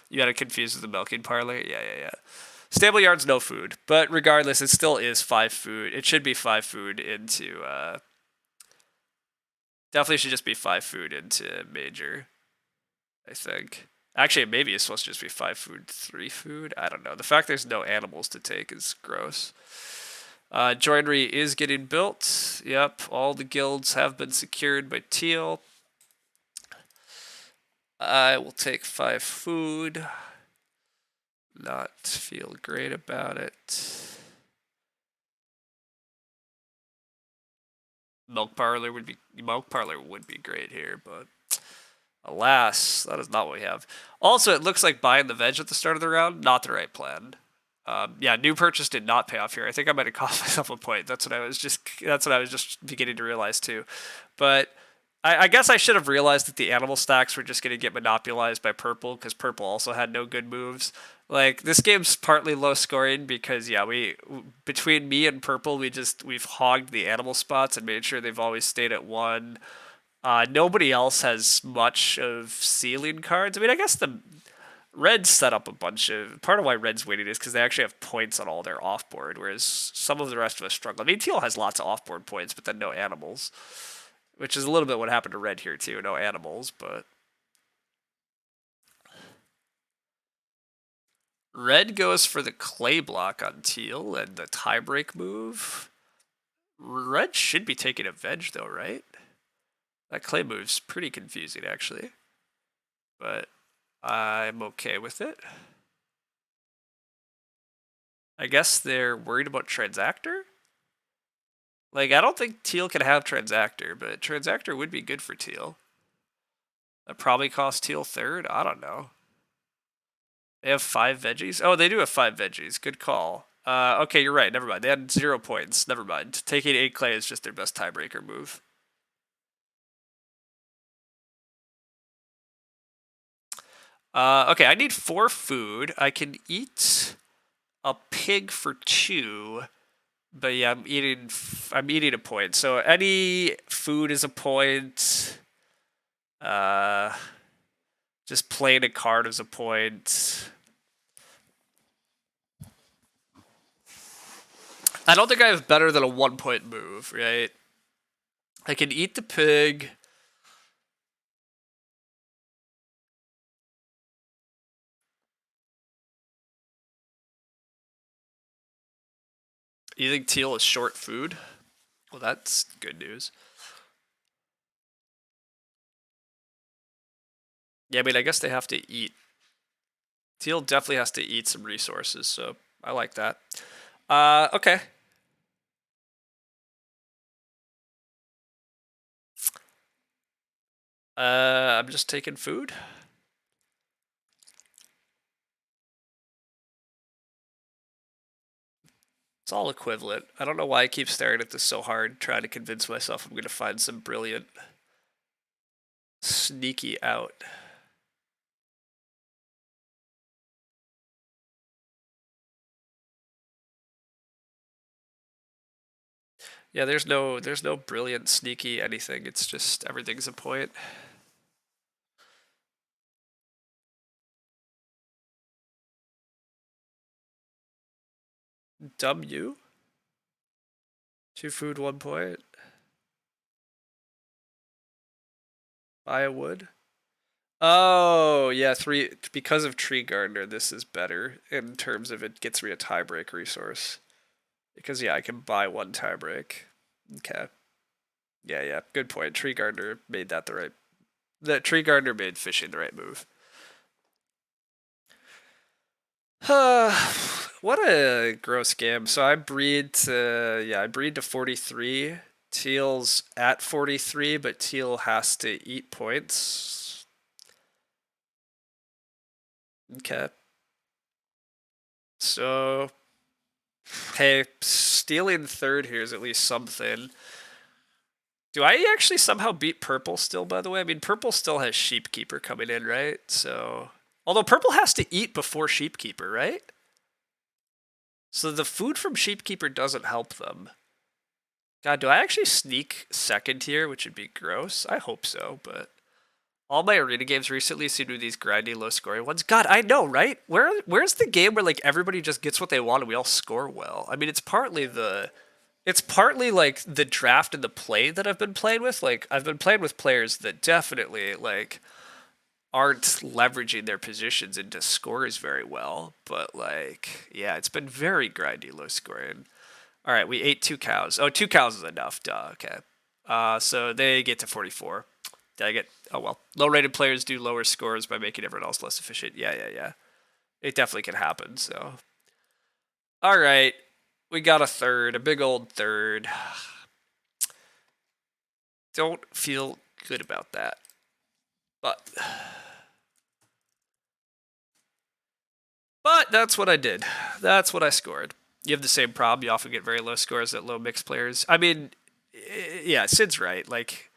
You got it confused with the milking parlor? Yeah. Stable yard's no food, but regardless, it still is 5 food. It should be 5 food into. Definitely should just be 5 food into major. I think. Actually, maybe it's supposed to just be 5 food, 3 food. I don't know. The fact there's no animals to take is gross. Joinery is getting built. Yep, all the guilds have been secured by Teal. I will take 5 food. Not feel great about it. Milk parlor would be great here, but alas, that is not what we have. Also, it looks like buying the veg at the start of the round, not the right plan. Yeah, new purchase did not pay off here. I think I might have cost myself a point. That's what I was just beginning to realize too. But I guess I should have realized that the animal stacks were just going to get monopolized by purple because purple also had no good moves. Like this game's partly low scoring because yeah, we between me and purple we've hogged the animal spots and made sure they've always stayed at 1. Nobody else has much of ceiling cards. I mean, I guess the Reds set up a bunch of. Part of why Reds winning is because they actually have points on all their offboard, whereas some of the rest of us struggle. I mean, Teal has lots of offboard points, but then no animals, which is a little bit what happened to Red here too. No animals, but Red goes for the clay block on Teal and the tiebreak move. Red should be taking a veg though, right? That clay move's pretty confusing actually, but I'm okay with it. I guess they're worried about Transactor? Like, I don't think Teal can have Transactor, but Transactor would be good for Teal. That probably costs Teal third? I don't know. They have 5 veggies? Oh, they do have 5 veggies. Good call. Okay, you're right. Never mind. They had 0 points. Never mind. Taking 8 clay is just their best tiebreaker move. Okay, I need 4 food. I can eat a pig for 2. But yeah, I'm eating a point. So any food is a point. Just playing a card is a point. I don't think I have better than a 1 point move, right? I can eat the pig. You think Teal is short food? Well, that's good news. Yeah, I mean, I guess they have to eat. Teal definitely has to eat some resources, so I like that. Okay. I'm just taking food. It's all equivalent. I don't know why I keep staring at this so hard, trying to convince myself I'm going to find some brilliant, sneaky out. Yeah, there's no brilliant, sneaky anything. It's just everything's a point. W? Two food, 1 point. Buy a wood. Oh, yeah, three because of Tree Gardener, this is better in terms of it gets me a tiebreak resource. Because yeah, I can buy one tiebreak. Okay. Yeah, yeah. Good point. Tree Gardener made that the right. The Tree Gardener made fishing the right move. What a gross game. So I breed to 43. Teal's at 43, but Teal has to eat points. Okay. So, hey, stealing third here is at least something. Do I actually somehow beat purple still, by the way? I mean, purple still has Sheepkeeper coming in, right? So, although purple has to eat before Sheepkeeper, right? So the food from Sheepkeeper doesn't help them. God, do I actually sneak second here, which would be gross? I hope so, but all my arena games recently seem to be these grindy, low-scoring ones. God, I know, right? Where's the game where like everybody just gets what they want and we all score well? I mean, it's partly like the draft and the play that I've been playing with. Like I've been playing with players that definitely like aren't leveraging their positions into scores very well. But like, yeah, it's been very grindy, low scoring. All right, we ate 2 cows. Oh, 2 cows is enough. Duh. Okay. So they get to 44. Dang it. Oh well. Low-rated players do lower scores by making everyone else less efficient. Yeah, yeah, yeah. It definitely can happen. So, all right, we got a third, a big old third. Don't feel good about that, but that's what I did. That's what I scored. You have the same problem. You often get very low scores at low mixed players. I mean, yeah, Sid's right. Like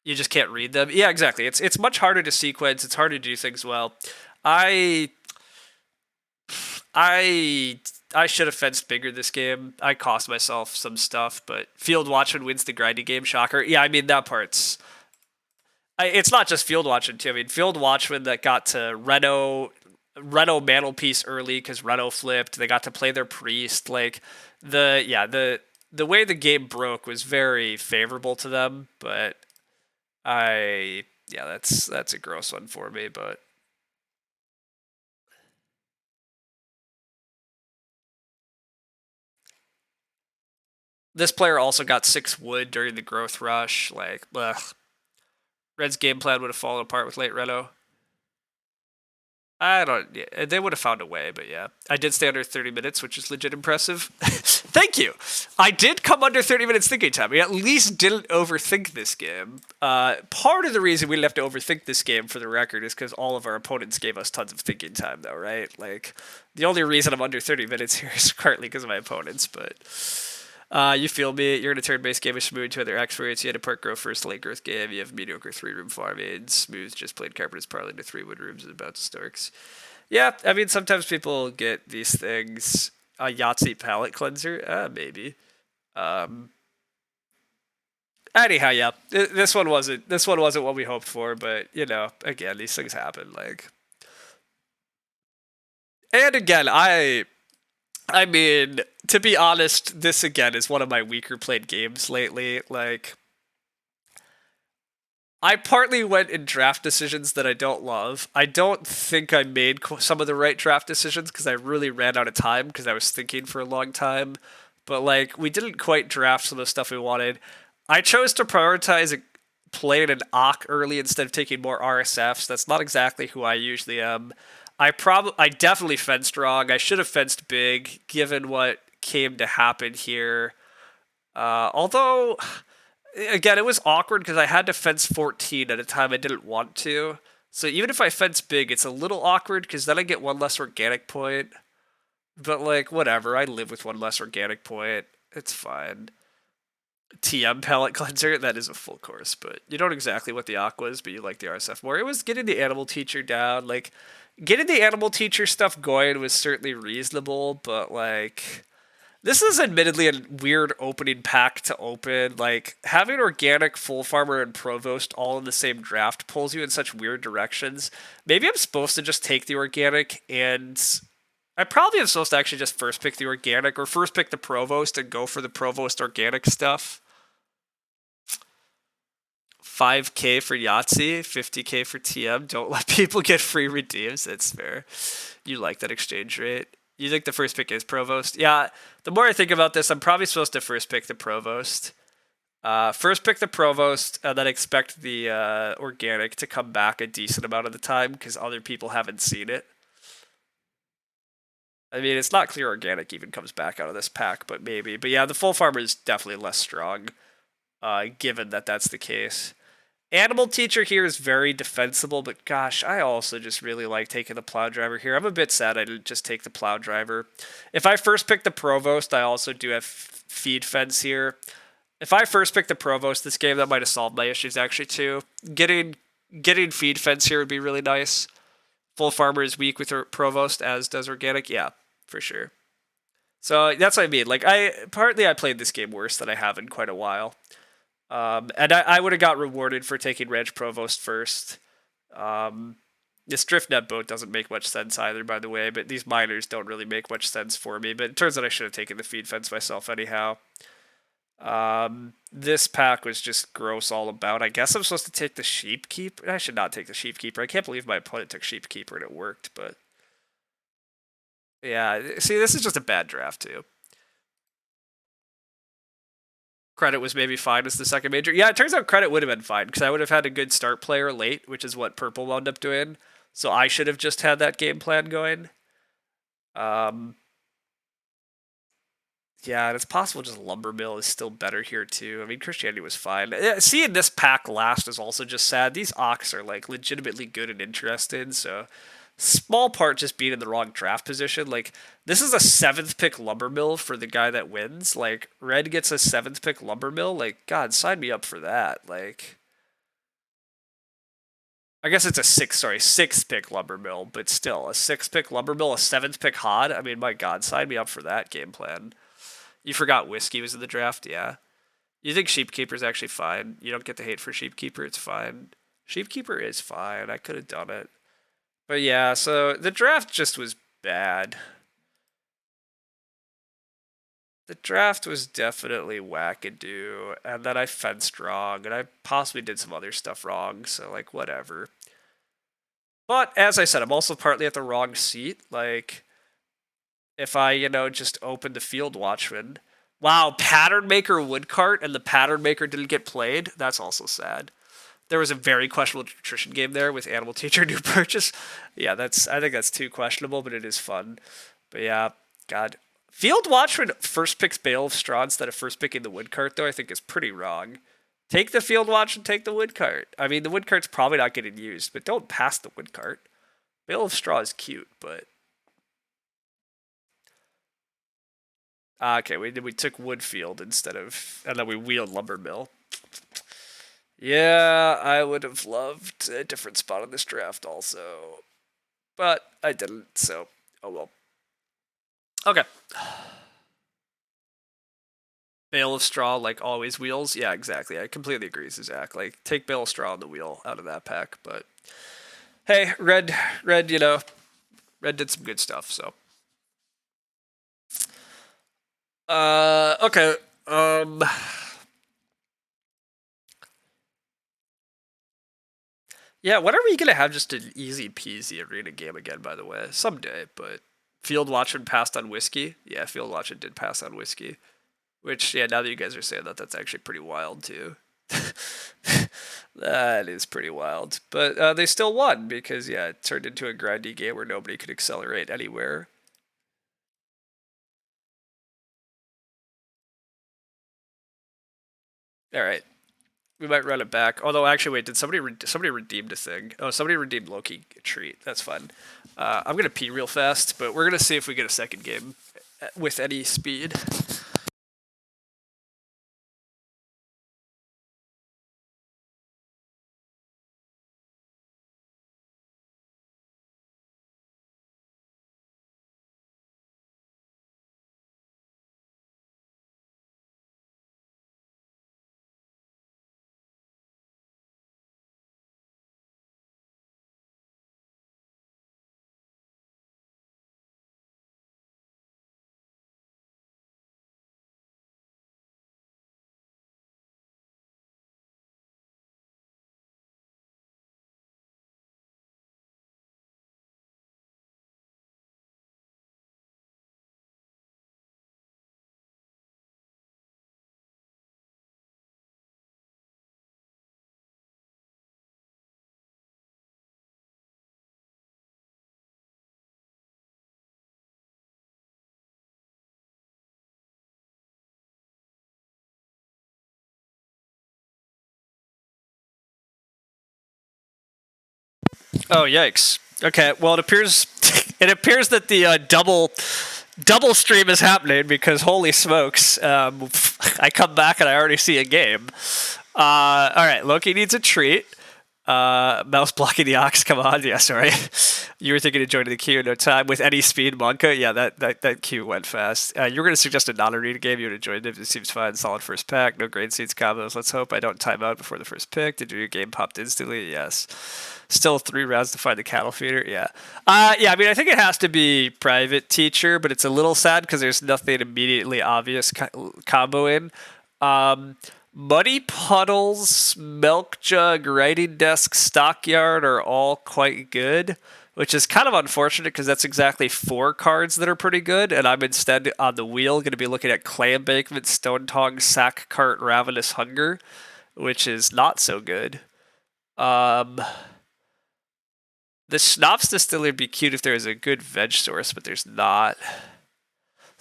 you just can't read them. Yeah, exactly. It's much harder to sequence. It's harder to do things well. I I I should have fenced bigger this game. I cost myself some stuff, but Field Watchman wins the grinding game. Shocker. Yeah, I mean that part's. It's not just Field Watchman too. I mean Field Watchman that got to Reno Mantelpiece early because Reno flipped. They got to play their priest. Like the way the game broke was very favorable to them. But that's a gross one for me. But this player also got 6 wood during the growth rush. Like, ugh. Red's game plan would have fallen apart with late Reno. I don't. Yeah, they would have found a way, but yeah, I did stay under 30 minutes, which is legit impressive. Thank you. I did come under 30 minutes thinking time. We at least didn't overthink this game. Part of the reason we didn't have to overthink this game, for the record, is because all of our opponents gave us tons of thinking time, though, right? Like, the only reason I'm under 30 minutes here is partly because of my opponents, but. You feel me. You're in a turn-based game with Smooth, two other experts. You had a Park Grow first late growth game. You have mediocre 3-room farming. Smooth just played Carpenter's Parley into 3 wood rooms and about to Storks. Yeah, I mean, sometimes people get these things. A Yahtzee palette cleanser? Maybe. Anyhow, yeah. This one wasn't what we hoped for, but, you know, again, these things happen. Like, and again, I mean, to be honest, this again is one of my weaker played games lately. Like, I partly went in draft decisions that I don't love. I don't think I made some of the right draft decisions because I really ran out of time because I was thinking for a long time. But, like, we didn't quite draft some of the stuff we wanted. I chose to prioritize playing an Ock early instead of taking more RSFs. That's not exactly who I usually am. I definitely fenced wrong. I should have fenced big, given what came to happen here. Although, again, it was awkward because I had to fence 14 at a time I didn't want to. So even if I fence big, it's a little awkward because then I get one less organic point. But like, whatever. I live with one less organic point. It's fine. TM palette cleanser, that is a full course, but you don't exactly what the aqua is, but you like the RSF more. It was getting the animal teacher down. Like, getting the animal teacher stuff going was certainly reasonable, but like, This is admittedly a weird opening pack to open. Like, having organic, full farmer, and provost all in the same draft pulls you in such weird directions. Maybe I'm supposed to just take the organic, and I probably am supposed to actually just first pick the organic or first pick the provost and go for the provost organic stuff. 5K for Yahtzee, 50K for TM. Don't let people get free redeems. That's fair. You like that exchange rate. You think the first pick is Provost? Yeah, the more I think about this, I'm probably supposed to first pick the Provost. First pick the Provost, and then expect the organic to come back a decent amount of the time because other people haven't seen it. I mean, it's not clear organic even comes back out of this pack, but maybe. But yeah, the full farmer is definitely less strong, given that that's the case. Animal Teacher here is very defensible, but gosh, I also just really like taking the Plow Driver here. I'm a bit sad I didn't just take the Plow Driver. If I first pick the Provost, I also do have Feed Fence here. If I first pick the Provost this game, that might have solved my issues actually too. Getting Feed Fence here would be really nice. Full Farmer is weak with Provost, as does Organic. Yeah, for sure. So that's what I mean. Like, I played this game worse than I have in quite a while. And I would have got rewarded for taking Reg Provost first. This DriftNet boat doesn't make much sense either, by the way, but these miners don't really make much sense for me. But it turns out I should have taken the Feed Fence myself anyhow. This pack was just gross all about. I guess I'm supposed to take the Sheepkeeper. I should not take the Sheepkeeper. I can't believe my opponent took Sheepkeeper and it worked, but yeah, see, this is just a bad draft too. Credit was maybe fine as the second major. Yeah, it turns out Credit would have been fine because I would have had a good start player late, which is what Purple wound up doing. So I should have just had that game plan going. Yeah, and it's possible just Lumber Mill is still better here too. I mean, Christianity was fine. Seeing this pack last is also just sad. These Ox are like legitimately good and interested, so small part just being in the wrong draft position. Like, this is a 7th pick Lumber Mill for the guy that wins. Like, Red gets a 7th pick Lumber Mill. Like, God, sign me up for that. Like, I guess it's a 6th pick Lumber Mill, but still, a 6th pick Lumber Mill, a 7th pick Hod. I mean, my God, sign me up for that game plan. You forgot Whiskey was in the draft? Yeah. You think Sheepkeeper's actually fine. You don't get the hate for Sheepkeeper. It's fine. Sheepkeeper is fine. I could have done it. But yeah, so the draft just was bad. The draft was definitely wackadoo, and then I fenced wrong, and I possibly did some other stuff wrong, so, like, whatever. But, as I said, I'm also partly at the wrong seat. Like, if I, just opened the Field Watchman. Wow, Pattern Maker Woodcart, and the Pattern Maker didn't get played? That's also sad. There was a very questionable nutrition game there with Animal Teacher New Purchase. Yeah, I think that's too questionable, but it is fun. But yeah, God. Field Watchman first picks Bale of Straw instead of first picking the Woodcart, though, I think is pretty wrong. Take the Field Watch and take the Woodcart. I mean, the Woodcart's probably not getting used, but don't pass the Woodcart. Bale of Straw is cute, but... okay, we took Woodfield instead of... and then we wheeled Lumber Mill. Yeah, I would have loved a different spot on this draft also. But I didn't, so oh well. Okay. Bale of Straw, like always, wheels. Yeah, exactly. I completely agree with Zach. Like, take Bale of Straw on the wheel out of that pack. But hey, Red, Red did some good stuff. So, okay. Yeah, when are we gonna have just an easy peasy arena game again? By the way, someday. But Field Watchman passed on Whiskey. Yeah, Field Watchman did pass on Whiskey. Which, yeah, now that you guys are saying that, that's actually pretty wild, too. That is pretty wild. But they still won because, yeah, it turned into a grindy game where nobody could accelerate anywhere. All right. We might run it back. Although, actually, wait, did somebody redeemed a thing? Oh, somebody redeemed Loki Treat. That's fine. I'm going to pee real fast, but we're going to see if we get a second game with any speed. Oh yikes! Okay, well it appears that the double stream is happening because holy smokes, I come back and I already see a game. All right, Loki needs a treat. Mouse blocking the ox. Come on, yeah, sorry. You were thinking of joining the queue in no time with any speed, Monka. Yeah, that queue went fast. You were going to suggest a non-arena game. You would have joined it. It seems fine. Solid first pack. No grain seeds combos. Let's hope I don't time out before the first pick. Did your game popped instantly? Yes. Still 3 rounds to find the cattle feeder. Yeah. Yeah. I mean, I think it has to be private teacher, but it's a little sad because there's nothing immediately obvious combo in. Muddy Puddles, Milk Jug, Writing Desk, Stockyard are all quite good, which is kind of unfortunate because that's exactly 4 cards that are pretty good, and I'm instead on the wheel going to be looking at Clay Embankment, Stone Tongue, Sack Cart, Ravenous Hunger, which is not so good. The Schnapps Distillery would be cute if there was a good veg source, but there's not.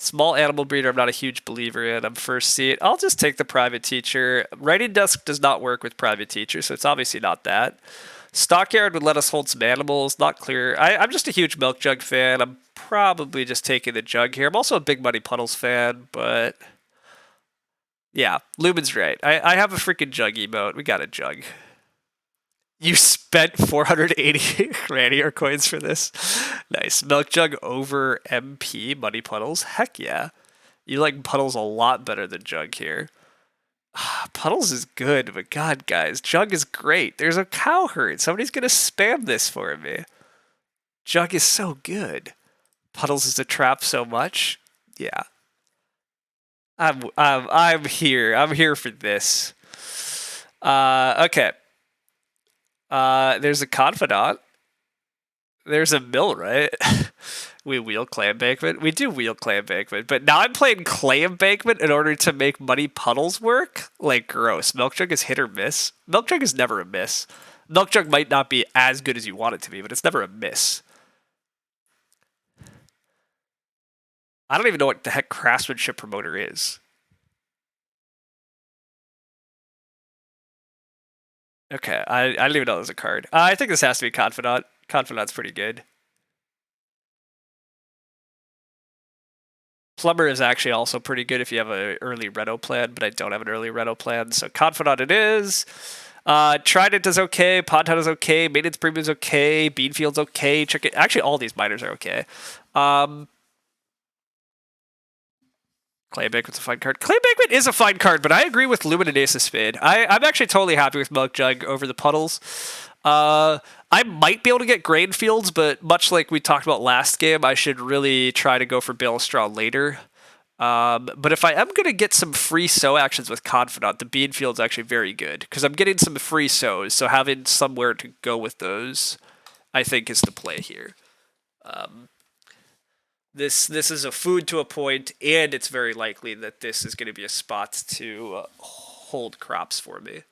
Small animal breeder, I'm not a huge believer in. I'm first seat. I'll just take the private teacher. Writing desk does not work with private teacher, so it's obviously not that. Stockyard would let us hold some animals. Not clear. I'm just a huge Milk Jug fan. I'm probably just taking the jug here. I'm also a big Muddy Puddles fan, but yeah, Lumen's right. I have a freaking jug emote. We got a jug. You spent 480 Ranier coins for this. Nice. Milk Jug over MP, Muddy Puddles. Heck yeah. You like Puddles a lot better than Jug here. Puddles is good, but God, guys, Jug is great. There's a cow herd. Somebody's going to spam this for me. Jug is so good. Puddles is a trap so much. Yeah. I'm here. I'm here for this. Okay. There's a confidant. There's a mill, right? We wheel Clay Embankment. We do wheel Clay Embankment, but now I'm playing Clay Embankment in order to make Muddy Puddles work? Like, gross. Milk Jug is hit or miss. Milk Jug is never a miss. Milk Jug might not be as good as you want it to be, but it's never a miss. I don't even know what the heck Craftsmanship Promoter is. Okay, I didn't even know there was a card. I think this has to be Confidant. Confidant's pretty good. Plumber is actually also pretty good if you have an early Reno plan, but I don't have an early Reno plan, so Confidant it is. Trident is okay, Pontown is okay, Maintenance Premium is okay, Beanfield's okay, Chicken. Actually, all these miners are okay. Clay Embankment's a fine card. Clay Embankment is a fine card, but I agree with Lumen and Ace of Spade. I'm actually totally happy with Milk Jug over the Puddles. I might be able to get Grain Fields, but much like we talked about last game, I should really try to go for Bale of Straw later. But if I am going to get some free sow actions with Confidant, the Bean Field's actually very good, because I'm getting some free sows, so having somewhere to go with those, I think, is the play here. This is a food to a point, and it's very likely that this is going to be a spot to hold crops for me.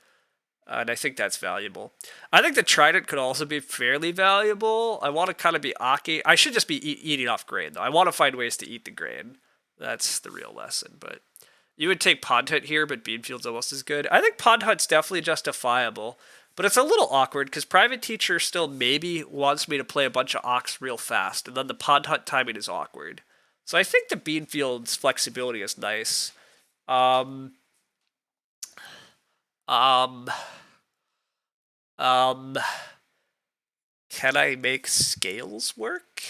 And I think that's valuable. I think the Trident could also be fairly valuable. I want to kind of be Aki. I should just be eating off grain, though. I want to find ways to eat the grain. That's the real lesson. But you would take Pond Hunt here, but Beanfield's almost as good. I think Pond Hunt's definitely justifiable. But it's a little awkward because Private Teacher still maybe wants me to play a bunch of Ox real fast, and then the Pond Hunt timing is awkward. So I think the Beanfield's flexibility is nice. Can I make scales work?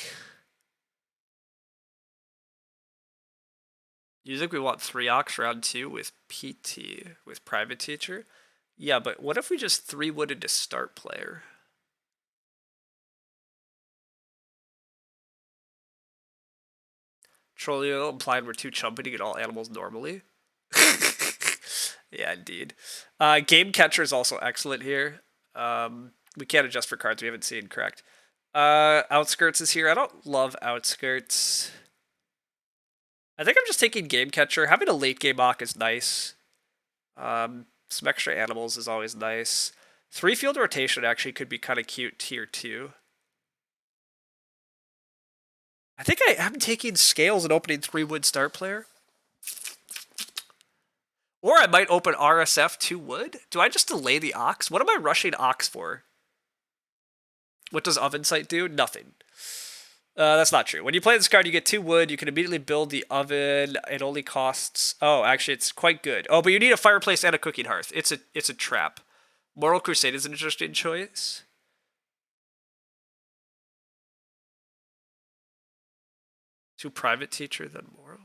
You think we want 3 Ox round 2 with PT, with Private Teacher? Yeah, but what if we just 3-wooded to start player? Trollio implied we're too chumpy to get all animals normally. Yeah, indeed. Game Catcher is also excellent here. We can't adjust for cards we haven't seen, correct. Outskirts is here. I don't love Outskirts. I think I'm just taking Game Catcher. Having a late game Ock is nice. Some extra animals is always nice. 3-field rotation actually could be kind of cute tier 2. I think I am taking Scales and opening 3-wood start player. Or I might open RSF 2-wood. Do I just delay the Ox? What am I rushing Ox for? What does Oven Sight do? Nothing. That's not true. When you play this card, you get 2 wood. You can immediately build the oven. It only costs. Oh, actually, it's quite good. Oh, but you need a fireplace and a cooking hearth. It's a trap. Moral Crusade is an interesting choice. To private teacher than moral.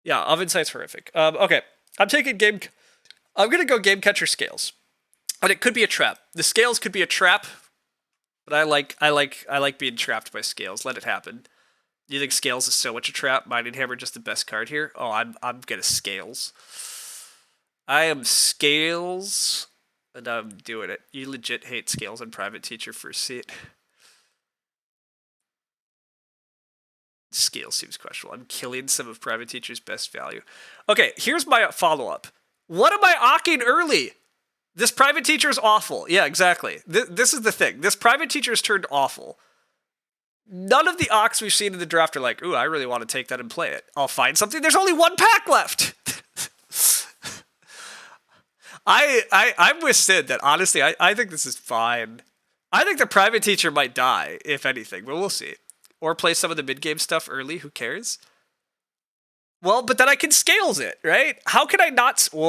Yeah, Oven Sight's horrific. Okay, I'm taking game. I'm gonna go Game Catcher Scales, and it could be a trap. The scales could be a trap, but I like being trapped by scales. Let it happen. You think Scales is so much a trap? Mining Hammer just the best card here? Oh, I'm gonna Scales. I am Scales, and I'm doing it. You legit hate Scales and Private Teacher first seat. Scales seems questionable. I'm killing some of Private Teacher's best value. Okay, here's my follow-up. What am I awking early? This Private Teacher is awful. Yeah, exactly. This is the thing. This Private Teacher has turned awful. None of the Ox we've seen in the draft are like, ooh, I really want to take that and play it. I'll find something. There's only 1 pack left. I'm with Sid that honestly, I think this is fine. I think the Private Teacher might die, if anything, but we'll see. Or play some of the mid-game stuff early, who cares? Well, but then I can Scales it, right? How can I not... What?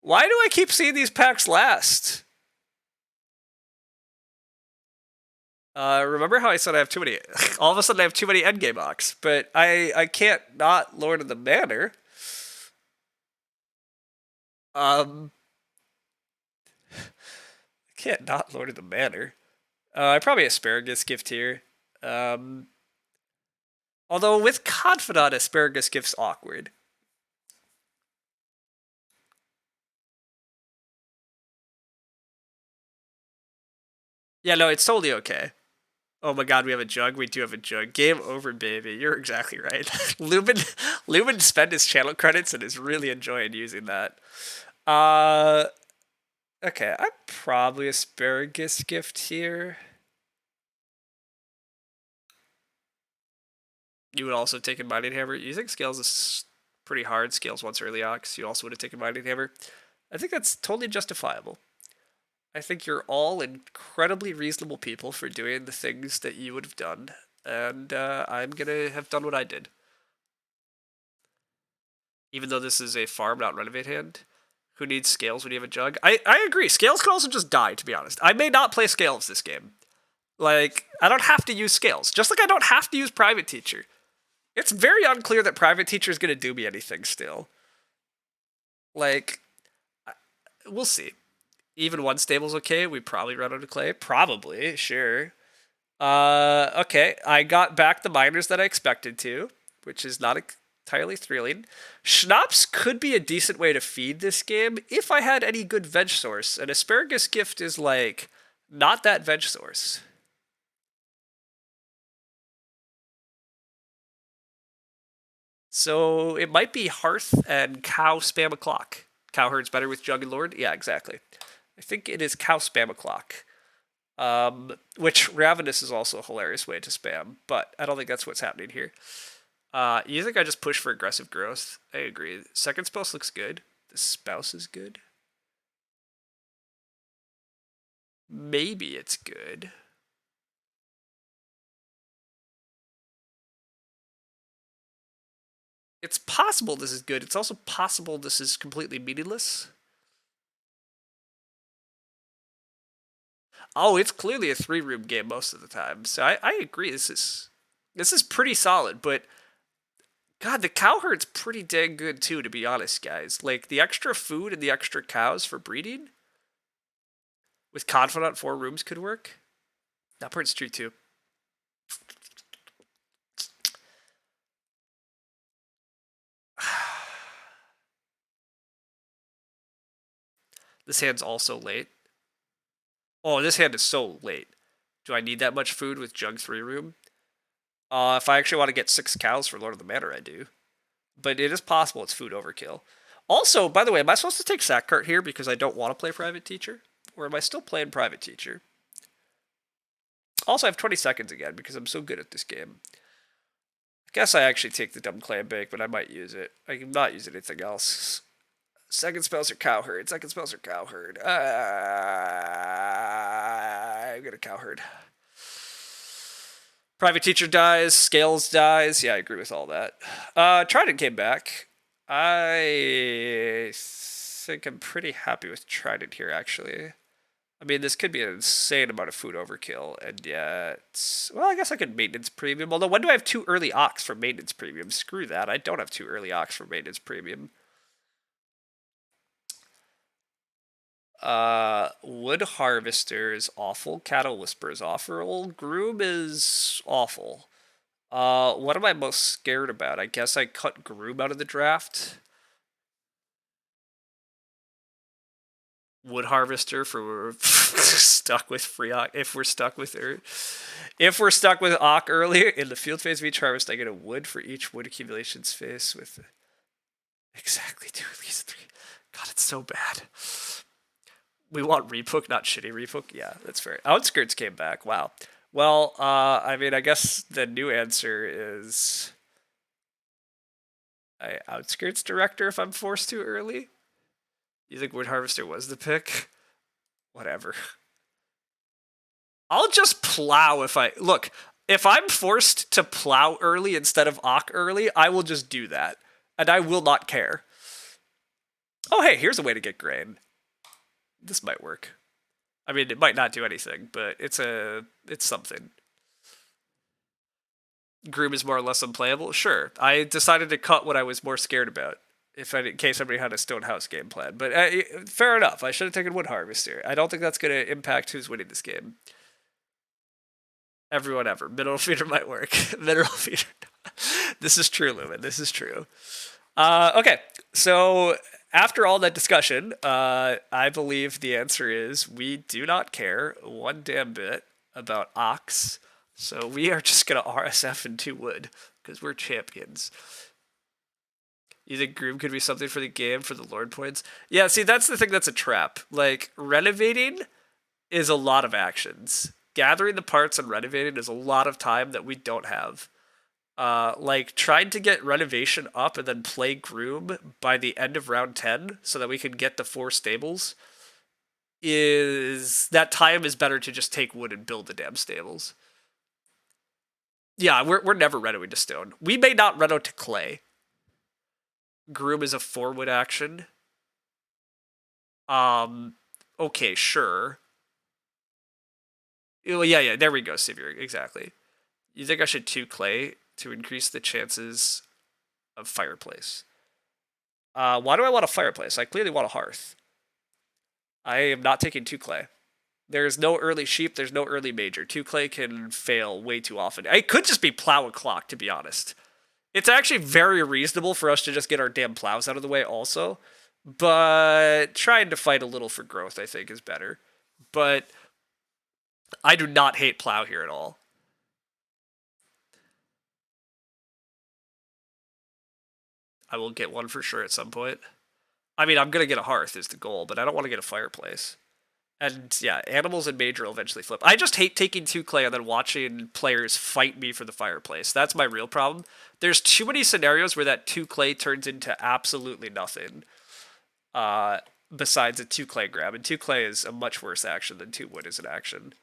Why do I keep seeing these packs last? Remember how I said I have too many... All of a sudden I have too many endgame Ox, but I can't not Lord of the Manor. I can't not Lord of the Manor. I probably Asparagus Gift here. Although with Confidant, Asparagus Gift's awkward. Yeah, no, it's totally okay. Oh my god, we have a jug. We do have a jug. Game over, baby. You're exactly right. Lumen spent his channel credits and is really enjoying using that. Okay, I'm probably Asparagus Gift here. You would also have taken Mining Hammer. You think Scales is pretty hard. Scales once early Ox. You also would have taken Mining Hammer. I think that's totally justifiable. I think you're all incredibly reasonable people for doing the things that you would have done, and I'm gonna have done what I did. Even though this is a farm, not renovate hand, who needs Scales when you have a jug? I agree. Scales could also just die, to be honest. I may not play Scales this game. Like, I don't have to use Scales, just like I don't have to use Private Teacher. It's very unclear that Private Teacher is gonna do me anything still. Like, we'll see. Even 1 stable's okay. We probably run out of clay. Probably, sure. Okay. I got back the miners that I expected to, which is not entirely thrilling. Schnapps could be a decent way to feed this game if I had any good veg source. An Asparagus Gift is like not that veg source. So it might be Hearth and Cow Spam a Clock. Cow Herd's better with Jug and Lord? Yeah, exactly. I think it is Cow Spam a Clock. Which Ravenous is also a hilarious way to spam, but I don't think that's what's happening here. You think I just push for aggressive growth? I agree. Second spouse looks good. The spouse is good. Maybe it's good. It's possible this is good. It's also possible this is completely meaningless. Oh, it's clearly a 3-room game most of the time. So I agree. This is pretty solid, but God, the cow herd's pretty dang good too, to be honest, guys. Like the extra food and the extra cows for breeding with Confidant 4 rooms could work. That part's true too. This hand's also late. Oh, this hand is so late. Do I need that much food with Jug 3 room? If I actually want to get 6 cows for Lord of the Manor, I do. But it is possible it's food overkill. Also, by the way, am I supposed to take Sack Cart here because I don't want to play Private Teacher? Or am I still playing Private Teacher? Also, I have 20 seconds again because I'm so good at this game. I guess I actually take the Dumb Clam Bake, but I might use it. I'm not using anything else. Second spells are cowherd. Second spells are cowherd. I'm gonna cowherd. Private teacher dies. Scales dies. Yeah, I agree with all that. Trident came back. I think I'm pretty happy with Trident here, actually. I mean, this could be an insane amount of food overkill, and yet... Well, I guess I could maintenance premium. Although, when do I have too early ox for maintenance premium? Screw that. I don't have too early ox for maintenance premium. Wood Harvester is awful. Cattle Whisperer is awful. Groom is awful. What am I most scared about? I guess I cut Groom out of the draft. Wood Harvester for stuck with free Ock. If we're stuck with Ock earlier in the field phase of each harvest, I get a wood for each wood accumulation phase with exactly 2 at least 3. God, it's so bad. We want Repook, not shitty Repook. Yeah, that's fair. Outskirts came back. Wow. Well, I mean, I guess the new answer is Outskirts Director if I'm forced too early. You think Wood Harvester was the pick? Whatever. I'll just plow if I... Look, if I'm forced to plow early instead of Ock early, I will just do that. And I will not care. Oh, hey, here's a way to get grain. This might work. I mean, it might not do anything, but it's something. Groom is more or less unplayable? Sure. I decided to cut what I was more scared about, in case somebody had a Stone House game plan. But fair enough. I should have taken Wood Harvester. I don't think that's going to impact who's winning this game. Everyone ever. Mineral Feeder might work. Mineral Feeder. This is true, Lumen. This is true. Okay, so after all that discussion, I believe the answer is we do not care one damn bit about Ox. So we are just going to RSF and 2 wood, because we're champions. You think Groom could be something for the game, for the Lord points? Yeah, see, that's the thing that's a trap. Like, renovating is a lot of actions. Gathering the parts and renovating is a lot of time that we don't have. Like, trying to get renovation up and then play Groom by the end of round 10 so that we can get the 4 stables that time is better to just take wood and build the damn stables. Yeah, we're never renoing to stone. We may not reno to clay. Groom is a 4 wood action. Okay, sure. Oh, yeah, there we go, Sivir, exactly. You think I should 2 clay to increase the chances of fireplace? Why do I want a fireplace? I clearly want a hearth. I am not taking 2 clay. There's no early sheep, there's no early major. 2 clay can fail way too often. It could just be plow and clock, to be honest. It's actually very reasonable for us to just get our damn plows out of the way also. But trying to fight a little for growth, I think, is better. But I do not hate plow here at all. I will get one for sure at some point. I mean, I'm going to get a hearth is the goal, but I don't want to get a fireplace. And yeah, animals and major will eventually flip. I just hate taking 2 clay and then watching players fight me for the fireplace. That's my real problem. There's too many scenarios where that 2 clay turns into absolutely nothing. Besides a 2 clay grab. And 2 clay is a much worse action than 2 wood is an action.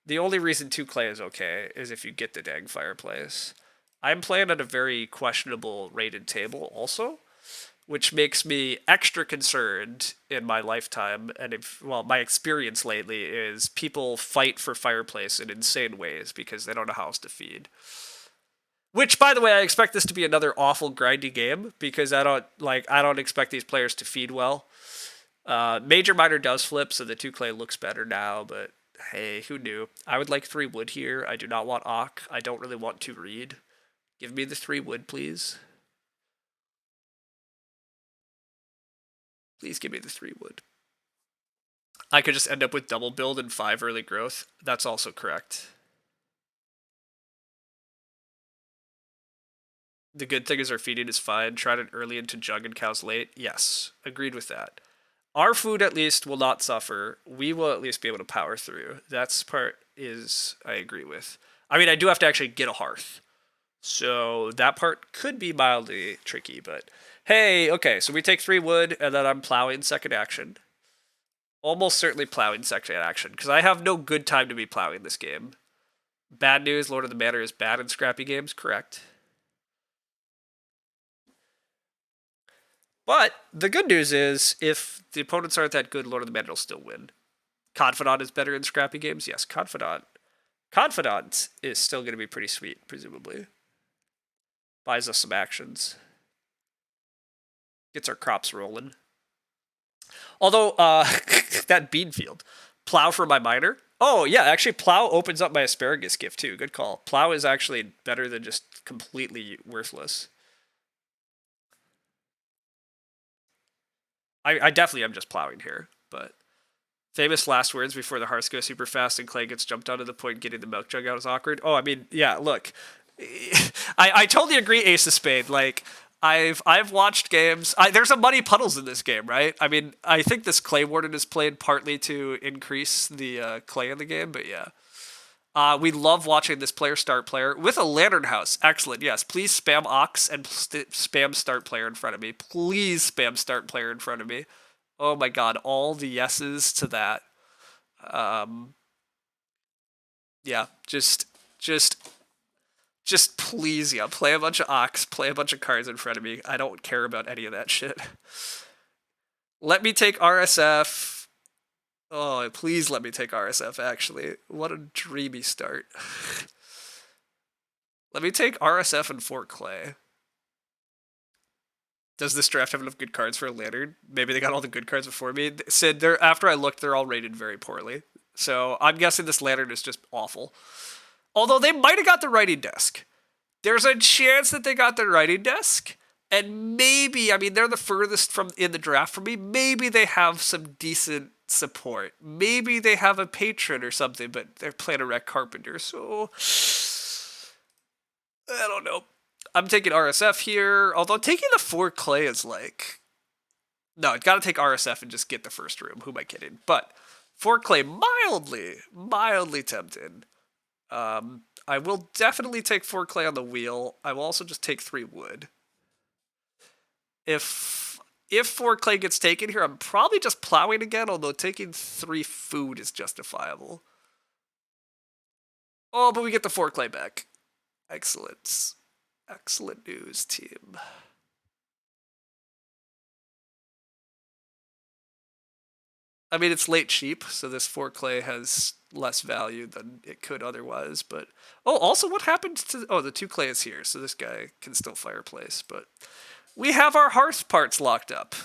The only reason 2 clay is okay is if you get the dang fireplace. I'm playing at a very questionable rated table also, which makes me extra concerned in my lifetime, and my experience lately is people fight for fireplace in insane ways because they don't know how else to feed. Which, by the way, I expect this to be another awful grindy game because I don't expect these players to feed well. Major minor does flip, so the 2 clay looks better now, but hey, who knew? I would like 3 wood here. I do not want Ock. I don't really want to read. Give me the 3 wood, please. Please give me the 3 wood. I could just end up with double build and 5 early growth. That's also correct. The good thing is our feeding is fine. Tried it early into jug and cows late. Yes, agreed with that. Our food at least will not suffer. We will at least be able to power through. That's part is I agree with. I mean, I do have to actually get a hearth. So that part could be mildly tricky, but Hey, okay, so we take 3 wood, and then I'm plowing second action. Almost certainly plowing second action, because I have no good time to be plowing this game. Bad news, Lord of the Manor is bad in scrappy games, correct. But the good news is, if the opponents aren't that good, Lord of the Manor will still win. Confidant is better in scrappy games? Yes, Confidant. Confidant is still going to be pretty sweet, presumably. Buys us some actions. Gets our crops rolling. Although, that bean field. Plow for my miner? Oh, yeah, actually, plow opens up my asparagus gift, too. Good call. Plow is actually better than just completely worthless. I definitely am just plowing here, but famous last words before the hearts go super fast and Clay gets jumped onto the point getting the milk jug out is awkward. Oh, I mean, yeah, look. I totally agree, Ace of Spade. Like, I've watched games. There's a muddy puddles in this game, right? I mean, I think this Clay Warden is played partly to increase the clay in the game, but yeah. We love watching this player start player with a Lantern House. Excellent. Yes, please spam Ox and spam start player in front of me. Please spam start player in front of me. Oh my god, all the yeses to that. Um, yeah, just please, yeah, play a bunch of Ox, play a bunch of cards in front of me. I don't care about any of that shit. Let me take RSF. Oh, please let me take RSF, actually. What a dreamy start. Let me take RSF and Fort Clay. Does this draft have enough good cards for a Lantern? Maybe they got all the good cards before me. Sid, after I looked, they're all rated very poorly. So I'm guessing this Lantern is just awful. Although they might have got the writing desk. There's a chance that they got the writing desk. And maybe, I mean, they're the furthest from in the draft from me. Maybe they have some decent support. Maybe they have a patron or something, but they're playing a Wreck Carpenter, so I don't know. I'm taking RSF here, although taking the 4 clay is like, no, I've got to take RSF and just get the first room. Who am I kidding? But 4 clay, mildly tempted. I will definitely take 4 clay on the wheel. I will also just take 3 wood. If 4 clay gets taken here, I'm probably just plowing again, although taking 3 food is justifiable. Oh, but we get the 4 clay back. Excellent. Excellent news, team. I mean, it's late cheap, so this 4 clay has less value than it could otherwise, but... Oh, also, what happened to... Oh, the 2 clay is here, so this guy can still fireplace, but... We have our hearth parts locked up.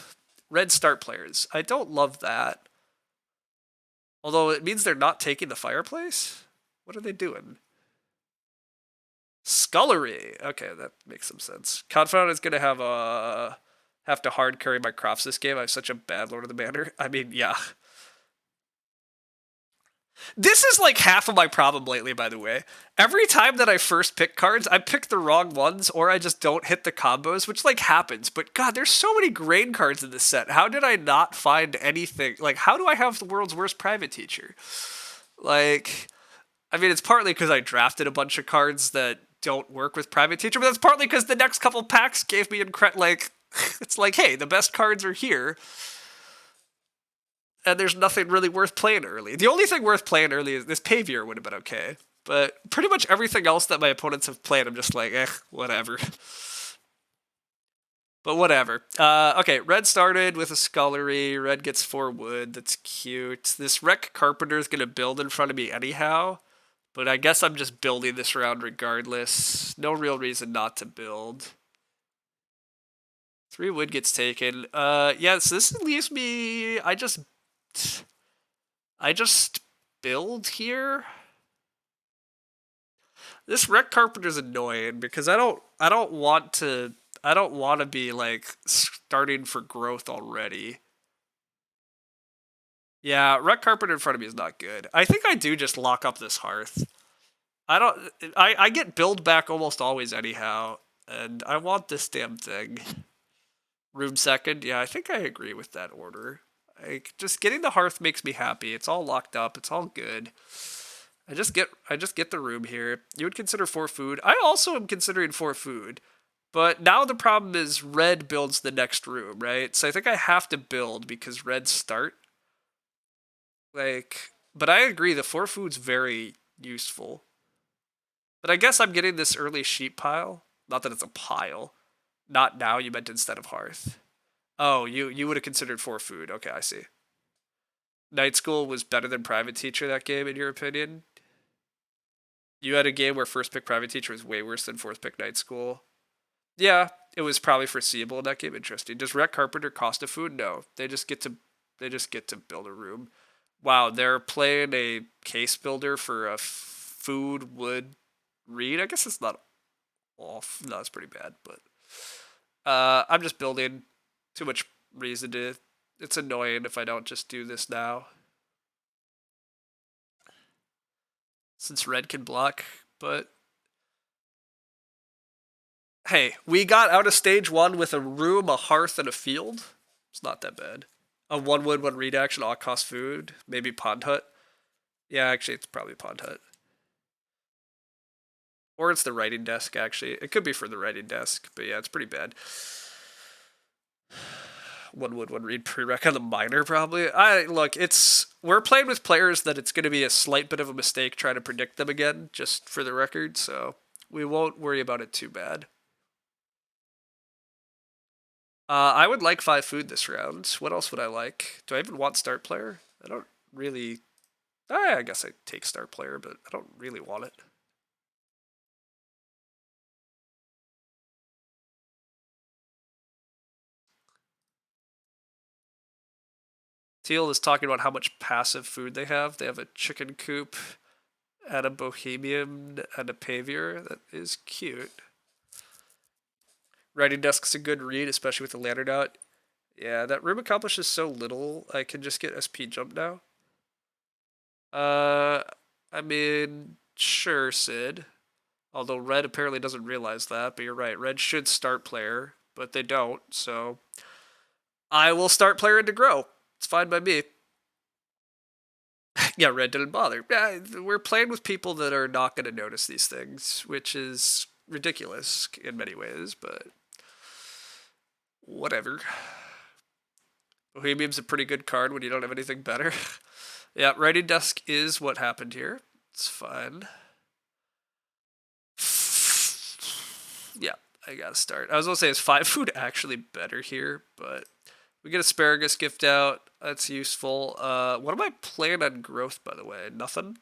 Red start players. I don't love that. Although it means they're not taking the fireplace? What are they doing? Scullery. Okay, that makes some sense. Confidant is gonna have to hard carry my crops this game. I have such a bad Lord of the Manor. I mean, yeah. This is like half of my problem lately, by the way. Every time that I first pick cards, I pick the wrong ones, or I just don't hit the combos, which like happens. But god, there's so many grain cards in this set. How did I not find anything? Like, how do I have the world's worst private teacher? Like, I mean, it's partly because I drafted a bunch of cards that don't work with private teacher, but that's partly because the next couple packs gave me like, it's like, hey, the best cards are here. And there's nothing really worth playing early. The only thing worth playing early is this Pavior would have been okay. But pretty much everything else that my opponents have played, I'm just like, whatever. But whatever. Okay, red started with a scullery. Red gets 4 wood. That's cute. This Wreck Carpenter is going to build in front of me anyhow. But I guess I'm just building this round regardless. No real reason not to build. 3 wood gets taken. Yeah, so this leaves me... I just build here. This Wreck Carpenter's annoying because I don't want to be like starting for growth already. Yeah, Wreck Carpenter in front of me is not good. I think I do just lock up this hearth. I get build back almost always anyhow, and I want this damn thing. Room second, yeah, I think I agree with that order. Like, just getting the hearth makes me happy. It's all locked up. It's all good. I just get the room here. You would consider 4 food. I also am considering 4 food, But now the problem is red builds the next room, right? So I think I have to build because red start. But I agree, the 4 food's very useful. But I guess I'm getting this early sheep pile. Not that it's a pile. Not now, you meant instead of hearth. Oh, you would have considered 4 food. Okay, I see. Night school was better than private teacher that game, in your opinion? You had a game where first pick private teacher was way worse than fourth pick night school. Yeah, it was probably foreseeable in that game. Interesting. Does Rhett Carpenter cost a food? No. They just get to build a room. Wow, they're playing a case builder for a food wood read. I guess it's not off. No, it's pretty bad, but I'm just building. Too much reason to. It's annoying if I don't just do this now. Since red can block, but hey, we got out of stage 1 with a room, a hearth, and a field. It's not that bad. A 1 wood, 1 read action, all cost food. Maybe pond hut. Yeah, actually, it's probably pond hut. Or it's the writing desk, actually. It could be for the writing desk, but yeah, it's pretty bad. 1 wood, 1 read prereq on the minor, probably. We're playing with players that it's going to be a slight bit of a mistake trying to predict them again, just for the record, so we won't worry about it too bad. I would like 5 food this round. What else would I like? Do I even want start player? I don't really. I guess I take start player, but I don't really want it. Teal is talking about how much passive food they have. They have a chicken coop and a bohemian and a pavior. That is cute. Writing desk's a good read, especially with the lantern out. Yeah, that room accomplishes so little. I can just get SP jump now. I mean, sure, Sid. Although red apparently doesn't realize that, but you're right. Red should start player, but they don't, so I will start player into grow. It's fine by me. Yeah, red didn't bother. Yeah, we're playing with people that are not going to notice these things, which is ridiculous in many ways, but whatever. Bohemian's a pretty good card when you don't have anything better. Yeah, writing desk is what happened here. It's fine. Yeah, I gotta start. I was gonna say, is 5 food actually better here? But we get asparagus gift out. That's useful. What am I playing on growth, by the way? Nothing?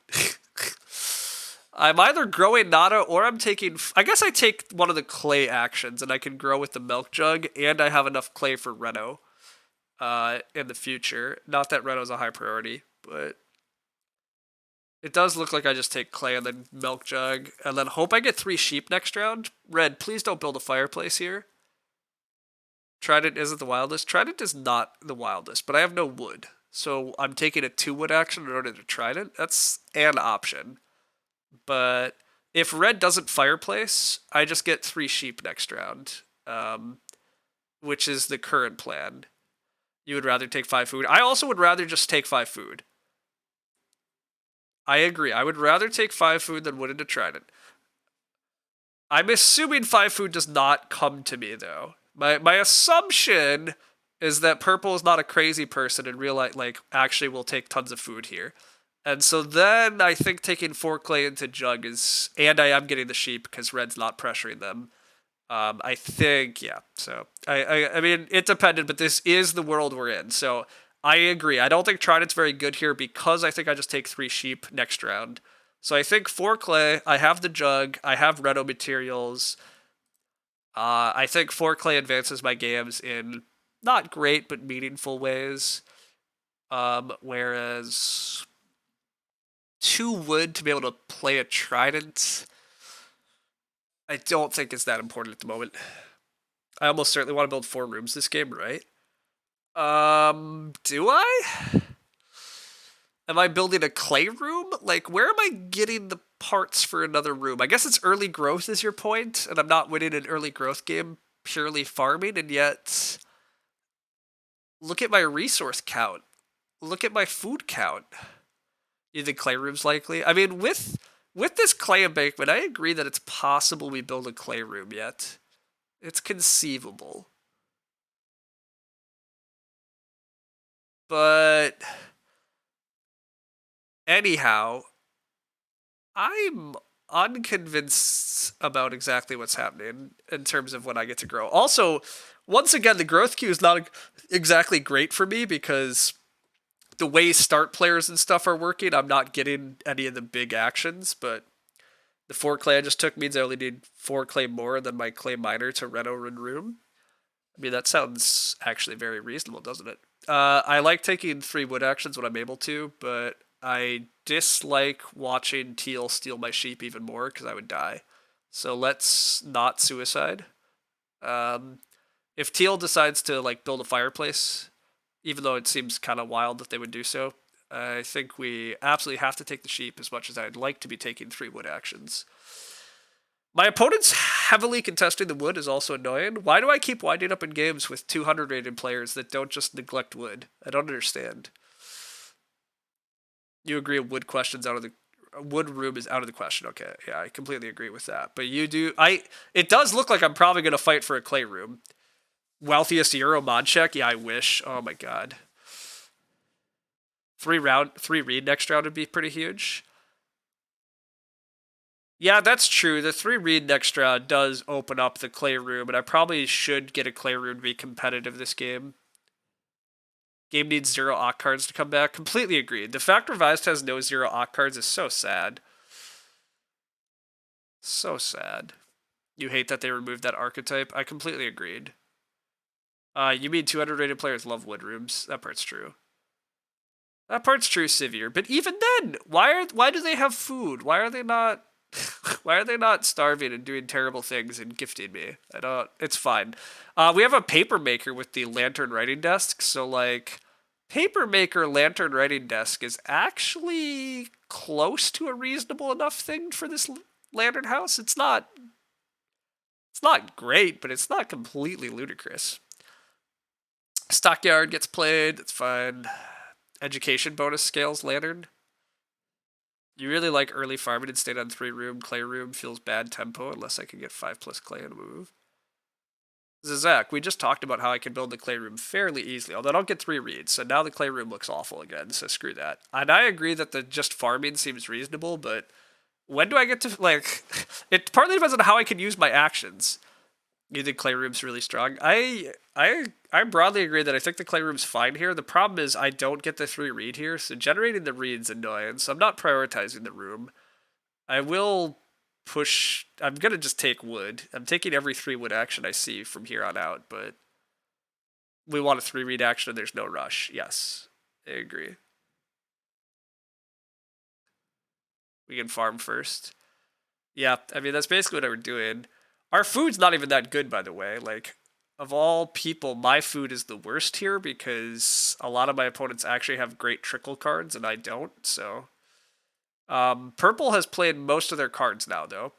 I'm either growing nada or I'm taking. I guess I take one of the clay actions and I can grow with the milk jug, and I have enough clay for Reno in the future. Not that Reno's a high priority, but it does look like I just take clay and then milk jug, and then hope I get 3 sheep next round. Red, please don't build a fireplace here. Trident isn't the wildest. Trident is not the wildest, but I have no wood. So I'm taking a 2 wood action in order to Trident. That's an option. But if red doesn't fireplace, I just get 3 sheep next round, which is the current plan. You would rather take 5 food. I also would rather just take 5 food. I agree. I would rather take 5 food than wood into Trident. I'm assuming 5 food does not come to me, though. My assumption is that purple is not a crazy person and real life, actually will take tons of food here. And so then I think taking 4 clay into jug is, and I am getting the sheep because red's not pressuring them. I think, yeah. So I mean, it depended, but this is the world we're in. So I agree. I don't think Trident's very good here because I think I just take 3 sheep next round. So I think 4 clay. I have the jug. I have Reno materials. I think 4 clay advances my games in not great but meaningful ways. Whereas 2 wood to be able to play a Trident, I don't think it's that important at the moment. I almost certainly want to build 4 rooms this game, right? Do I? Am I building a clay room? Like, where am I getting the parts for another room? I guess it's early growth is your point, and I'm not winning an early growth game purely farming, and yet look at my resource count. Look at my food count. You think clay room's likely? I mean, with this clay embankment, I agree that it's possible we build a clay room yet. It's conceivable. But anyhow, I'm unconvinced about exactly what's happening in terms of when I get to grow. Also, once again, the growth queue is not exactly great for me because the way start players and stuff are working, I'm not getting any of the big actions, but the 4 clay I just took means I only need 4 clay more than my clay miner to reno and room. I mean, that sounds actually very reasonable, doesn't it? I like taking 3 wood actions when I'm able to, but I dislike watching teal steal my sheep even more because I would die. So let's not suicide. Um, if teal decides to like build a fireplace, even though it seems kind of wild that they would do so, I think we absolutely have to take the sheep as much as I'd like to be taking 3 wood actions. My opponent's heavily contesting the wood is also annoying. Why do I keep winding up in games with 200 rated players that don't just neglect wood? I don't understand. You agree wood questions out of the wood room is out of the question. Okay, yeah, I completely agree with that. But you do it does look like I'm probably gonna fight for a clay room. Wealthiest Euro mod check? Yeah, I wish. Oh my god. 3 read next round would be pretty huge. Yeah, that's true. The 3 read next round does open up the clay room, and I probably should get a clay room to be competitive this game. Game needs 0 Ock cards to come back. Completely agreed. The fact Revised has no 0 Ock cards is so sad. So sad. You hate that they removed that archetype? I completely agreed. You mean 200 rated players love wood rooms? That part's true. That part's true, Severe. But even then, why do they have food? Why are they not why are they not starving and doing terrible things and gifting me? I don't. It's fine. We have a paper maker with the lantern writing desk, so like, paper maker lantern writing desk is actually close to a reasonable enough thing for this lantern house. It's not. It's not great, but it's not completely ludicrous. Stockyard gets played. It's fine. Education bonus scales lantern. You really like early farming and stayed on 3 room. Clay room feels bad tempo unless I can get 5+ clay and move. Zach, we just talked about how I can build the clay room fairly easily, although I don't get 3 reads, so now the clay room looks awful again, so screw that. And I agree that the just farming seems reasonable, but when do I get to, like, it partly depends on how I can use my actions. You think clay room's really strong? I broadly agree that I think the clay room's fine here. The problem is I don't get the 3 read here, so generating the read's annoying, so I'm not prioritizing the room. I will push. I'm gonna just take wood. I'm taking every 3 wood action I see from here on out, but we want a 3 read action and there's no rush. Yes, I agree. We can farm first. Yeah, I mean, that's basically what we're doing. Our food's not even that good, by the way. Like, of all people, my food is the worst here because a lot of my opponents actually have great trickle cards and I don't, so. Purple has played most of their cards now, though,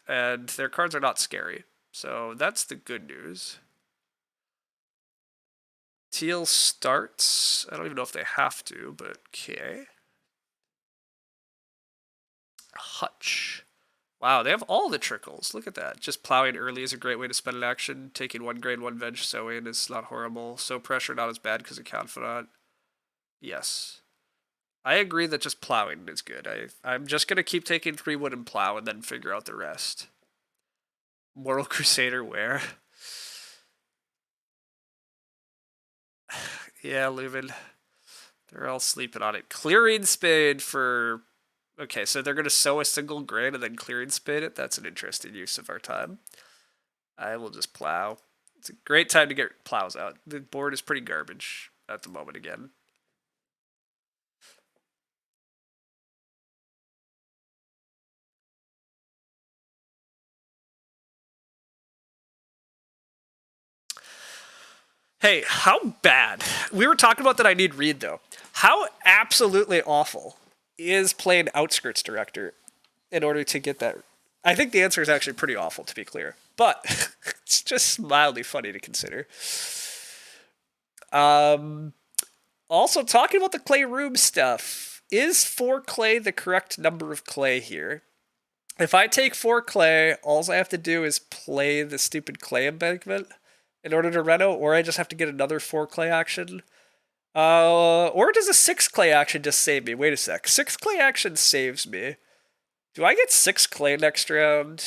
and their cards are not scary. So that's the good news. Teal starts. I don't even know if they have to, but okay. Hutch. Wow, they have all the trickles. Look at that. Just plowing early is a great way to spend an action. Taking 1 grade, 1 veg sowing is not horrible. So pressure, not as bad because of confidant. Yes. I agree that just plowing is good. I'm just going to keep taking 3 wood and plow and then figure out the rest. Moral Crusader where? Yeah, Lumen. They're all sleeping on it. Clearing Spade for... Okay, so they're going to sow a single grain and then Clearing Spade it? That's an interesting use of our time. I will just plow. It's a great time to get plows out. The board is pretty garbage at the moment again. Hey, how bad? We were talking about that I need read, though. How absolutely awful is playing Outskirts Director in order to get that? I think the answer is actually pretty awful, to be clear. But it's just mildly funny to consider. Also, talking about the clay room stuff. Is 4 clay the correct number of clay here? If I take 4 clay, all I have to do is play the stupid clay embankment in order to reno, or I just have to get another 4 clay action. Or does a 6 clay action just save me? Wait a sec. 6 clay action saves me. Do I get 6 clay next round?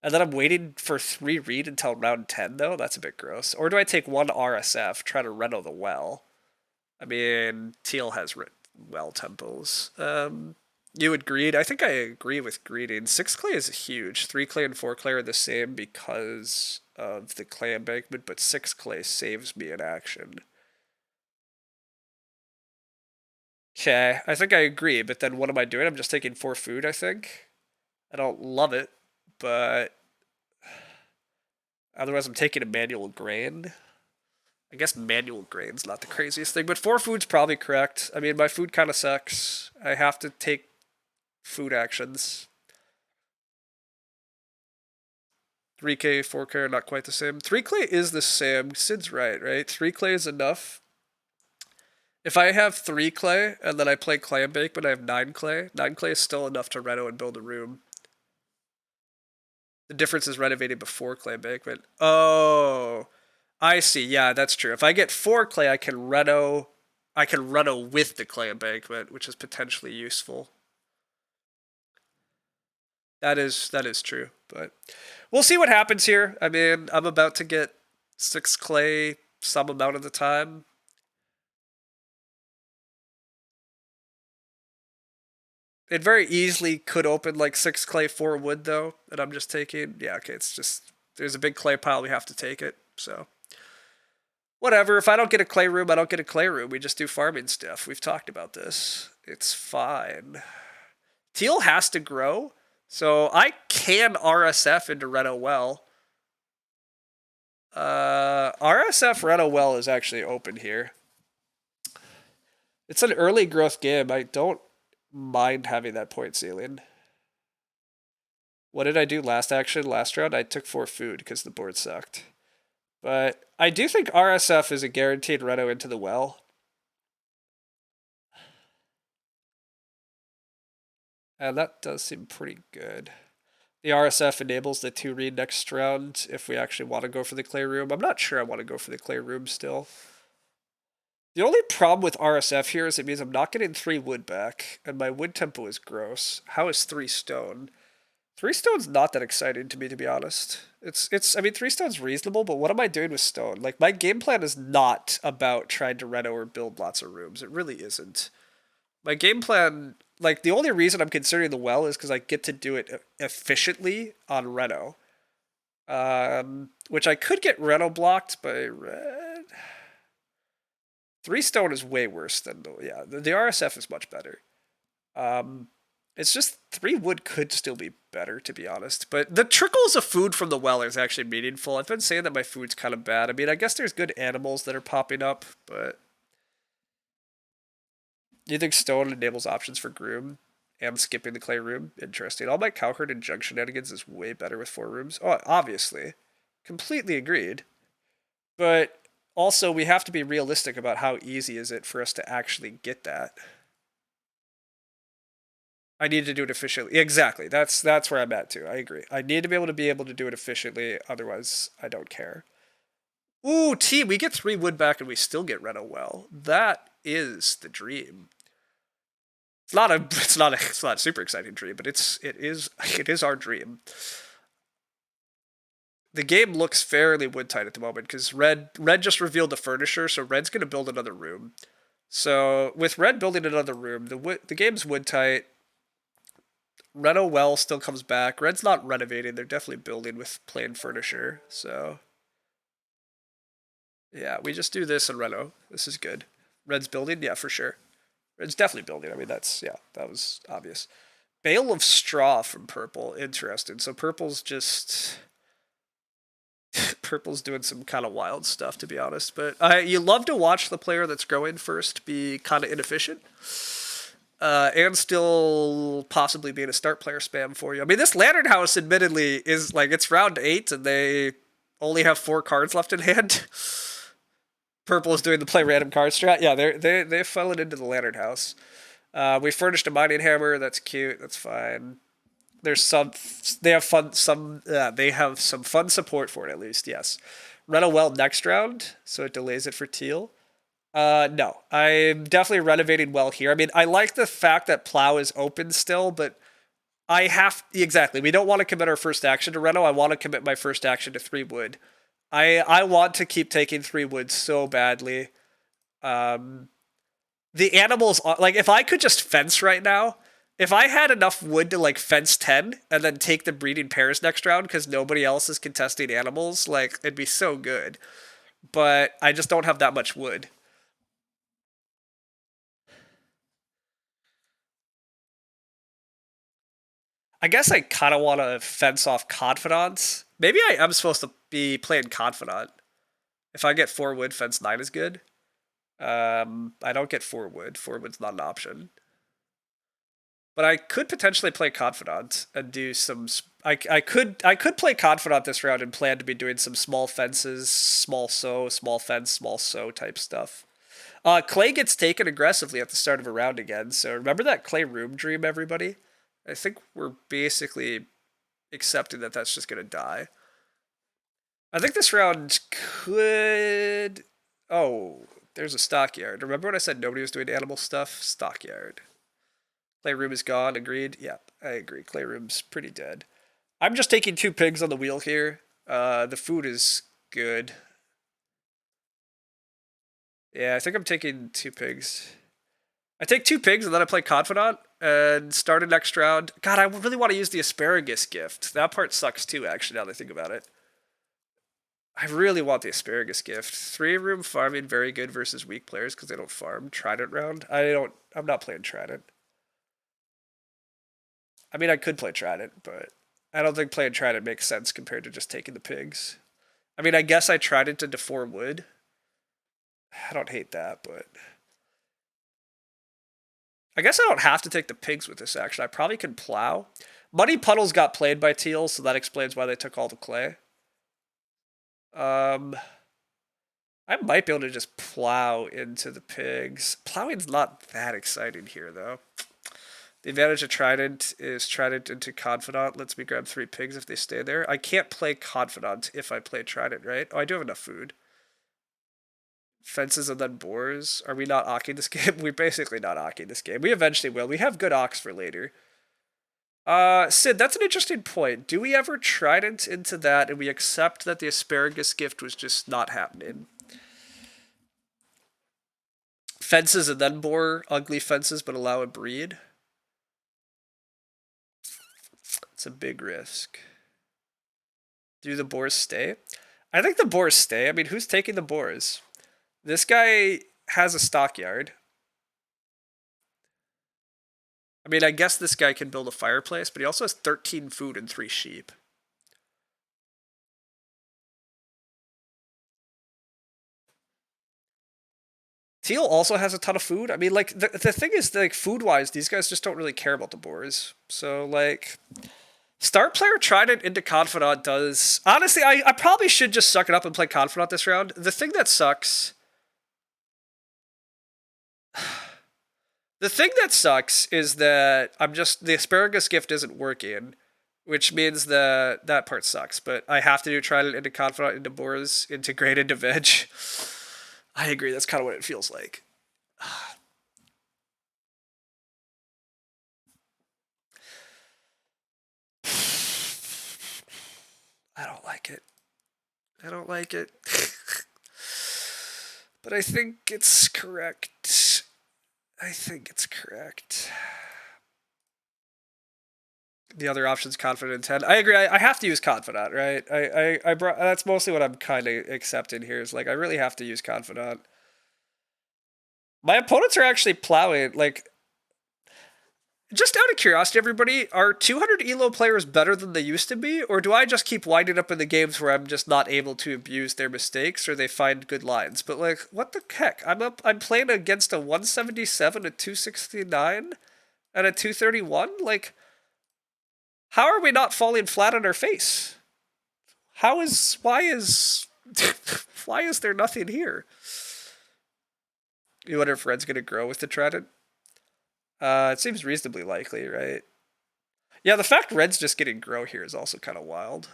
And then I'm waiting for 3 read until round 10, though? That's a bit gross. Or do I take 1 RSF, try to reno the well? I mean, Teal has well temples. You would greed? I think I agree with greeding. 6 clay is huge. 3 clay and 4 clay are the same because of the clay embankment, but 6 clay saves me in action. Okay, I think I agree, but then what am I doing? I'm just taking 4 food, I think. I don't love it, but otherwise I'm taking a manual grain. I guess manual grain's not the craziest thing, but 4 food's probably correct. I mean, my food kind of sucks. I have to take food actions. 3K, 4K are not quite the same. 3 clay is the same. Sid's right? 3 clay is enough. If I have 3 clay and then I play clay and bake, but I have 9 clay, 9 clay is still enough to reno and build a room. The difference is renovating before clay embankment. Oh, I see. Yeah, that's true. If I get 4 clay, I can reno. I can reno with the clay embankment, which is potentially useful. That is true, but we'll see what happens here. I mean, I'm about to get 6 clay some amount of the time. It very easily could open like 6 clay, 4 wood though, and I'm just taking. Yeah, okay. It's just there's a big clay pile. We have to take it. So whatever. If I don't get a clay room, I don't get a clay room. We just do farming stuff. We've talked about this. It's fine. Teal has to grow, so I can RSF into Reno Well. RSF Reno Well is actually open here. It's an early growth game. I don't mind having that point ceiling. What did I do last action? Last round, I took 4 food because the board sucked. But I do think RSF is a guaranteed reno into the well. And that does seem pretty good. The RSF enables the 2 read next round if we actually want to go for the clay room. I'm not sure I want to go for the clay room still. The only problem with RSF here is it means I'm not getting 3 wood back, and my wood tempo is gross. How is 3 stone? 3 stone's not that exciting to me, to be honest. I mean, 3 stone's reasonable, but what am I doing with stone? Like, my game plan is not about trying to reno or build lots of rooms. It really isn't. My game plan, like, the only reason I'm considering the well is because I get to do it efficiently on reno. Which I could get reno blocked by red. 3 stone is way worse than the RSF is much better. It's just 3 wood could still be better, to be honest. But the trickles of food from the well is actually meaningful. I've been saying that my food's kind of bad. I mean, I guess there's good animals that are popping up, but do you think stone enables options for groom? And skipping the clay room? Interesting. All my cowherd and jug shenanigans is way better with 4 rooms. Oh, obviously. Completely agreed. But also, we have to be realistic about how easy is it for us to actually get that. I need to do it efficiently. Exactly. That's where I'm at too. I agree. I need to be able to do it efficiently. Otherwise, I don't care. Ooh, team, we get 3 wood back and we still get reno well. That is the dream. It's not a super exciting dream, but it is our dream. The game looks fairly wood tight at the moment because red just revealed the furniture, so red's gonna build another room. So with red building another room, the game's wood tight. Reno well still comes back. Red's not renovating; they're definitely building with plain furniture. So yeah, we just do this and reno. This is good. Red's building, yeah, for sure. Red's definitely building. I mean, that was obvious. Bale of straw from purple. Interesting. So purple's just purple's doing some kind of wild stuff, to be honest. But you love to watch the player that's growing first be kind of inefficient. And still possibly being a start player spam for you. I mean, this Lantern House, admittedly, is like it's round 8 and they only have 4 cards left in hand. Purple is doing the play random card strat. Yeah, they've fallen into the Lantern House. We furnished a mining hammer. That's cute. That's fine. There's some they have fun some they have some fun support for it at least. Yes, Reno well next round, so it delays it for teal. No, I'm definitely renovating well here. I mean, I like the fact that plow is open still, but I have exactly. We don't want to commit our first action to Reno. I want to commit my first action to 3 wood. I want to keep taking 3 wood so badly. Um, the animals like if I could just fence right now, if I had enough wood to like fence 10 and then take the breeding pairs next round because nobody else is contesting animals, like it'd be so good. But I just don't have that much wood. I guess I kind of want to fence off confidants. Maybe I am supposed to be playing confidant. If I get 4 wood, fence 9 is good. I don't get 4 wood. 4 wood's not an option. But I could potentially play confidant and do some. I could play confidant this round and plan to be doing some small fences, small sow, small fence, small sow type stuff. Clay gets taken aggressively at the start of a round again. So remember that Clay room dream, everybody. I think we're basically accepting that that's just gonna die. I think this round could. Oh, there's a stockyard. Remember when I said nobody was doing animal stuff? Stockyard. Playroom is gone. Agreed. Yeah, I agree. Playroom's pretty dead. I'm just taking 2 pigs on the wheel here. The food is good. Yeah, I think I'm taking 2 pigs. I take 2 pigs and then I play Confidant and start a next round. God, I really want to use the asparagus gift. That part sucks too, actually, now that I think about it. I really want the asparagus gift. 3 room farming very good versus weak players because they don't farm. Trident round. I'm not playing Trident. I mean, I could play Trident, but I don't think playing Trident makes sense compared to just taking the pigs. I mean, I guess I Trident into 4 wood. I don't hate that, but I guess I don't have to take the pigs with this action. I probably could plow. Muddy Puddles got played by Teal, so that explains why they took all the clay. I might be able to just plow into the pigs. Plowing's not that exciting here, though. The advantage of Trident is Trident into Confidant lets me grab 3 pigs if they stay there. I can't play Confidant if I play Trident, right? Oh, I do have enough food. Fences and then boars. Are we not ocking this game? We're basically not ocking this game. We eventually will. We have good ox for later. Sid, that's an interesting point. Do we ever Trident into that and we accept that the asparagus gift was just not happening? Fences and then boar, ugly fences, but allow a breed. It's a big risk. Do the boars stay? I think the boars stay. I mean, who's taking the boars? This guy has a stockyard. I mean, I guess this guy can build a fireplace, but he also has 13 food and 3 sheep. Teal also has a ton of food. I mean, like, the thing is, like, food-wise, these guys just don't really care about the boars. So, like, start player Trident into Confidant does... Honestly, I probably should just suck it up and play Confidant this round. The thing that sucks... The thing that sucks is that the asparagus gift isn't working, which means that part sucks. But I have to do Trident into Confidant into boars, integrate into veg. I agree, that's kind of what it feels like. I don't like it. I don't like it. But I think it's correct. I think it's correct. The other option's Confidant in 10. I agree. I have to use Confidant, right? I brought, that's mostly what I'm kind of accepting here. Is like I really have to use Confidant. My opponents are actually plowing. Like, just out of curiosity, everybody, are 200 elo players better than they used to be, or do I just keep winding up in the games where I'm just not able to abuse their mistakes, or they find good lines? But like, what the heck? I'm playing against a 177, a 269, and a 231. Like, how are we not falling flat on our face? Why is why is there nothing here? You wonder if Red's gonna grow with the Trident? It seems reasonably likely, right? Yeah, the fact red's just getting grow here is also kind of wild.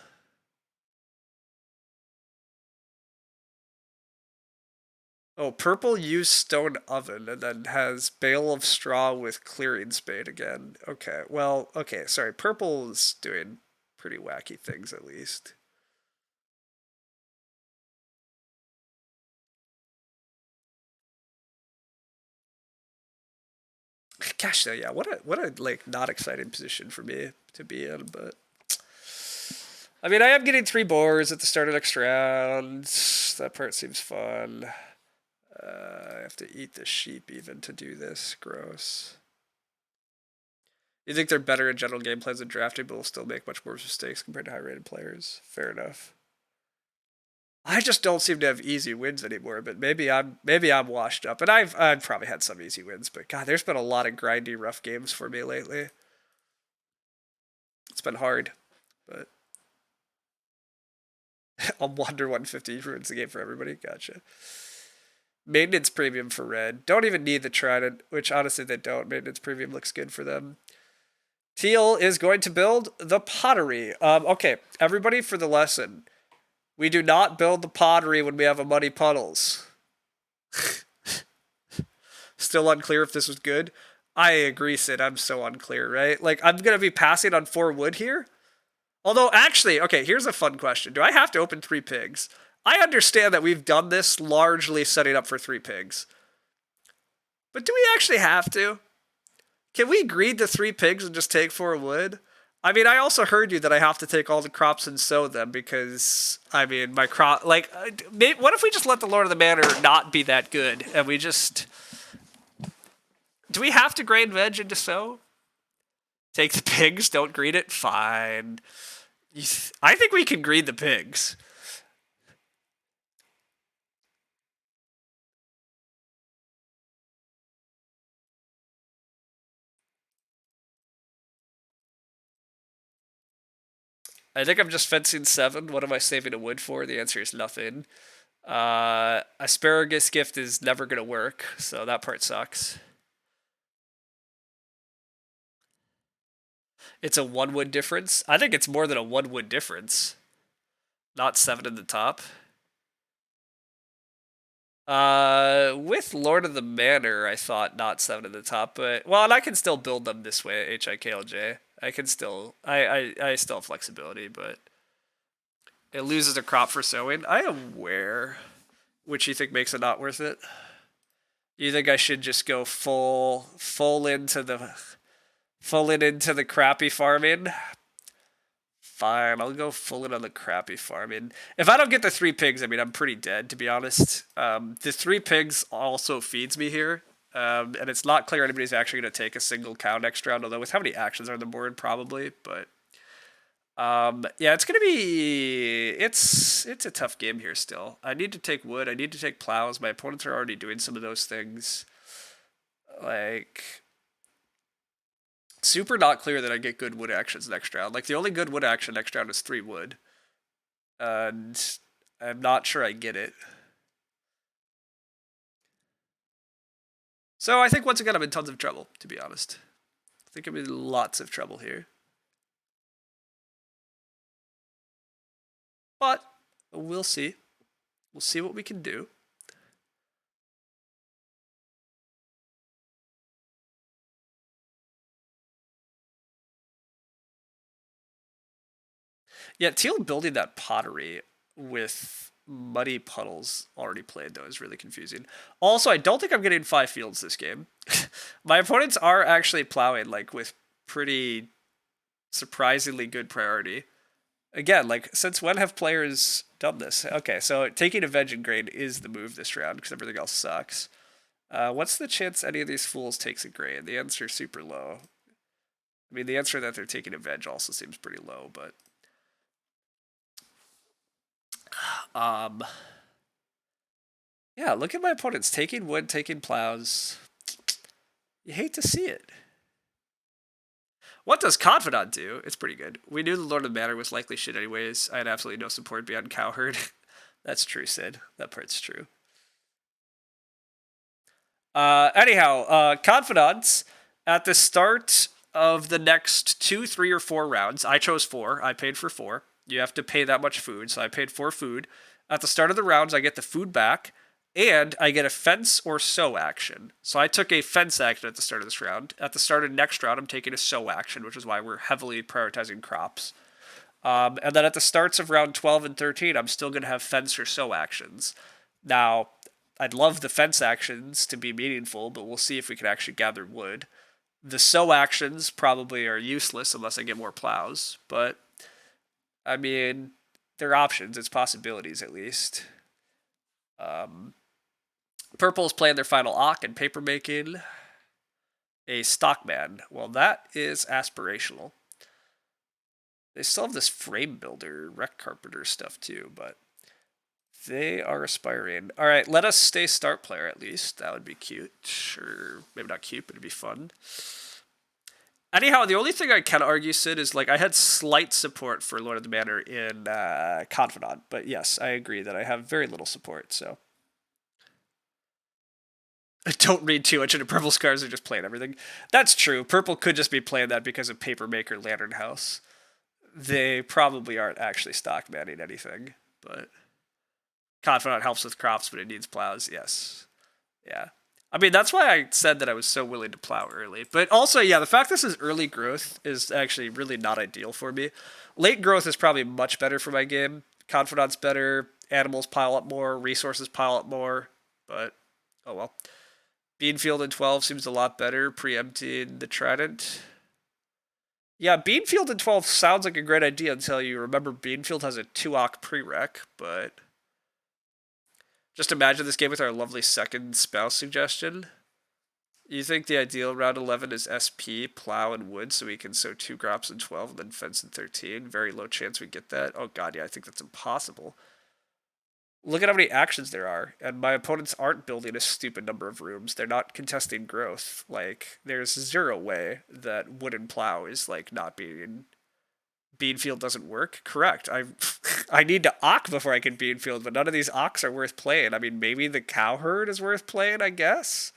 Oh, purple used stone oven and then has bale of straw with clearing spade again. Okay, well, okay, sorry. Purple is doing pretty wacky things at least. Gosh, though, yeah, what a like not exciting position for me to be in, but I mean, I am getting 3 boars at the start of next round. That part seems fun. I have to eat the sheep even to do this. Gross. You think they're better in general game plans than drafting, but will still make much more mistakes compared to high-rated players. Fair enough. I just don't seem to have easy wins anymore, but maybe I'm washed up, and I've probably had some easy wins, but God, there's been a lot of grindy, rough games for me lately. It's been hard, but I'll wonder 150 ruins the game for everybody. Gotcha. Maintenance premium for red. Don't even need the trident, which honestly they don't. Maintenance premium looks good for them. Teal is going to build the pottery. Okay, everybody for the lesson. We do not build the pottery when we have a muddy puddles. Still unclear if this was good. I agree, Sid. I'm so unclear, right? Like, I'm going to be passing on 4 wood here. Although, actually, okay, here's a fun question. Do I have to open 3 pigs? I understand that we've done this largely setting up for 3 pigs. But do we actually have to? Can we greed the 3 pigs and just take 4 wood? I mean, I also heard you that I have to take all the crops and sow them because, I mean, my crop... Like, what if we just let the Lord of the Manor not be that good and we just... Do we have to grain veg into sow? Take the pigs, don't greed it? Fine. I think we can greed the pigs. I think I'm just fencing 7. What am I saving a wood for? The answer is nothing. Asparagus gift is never going to work, so that part sucks. It's a 1 wood difference. I think it's more than a 1 wood difference. Not 7 in the top. With Lord of the Manor, I thought not 7 in the top, but well, and I can still build them this way. HIKLJ. I can still, I still have flexibility, but it loses a crop for sowing. I am aware, which you think makes it not worth it. You think I should just go full into the crappy farming? Fine, I'll go full in on the crappy farming. If I don't get the 3 pigs, I mean, I'm pretty dead, to be honest. The 3 pigs also feeds me here. And it's not clear anybody's actually going to take a single cow next round, although with how many actions are on the board, probably. But yeah, it's going to be... It's a tough game here still. I need to take wood. I need to take plows. My opponents are already doing some of those things. Like... Super not clear that I get good wood actions next round. Like, the only good wood action next round is 3 wood. And I'm not sure I get it. So I think once again I'm in tons of trouble, to be honest. I think I'm in lots of trouble here. But we'll see. We'll see what we can do. Yeah, Teal building that pottery with muddy puddles already played, though, is really confusing. Also, I don't think I'm getting 5 fields this game. My opponents are actually plowing, like, with pretty surprisingly good priority. Again, like, since when have players done this? Okay, so taking a veg and grain is the move this round, because everything else sucks. What's the chance any of these fools takes a grain? The answer is super low. I mean, the answer that they're taking a veg also seems pretty low, but... Yeah, look at my opponents. Taking wood, taking plows. You hate to see it. What does Confidant do? It's pretty good. We knew the Lord of the Manor was likely shit anyways. I had absolutely no support beyond Cowherd. That's true, Sid. That part's true. Anyhow, Confidants at the start of the next 2, 3, or 4 rounds. I chose 4. I paid for 4. You have to pay that much food, so I paid 4 food. At the start of the rounds, I get the food back, and I get a fence or sow action. So I took a fence action at the start of this round. At the start of next round, I'm taking a sow action, which is why we're heavily prioritizing crops. And then at the starts of round 12 and 13, I'm still going to have fence or sow actions. Now, I'd love the fence actions to be meaningful, but we'll see if we can actually gather wood. The sow actions probably are useless unless I get more plows, but I mean, they're options. It's possibilities at least. Purple's playing their final Ock and paper making. A stockman. Well, that is aspirational. They still have this frame builder, wreck carpenter stuff too, but they are aspiring. All right, let us stay start player at least. That would be cute. Sure, maybe not cute, but it'd be fun. Anyhow, the only thing I can argue, Sid, is like I had slight support for Lord of the Manor in Confidant, but yes, I agree that I have very little support. So don't read too much into Purple's cards; they're just playing everything. That's true. Purple could just be playing that because of Papermaker Lantern House. They probably aren't actually stock manning anything, but Confidant helps with crops, but it needs plows. Yes, yeah. I mean, that's why I said that I was so willing to plow early. But also, yeah, the fact this is early growth is actually really not ideal for me. Late growth is probably much better for my game. Confidant's better, animals pile up more, resources pile up more, but oh well. Beanfield in 12 seems a lot better, preempting the Trident. Yeah, Beanfield in 12 sounds like a great idea until you remember Beanfield has a 2-ock prereq, but just imagine this game with our lovely second spouse suggestion. You think the ideal round 11 is SP, plow, and wood, so we can sow 2 crops in 12 and then fence in 13? Very low chance we get that. Oh god, yeah, I think that's impossible. Look at how many actions there are, and my opponents aren't building a stupid number of rooms. They're not contesting growth. Like, there's zero way that wooden plow is, like, not being... Beanfield doesn't work? Correct. I need to ock before I can Beanfield, but none of these ocks are worth playing. I mean, maybe the cow herd is worth playing, I guess?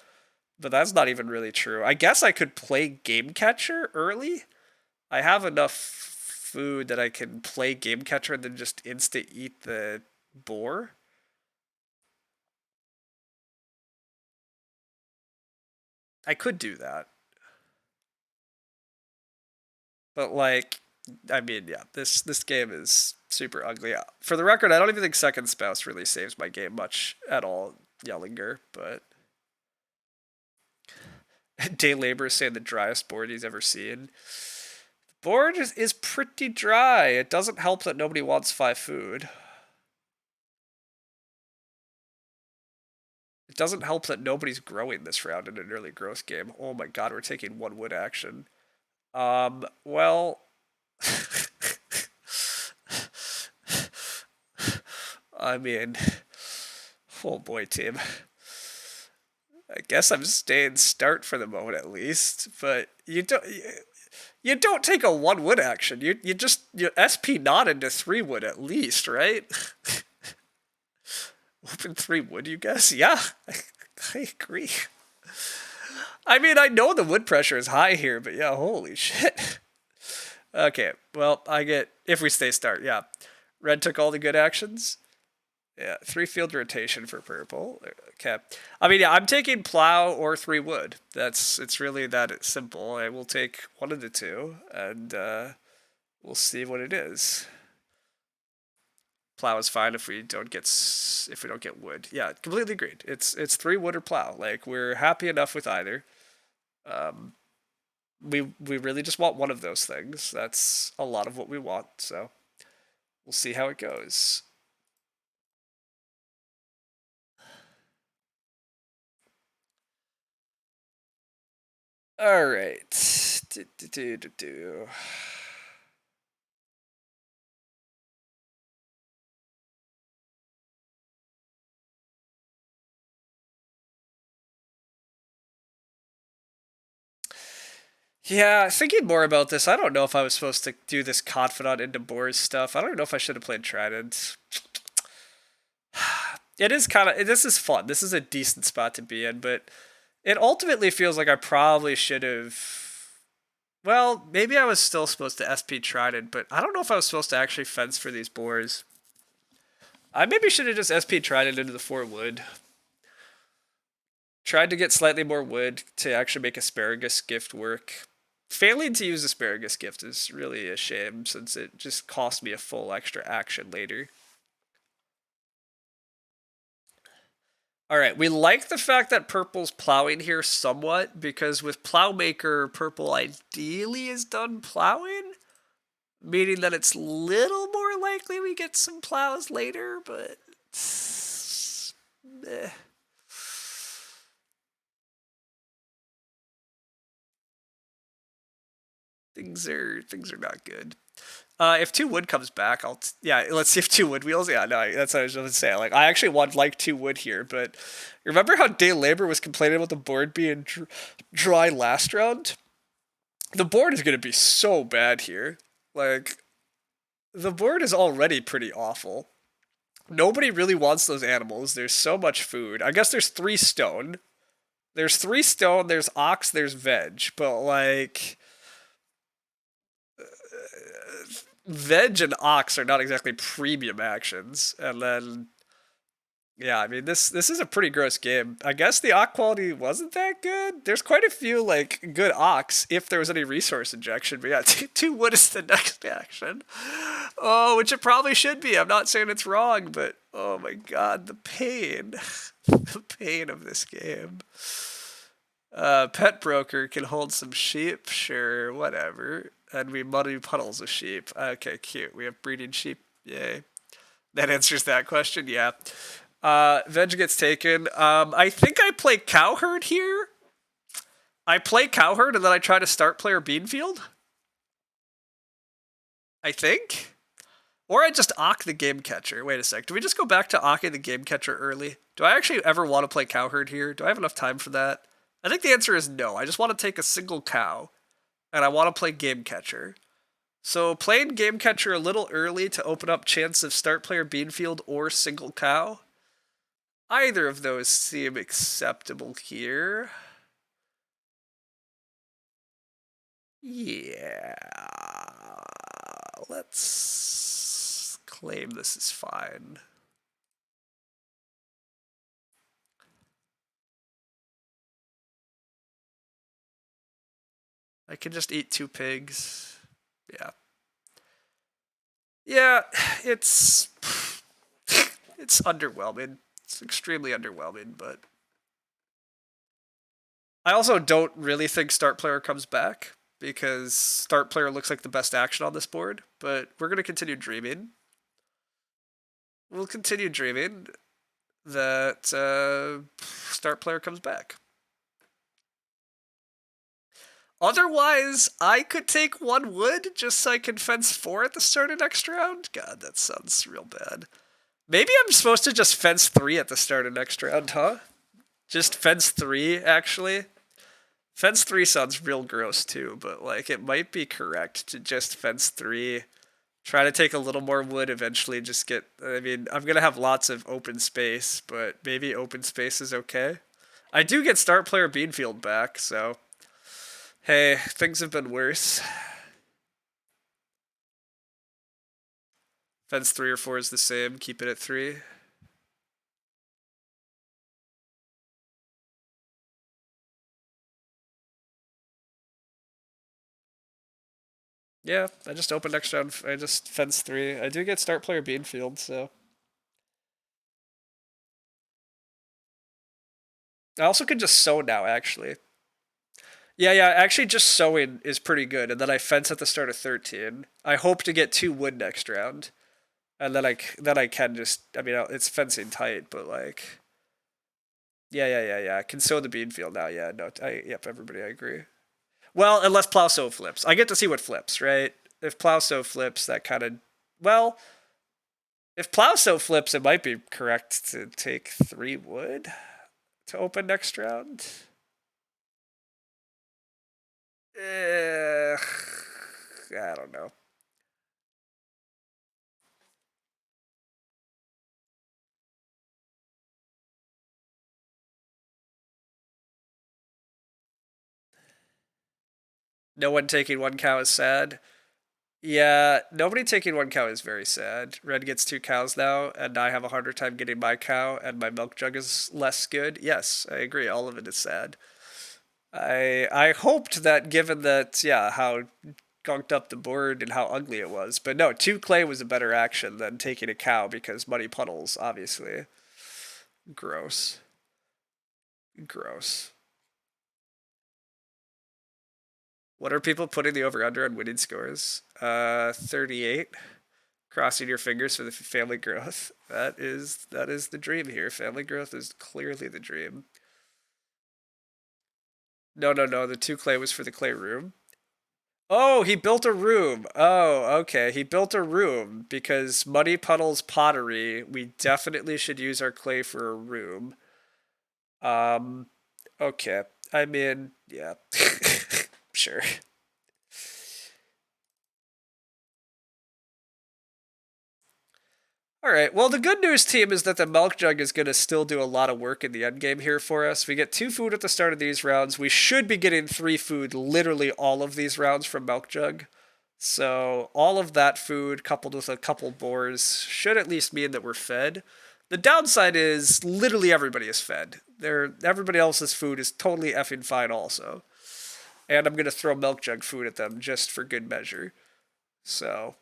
But that's not even really true. I guess I could play Game Catcher early. I have enough food that I can play Game Catcher and then just insta eat the boar. I could do that. But like, I mean, yeah, this game is super ugly. For the record, I don't even think Second Spouse really saves my game much at all, Yellinger, but Day Labor is saying the driest board he's ever seen. The board is pretty dry. It doesn't help that nobody wants 5 food. It doesn't help that nobody's growing this round in an early growth game. Oh my god, we're taking 1 wood action. Well... I mean... Oh boy, team. I guess I'm staying start for the moment at least, but you don't take a 1 wood action. You just SP not into 3 wood at least, right? Open 3 wood, you guess? Yeah, I agree. I mean, I know the wood pressure is high here, but yeah, holy shit. Okay, well, I get, if we stay start, yeah. Red took all the good actions. Yeah, 3 field rotation for purple. Okay. I mean, yeah, I'm taking plow or 3 wood. It's really that simple. I will take one of the two, and we'll see what it is. Plow is fine if we don't get wood. Yeah, completely agreed. It's 3 wood or plow. Like, we're happy enough with either. We really just want one of those things. That's a lot of what we want. So we'll see how it goes. All right. Yeah, thinking more about this, I don't know if I was supposed to do this Confidant into Boars stuff. I don't know if I should have played Trident. It is kind of, this is fun. This is a decent spot to be in, but it ultimately feels like I probably should have Well, maybe I was still supposed to SP Trident, but I don't know if I was supposed to actually fence for these boars. I maybe should have just SP Trident into the 4 wood. Tried to get slightly more wood to actually make Asparagus Gift work. Failing to use Asparagus Gift is really a shame since it just cost me a full extra action later. Alright, we like the fact that purple's plowing here somewhat, because with Plowmaker, purple ideally is done plowing, meaning that it's little more likely we get some plows later, but eh. Things are not good. If 2 wood comes back, yeah. Let's see if 2 wood wheels. Yeah, no, that's what I was going to say. Like, I actually want like 2 wood here, but remember how Day Labor was complaining about the board being dry last round? The board is going to be so bad here. Like, the board is already pretty awful. Nobody really wants those animals. There's so much food. I guess there's 3 stone. There's 3 stone. There's ox. There's veg. But like, veg and ox are not exactly premium actions. And then, yeah, I mean, this is a pretty gross game. I guess the ox quality wasn't that good. There's quite a few like good ox if there was any resource injection. But yeah, 2 wood is the next action. Oh, which it probably should be. I'm not saying it's wrong, but oh my god, the pain, the pain of this game. Pet broker can hold some sheep, sure, whatever. And we muddy puddles of sheep. Okay, cute. We have breeding sheep. Yay. That answers that question. Yeah. Veg gets taken. I think I play Cowherd here. I play Cowherd and then I try to start player Beanfield. I think. Or I just Ock the Game Catcher. Wait a sec. Do we just go back to Ocking the Game Catcher early? Do I actually ever want to play Cowherd here? Do I have enough time for that? I think the answer is no. I just want to take a single cow. And I want to play Game Catcher. So playing Game Catcher a little early to open up chance of start player Beanfield or single cow. Either of those seem acceptable here. Yeah. Let's claim this is fine. I can just eat 2 pigs. Yeah. Yeah, it's underwhelming. It's extremely underwhelming, but I also don't really think start player comes back because start player looks like the best action on this board, but we're going to continue dreaming. We'll continue dreaming that start player comes back. Otherwise, I could take 1 wood just so I can fence 4 at the start of next round. God, that sounds real bad. Maybe I'm supposed to just fence 3 at the start of next round, huh? Just fence 3, actually. Fence 3 sounds real gross too, but like it might be correct to just fence 3. Try to take a little more wood eventually, just get, I mean, I'm going to have lots of open space, but maybe open space is okay. I do get start player Beanfield back, so hey, things have been worse. Fence 3 or 4 is the same, keep it at 3. Yeah, I just opened next round. I just fence 3. I do get start player Beanfield, so. I also can just sow now, actually. Yeah, actually just sowing is pretty good, and then I fence at the start of 13. I hope to get 2 wood next round. And then I can just, I mean, it's fencing tight, but like, yeah. I can sow the bean field now. Yeah, no, yep, everybody, I agree. Well, unless plow sow flips, I get to see what flips, right? If plow sow flips, that kind of, well, if plow sow flips, it might be correct to take 3 wood to open next round. I don't know. No one taking one cow is sad. Yeah, nobody taking one cow is very sad. Red gets two cows now, and I have a harder time getting my cow, and my milk jug is less good. Yes, I agree. All of it is sad. I hoped that given that, yeah, how gunked up the board and how ugly it was. But no, two clay was a better action than taking a cow because muddy puddles, obviously. Gross. Gross. What are people putting the over under on winning scores? 38. Crossing your fingers for the family growth. That is the dream here. Family growth is clearly the dream. No, no, no. The two clay was for the clay room. Oh, he built a room. Oh, okay. He built a room because Muddy Puddle's pottery. We definitely should use our clay for a room. Um, okay. I mean, yeah. Sure. All right. Well, the good news, team, is that the milk jug is going to still do a lot of work in the end game here for us. We get 2 food at the start of these rounds. We should be getting 3 food literally all of these rounds from milk jug. So all of that food coupled with a couple boars should at least mean that we're fed. The downside is literally everybody is fed. Everybody else's food is totally effing fine also. And I'm going to throw milk jug food at them just for good measure. So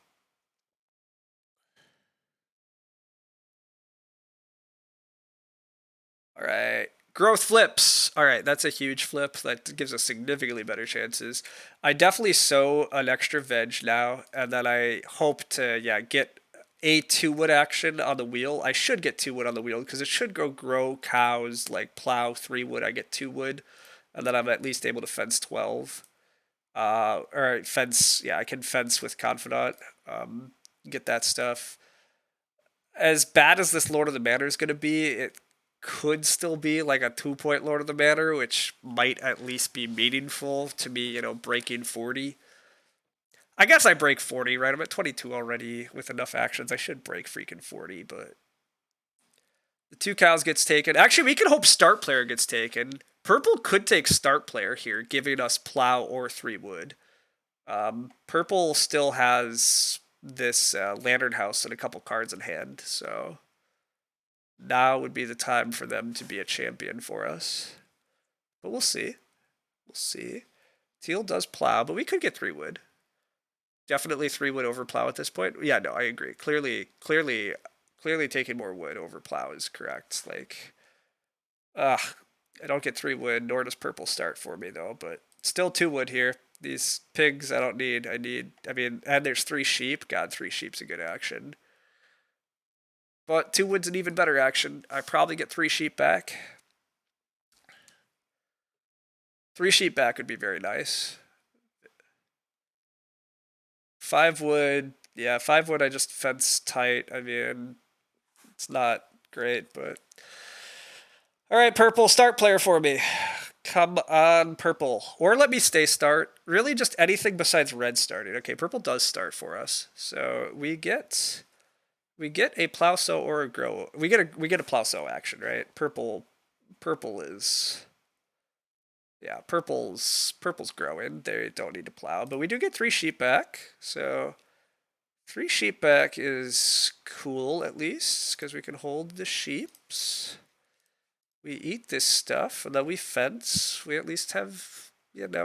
all right. Growth flips. All right, that's a huge flip. That gives us significantly better chances. I definitely sow an extra veg now, and then I hope to, yeah, get a 2 wood action on the wheel. I should get 2 wood on the wheel because it should grow cows, like plow 3 wood. I get 2 wood, and then I'm at least able to fence 12. Or fence, yeah, I can fence with confidant. Get that stuff. As bad as this Lord of the Manor is going to be, it could still be like a 2 point Lord of the Manor, which might at least be meaningful to me, breaking 40. I guess I break 40, right? I'm at 22 already with enough actions. I should break freaking 40, but the 2 cows gets taken. Actually, we can hope start player gets taken. Purple could take start player here, giving us plow or 3 wood. Purple still has this lantern house and a couple cards in hand, so now would be the time for them to be a champion for us. But we'll see. We'll see. Teal does plow, but we could get 3 wood. Definitely 3 wood over plow at this point. Yeah, no, I agree. Clearly taking more wood over plow is correct. Like, I don't get 3 wood, nor does purple start for me though. But still 2 wood here. These pigs I don't need. And there's 3 sheep. God, 3 sheep's a good action. But 2 wood's an even better action. I probably get 3 sheep back. 3 sheep back would be very nice. 5 wood, yeah, 5 wood. I just fence tight. I mean, it's not great, but all right, purple, start player for me. Come on, purple, or let me stay start. Really, just anything besides red starting. Okay, purple does start for us, so we get a plow sow or a grow. We get a plow sow action, right? Purple is. Yeah, purple's growing. They don't need to plow, but we do get 3 sheep back. So 3 sheep back is cool at least because we can hold the sheeps. We eat this stuff and then we fence. We at least have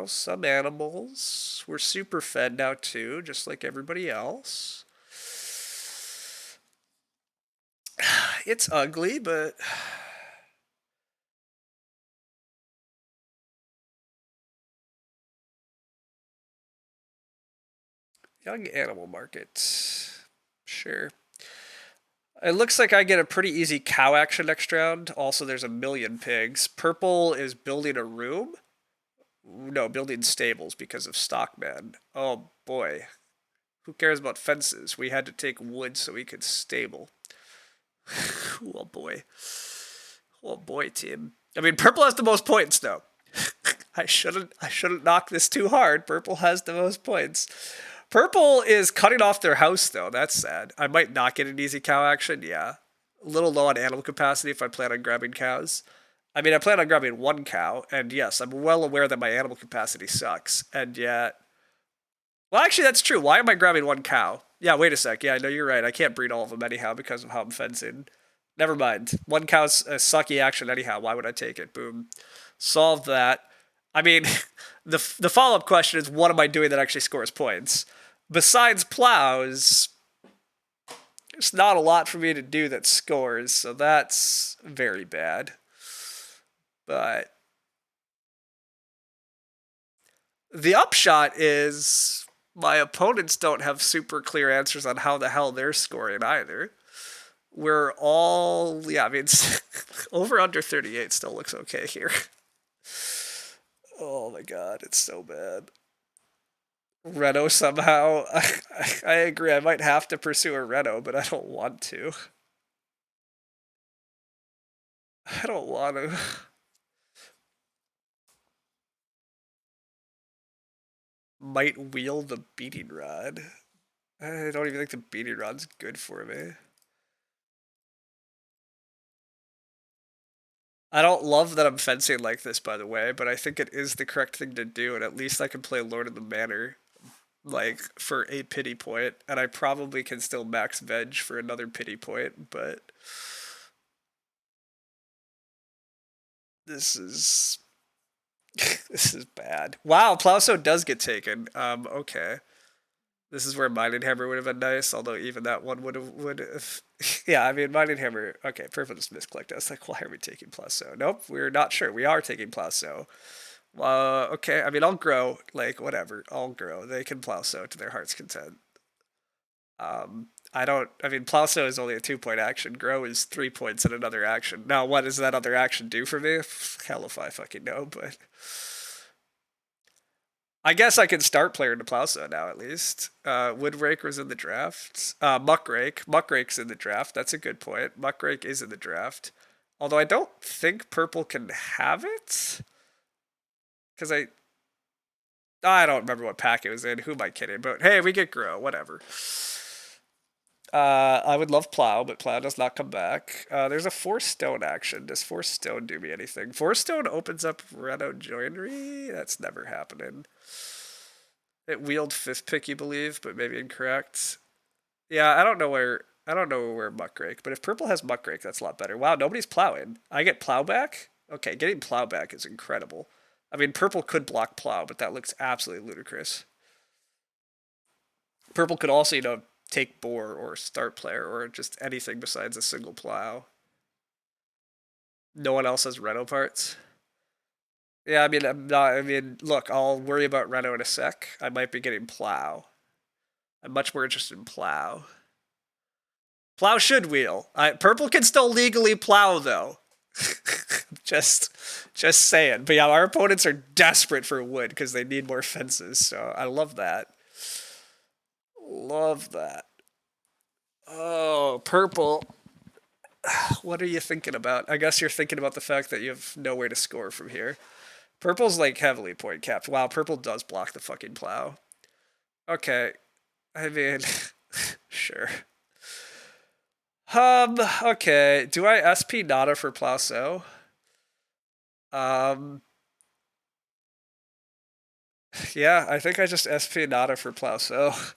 some animals. We're super fed now too, just like everybody else. It's ugly, but young animal market. Sure. It looks like I get a pretty easy cow action next round. Also, there's a million pigs. Purple is building a room. No, building stables because of Stockman. Oh boy. Who cares about fences? We had to take wood so we could stable. Oh boy. Oh boy, team. I mean, purple has the most points though. I shouldn't knock this too hard. Purple has the most points. Purple is cutting off their house though. That's sad. I might not get an easy cow action. Yeah. A little low on animal capacity if I plan on grabbing cows. I mean, I plan on grabbing 1 cow, and yes, I'm well aware that my animal capacity sucks, and yet Well, actually, that's true. Why am I grabbing one cow? Yeah, wait a sec. Yeah, no, you're right. I can't breed all of them anyhow because of how I'm fencing. Never mind. One cow's a sucky action anyhow. Why would I take it? Boom. Solve that. I mean, the follow up question is, what am I doing that actually scores points? Besides plows, there's not a lot for me to do that scores, so that's very bad. But the upshot is my opponents don't have super clear answers on how the hell they're scoring either. We're all, yeah, I mean, over under 38 still looks okay here. Oh my god, it's so bad. Reno somehow. I agree. I might have to pursue a Reno, but I don't want to. I don't want to. Might wield the beating rod. I don't even think the beating rod's good for me. I don't love that I'm fencing like this, by the way, but I think it is the correct thing to do, and at least I can play Lord of the Manor, like, for a pity point, and I probably can still max veg for another pity point, but this is this is bad. Wow, Plowso does get taken. Okay. This is where Mining Hammer would have been nice, although even that one would have yeah, I mean Mining Hammer, okay, Purple just misclicked. I was like, why are we taking Plowso? Nope, we're not sure. We are taking Plowso. Okay, I mean I'll grow, like whatever. I'll grow. They can Plowso to their heart's content. I mean Plowso is only a 2 point action. Grow is 3 points in another action. Now what does that other action do for me? Hell if I fucking know, but I guess I can start player to Plowso now at least. Woodraker's in the draft. Muckrake's in the draft. That's a good point. Muckrake is in the draft. Although I don't think purple can have it. Because I don't remember what pack it was in. Who am I kidding? But hey, we get grow. Whatever. I would love plow, but plow does not come back. There's a force stone action. Does force stone do me anything? Force stone opens up Reno joinery. That's never happening. It wield fifth pick, you believe, but maybe incorrect. Yeah, I don't know where Muckrake, but if purple has Muckrake, that's a lot better. Wow, nobody's plowing. I get plow back? Okay, getting plow back is incredible. I mean, purple could block plow, but that looks absolutely ludicrous. Purple could also, take boar or start player or just anything besides a single plow. No one else has Reno parts. Yeah, I mean, look, I'll worry about Reno in a sec. I might be getting plow. I'm much more interested in plow. Plow should wheel. Purple can still legally plow though. just saying. But yeah, our opponents are desperate for wood because they need more fences. So I love that. Love that. Oh, purple. What are you thinking about? I guess you're thinking about the fact that you have nowhere to score from here. Purple's like heavily point capped. Wow, purple does block the fucking plow. Okay. I mean, sure. Okay. Do I SP Nada for Plowso? Yeah, I think I just SP Nada for Plowso.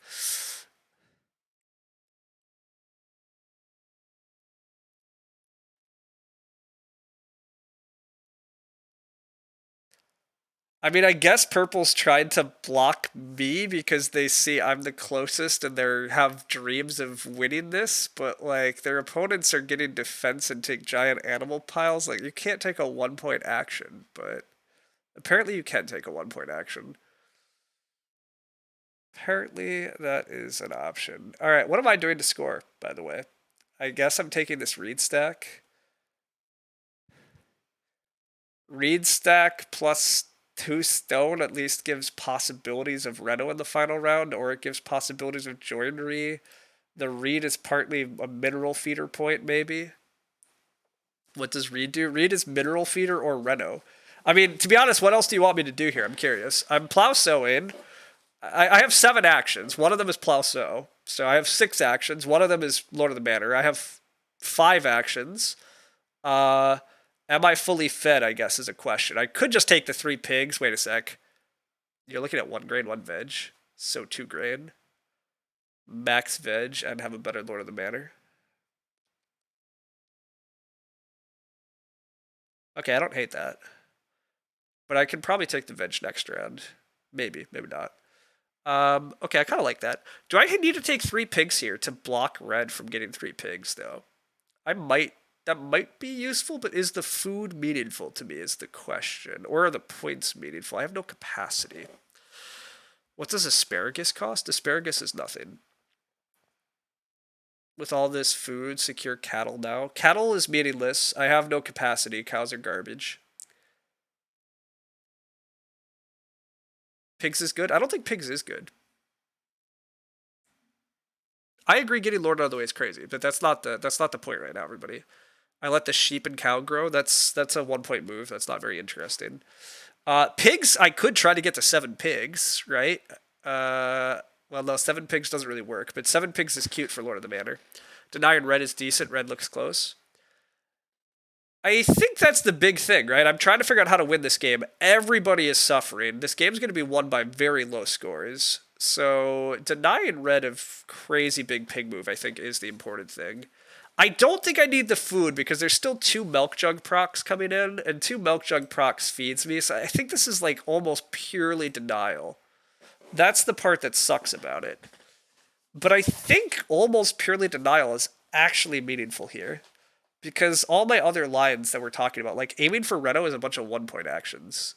I mean, I guess purple's tried to block me because they see I'm the closest and they have dreams of winning this, but like their opponents are getting defense and take giant animal piles. Like you can't take a 1 point action, but apparently you can take a 1 point action. Apparently that is an option. All right, what am I doing to score, by the way? I guess I'm taking this reed stack. Reed stack plus 2 stone at least gives possibilities of Reno in the final round, or it gives possibilities of joinery. The reed is partly a mineral feeder point, maybe. What does reed do? Reed is mineral feeder or Reno. I mean, to be honest, what else do you want me to do here? I'm curious. I'm plow sowing. I have 7 actions. One of them is plow sow. So I have 6 actions. One of them is Lord of the Manor. I have 5 actions. Am I fully fed, I guess, is a question. I could just take the 3 pigs. Wait a sec. You're looking at 1 grain, 1 veg. So 2 grain. Max veg and have a better Lord of the Manor. Okay, I don't hate that. But I can probably take the veg next round. Maybe, maybe not. Okay, I kind of like that. Do I need to take 3 pigs here to block red from getting 3 pigs, though? I might. That might be useful, but is the food meaningful to me is the question. Or are the points meaningful? I have no capacity. What does asparagus cost? Asparagus is nothing. With all this food, secure cattle now. Cattle is meaningless. I have no capacity. Cows are garbage. Pigs is good? I don't think pigs is good. I agree getting Lord out of the way is crazy, but that's not the point right now, everybody. I let the sheep and cow grow. That's a 1 point move. That's not very interesting. Pigs, I could try to get to 7 pigs, right? Well, no, 7 pigs doesn't really work, but 7 pigs is cute for Lord of the Manor. Denying red is decent. Red looks close. I think that's the big thing, right? I'm trying to figure out how to win this game. Everybody is suffering. This game's going to be won by very low scores. So denying red of crazy big pig move, I think, is the important thing. I don't think I need the food because there's still 2 milk jug procs coming in, and 2 milk jug procs feeds me. So I think this is like almost purely denial. That's the part that sucks about it. But I think almost purely denial is actually meaningful here. Because all my other lines that we're talking about, like aiming for Reno is a bunch of 1 point actions,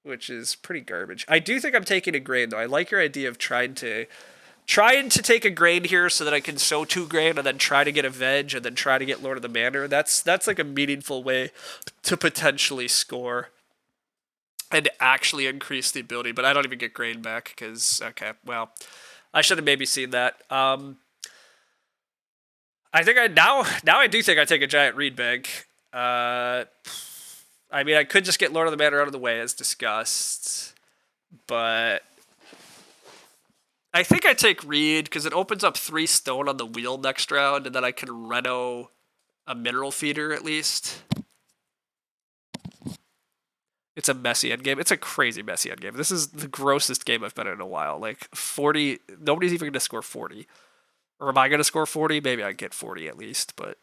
which is pretty garbage. I do think I'm taking a grain though. I like your idea of trying to take a grain here so that I can sow 2 grain and then try to get a veg and then try to get Lord of the Manor. That's like a meaningful way to potentially score and actually increase the ability. But I don't even get grain back because okay, well, I should have maybe seen that. I think now I do think I take a giant reed bag. I mean, I could just get Lord of the Manor out of the way as discussed, but I think I take reed because it opens up 3 stone on the wheel next round, and then I can reno a mineral feeder at least. It's a messy endgame. It's a crazy messy endgame. This is the grossest game I've been in a while. Like 40, nobody's even going to score 40. Or am I going to score 40? Maybe I get 40 at least, but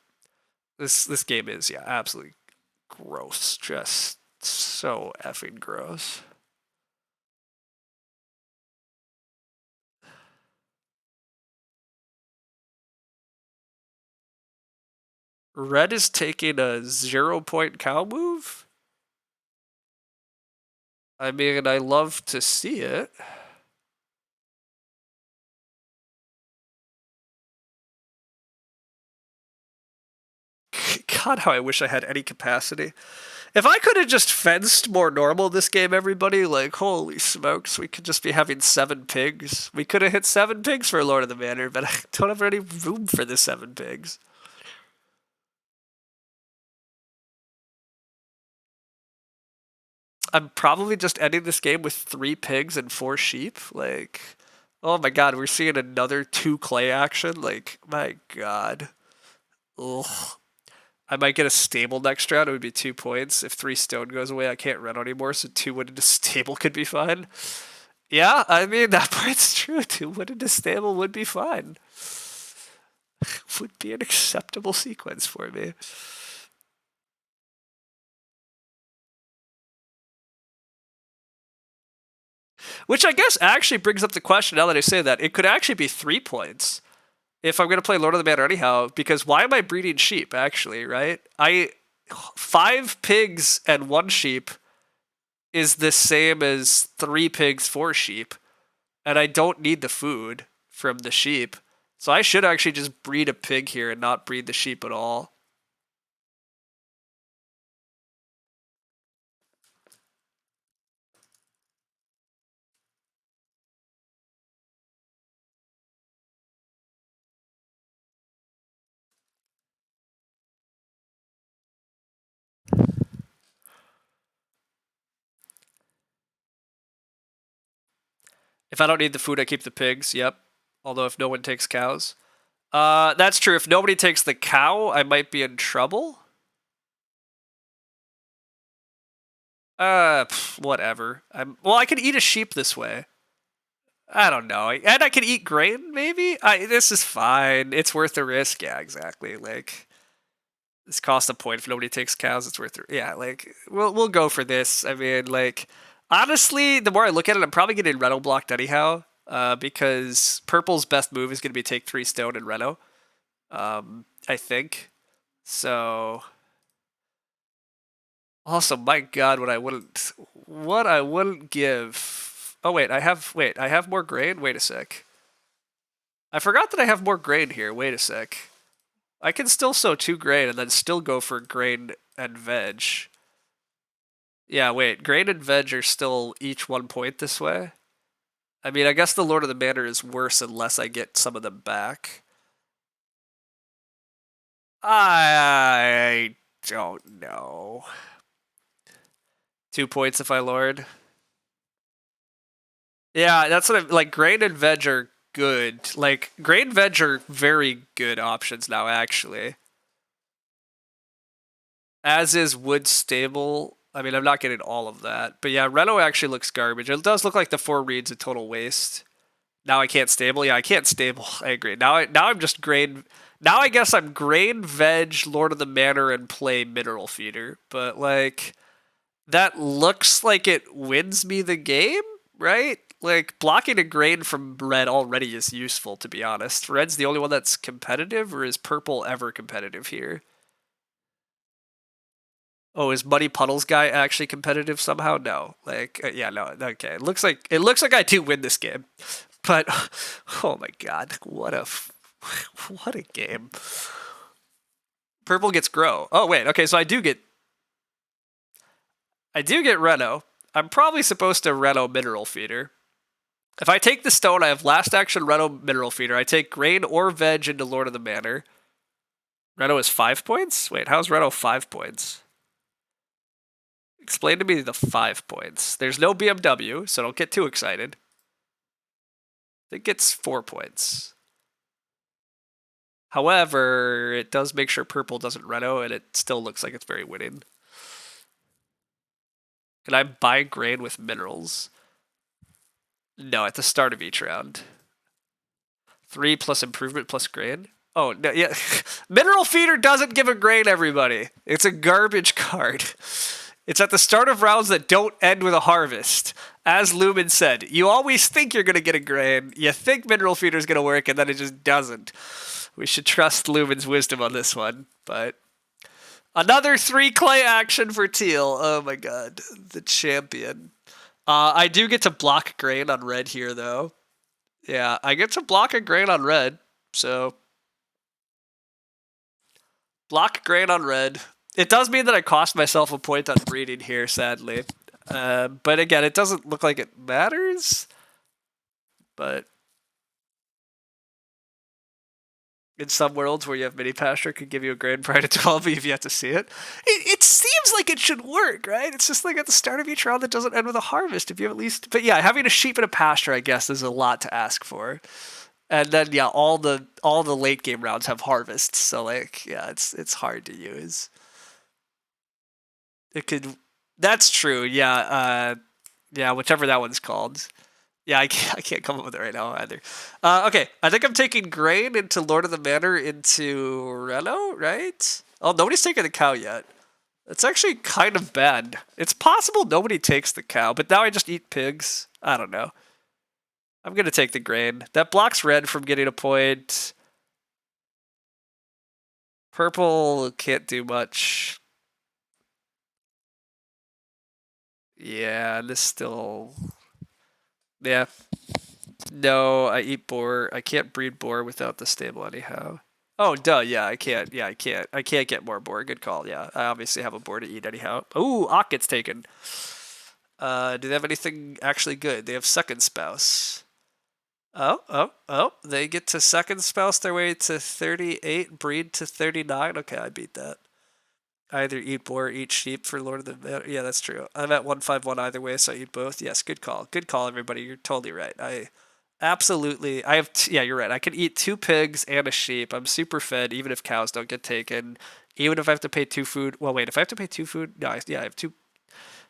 this game is, yeah, absolutely gross. Just so effing gross. Red is taking a 0 point cow move? I mean, I love to see it. God, how I wish I had any capacity. If I could have just fenced more normal this game, everybody, like, holy smokes, we could just be having 7 pigs. We could have hit 7 pigs for Lord of the Manor, but I don't have any room for the 7 pigs. I'm probably just ending this game with 3 pigs and 4 sheep. Like, oh my god, we're seeing another 2 clay action. Like, my god. Ugh. I might get a stable next round. It would be 2 points. If 3 stone goes away, I can't run anymore, so 2 wood into stable could be fine. Yeah, I mean, that part's true. 2 wood into stable would be fine. Would be an acceptable sequence for me. Which I guess actually brings up the question, now that I say that, it could actually be 3 points if I'm going to play Lord of the Manor anyhow, because why am I breeding sheep, actually, right? 5 pigs and 1 sheep is the same as 3 pigs, 4 sheep, and I don't need the food from the sheep. So I should actually just breed a pig here and not breed the sheep at all. If I don't need the food, I keep the pigs, yep. Although if no one takes cows. That's true. If nobody takes the cow, I might be in trouble. Whatever. Well, I can eat a sheep this way. I don't know. And I can eat grain, maybe? This is fine. It's worth the risk. Yeah, exactly. Like, this costs a point if nobody takes cows. It's worth it. Yeah, like, we'll go for this. I mean, like, honestly, the more I look at it, I'm probably getting Reno blocked anyhow. Because purple's best move is going to be take 3 stone and Reno. I think. So, also, my God, what I wouldn't give. Oh wait, I have more grain. Wait a sec. I forgot that I have more grain here. Wait a sec. I can still sow 2 grain and then still go for grain and veg. Yeah, wait, grain and veg are still each 1 point this way. I mean, I guess the Lord of the Manor is worse unless I get some of them back. I don't know. 2 points if I Lord. Yeah, that's what like. Grain and veg are good. Like grain and veg are very good options now, actually. As is wood stable. I mean, I'm not getting all of that, but yeah, Reno actually looks garbage. It does look like the 4 reeds a total waste. Now I can't stable. Yeah, I can't stable. I agree. Now I'm just grain. Now I guess I'm grain, veg, Lord of the Manor, and play mineral feeder. But like that looks like it wins me the game, right? Like blocking a grain from red already is useful, to be honest. Red's the only one that's competitive, or is purple ever competitive here? Oh, is Muddy Puddles guy actually competitive somehow? No. Like, yeah, no. Okay, it looks like I do win this game, but oh my god, what a game. Purple gets grow. Oh wait, okay, so I do get Reno. I'm probably supposed to Reno mineral feeder. If I take the stone, I have last action Reno mineral feeder. I take grain or veg into Lord of the Manor. Reno is 5 points? Wait, how's Reno 5 points? Explain to me the 5 points. There's no BMW, so don't get too excited. It gets 4 points. However, it does make sure purple doesn't Reno, and it still looks like it's very winning. Can I buy grain with minerals? No, at the start of each round. 3 plus improvement plus grain? Oh, no, yeah. Mineral feeder doesn't give a grain, everybody. It's a garbage card. It's at the start of rounds that don't end with a harvest. As Lumen said, you always think you're going to get a grain, you think mineral feeder is going to work, and then it just doesn't. We should trust Lumen's wisdom on this one, but another 3 clay action for Teal. Oh my god, the champion. I do get to block grain on red here, though. Yeah, I get to block a grain on red, so block grain on red. It does mean that I cost myself a point on breeding here, sadly. But again, it doesn't look like it matters. But in some worlds where you have mini pasture, could give you a grain prior to 12, you've yet to see it. It seems like it should work, right? It's just like at the start of each round that doesn't end with a harvest. If you have at least, but yeah, having a sheep and a pasture, I guess, is a lot to ask for. And then yeah, all the late game rounds have harvests, so like yeah, it's hard to use. It could. That's true. Yeah. Yeah. Whichever that one's called. Yeah, I can't come up with it right now either. Okay, I think I'm taking grain into Lord of the Manor into Reno, right? Oh, nobody's taken the cow yet. It's actually kind of bad. It's possible nobody takes the cow, but now I just eat pigs. I don't know. I'm gonna take the grain. That blocks red from getting a point. Purple can't do much. Yeah, this still. Yeah. No, I eat boar. I can't breed boar without the stable anyhow. Oh, duh. Yeah, I can't. Yeah, I can't. I can't get more boar. Good call. Yeah, I obviously have a boar to eat anyhow. Ooh, Ock gets taken. Do they have anything actually good? They have second spouse. Oh. They get to second spouse their way to 38, breed to 39. Okay, I beat that. Either eat boar or eat sheep for Lord of the... Yeah, that's true. I'm at 151 either way, so I eat both. Yes, good call. Good call, everybody. You're totally right. I absolutely... I have... Yeah, you're right. I can eat 2 pigs and a sheep. I'm super fed, even if cows don't get taken. Even if I have to pay 2 food... Well, wait, if I have to pay 2 food... No, yeah, I have 2...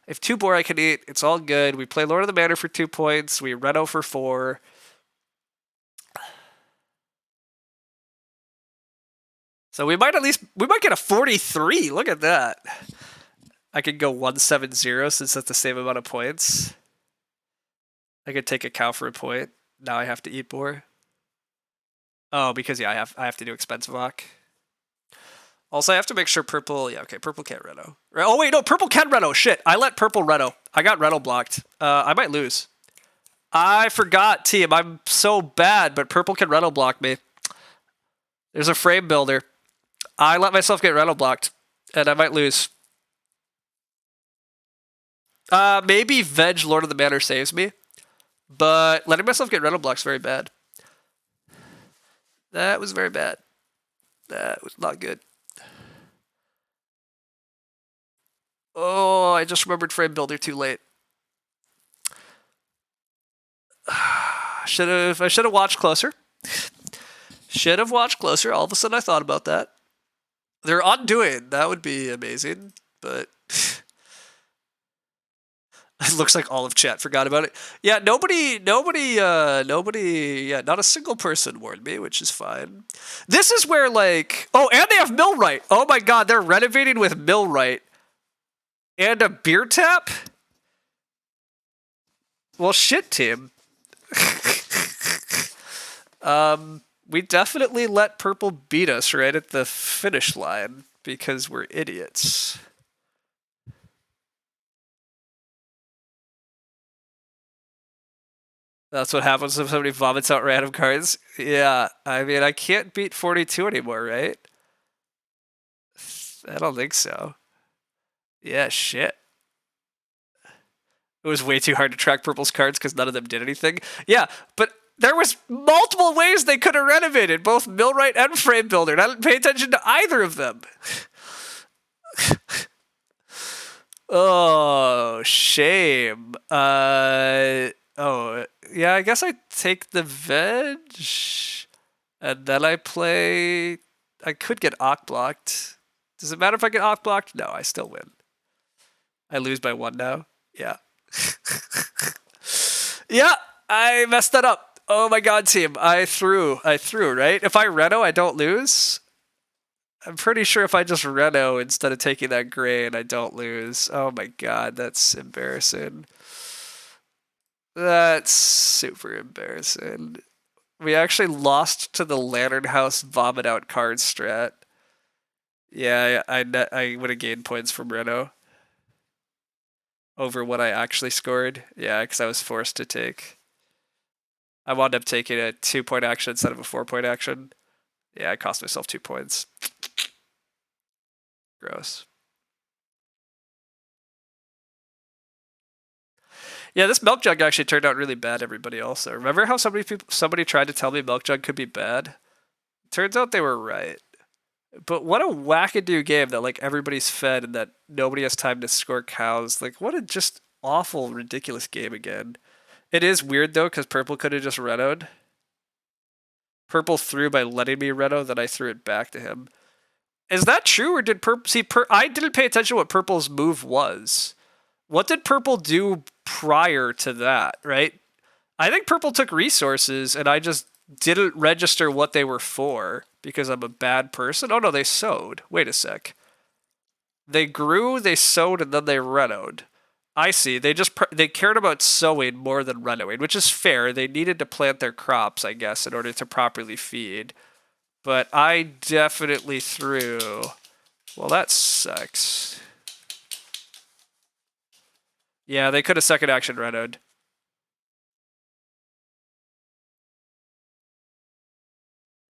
I have 2 boar I can eat. It's all good. We play Lord of the Manor for 2 points. We Reno for 4. So we might get a 43. Look at that. I could go 170 since that's the same amount of points. I could take a cow for a point. Now I have to eat boar. Oh, because yeah, I have to do expensive lock. Also, I have to make sure purple. Yeah, okay, purple can't Reno. Oh wait, no, purple can Reno. Shit, I let purple Reno. I got Reno blocked. I might lose. I forgot, team. I'm so bad, but purple can Reno block me. There's a frame builder. I let myself get Reno blocked, and I might lose. Maybe Veg Lord of the Manor saves me, but letting myself get Reno blocked is very bad. That was very bad. That was not good. Oh, I just remembered frame builder too late. I should have watched closer. Should have watched closer. All of a sudden I thought about that. They're undoing. That would be amazing, but it looks like all of chat forgot about it. Yeah, nobody, yeah, not a single person warned me, which is fine. This is where, like, oh, and they have millwright. Oh my god, they're renovating with millwright. And a beer tap? Well, shit, team. We definitely let purple beat us right at the finish line because we're idiots. That's what happens if somebody vomits out random cards. Yeah, I mean, I can't beat 42 anymore, right? I don't think so. Yeah, shit. It was way too hard to track purple's cards because none of them did anything. Yeah, but there was multiple ways they could have renovated, both millwright and frame builder, and I didn't pay attention to either of them. Oh, shame. Oh, yeah, I guess I take the veg, and then I play... I could get Ock blocked. Does it matter if I get Ock blocked? No, I still win. I lose by 1 now. Yeah. Yeah, I messed that up. Oh my god, team. I threw, right? If I Reno, I don't lose. I'm pretty sure if I just Reno instead of taking that grain, I don't lose. Oh my god, that's embarrassing. That's super embarrassing. We actually lost to the Lantern House vomit out card strat. Yeah, I would have gained points from Reno over what I actually scored. Yeah, because I was forced to take. I wound up taking a 2-point action instead of a 4-point action. Yeah, I cost myself 2 points. Gross. Yeah, this milk jug actually turned out really bad, everybody also. Remember how somebody tried to tell me milk jug could be bad? Turns out they were right. But what a wackadoo game that like everybody's fed and that nobody has time to score cows. Like what a just awful, ridiculous game again. It is weird though, because purple could have just Reno'd. Purple threw by letting me Reno, then I threw it back to him. Is that true, or did purple see? I didn't pay attention to what purple's move was. What did purple do prior to that? Right? I think purple took resources, and I just didn't register what they were for because I'm a bad person. Oh no, they sowed. Wait a sec. They grew, they sowed, and then they Reno'd. I see. They cared about sowing more than Renoing, which is fair. They needed to plant their crops, I guess, in order to properly feed. But I definitely threw. Well, that sucks. Yeah, they could have second action Reno'd.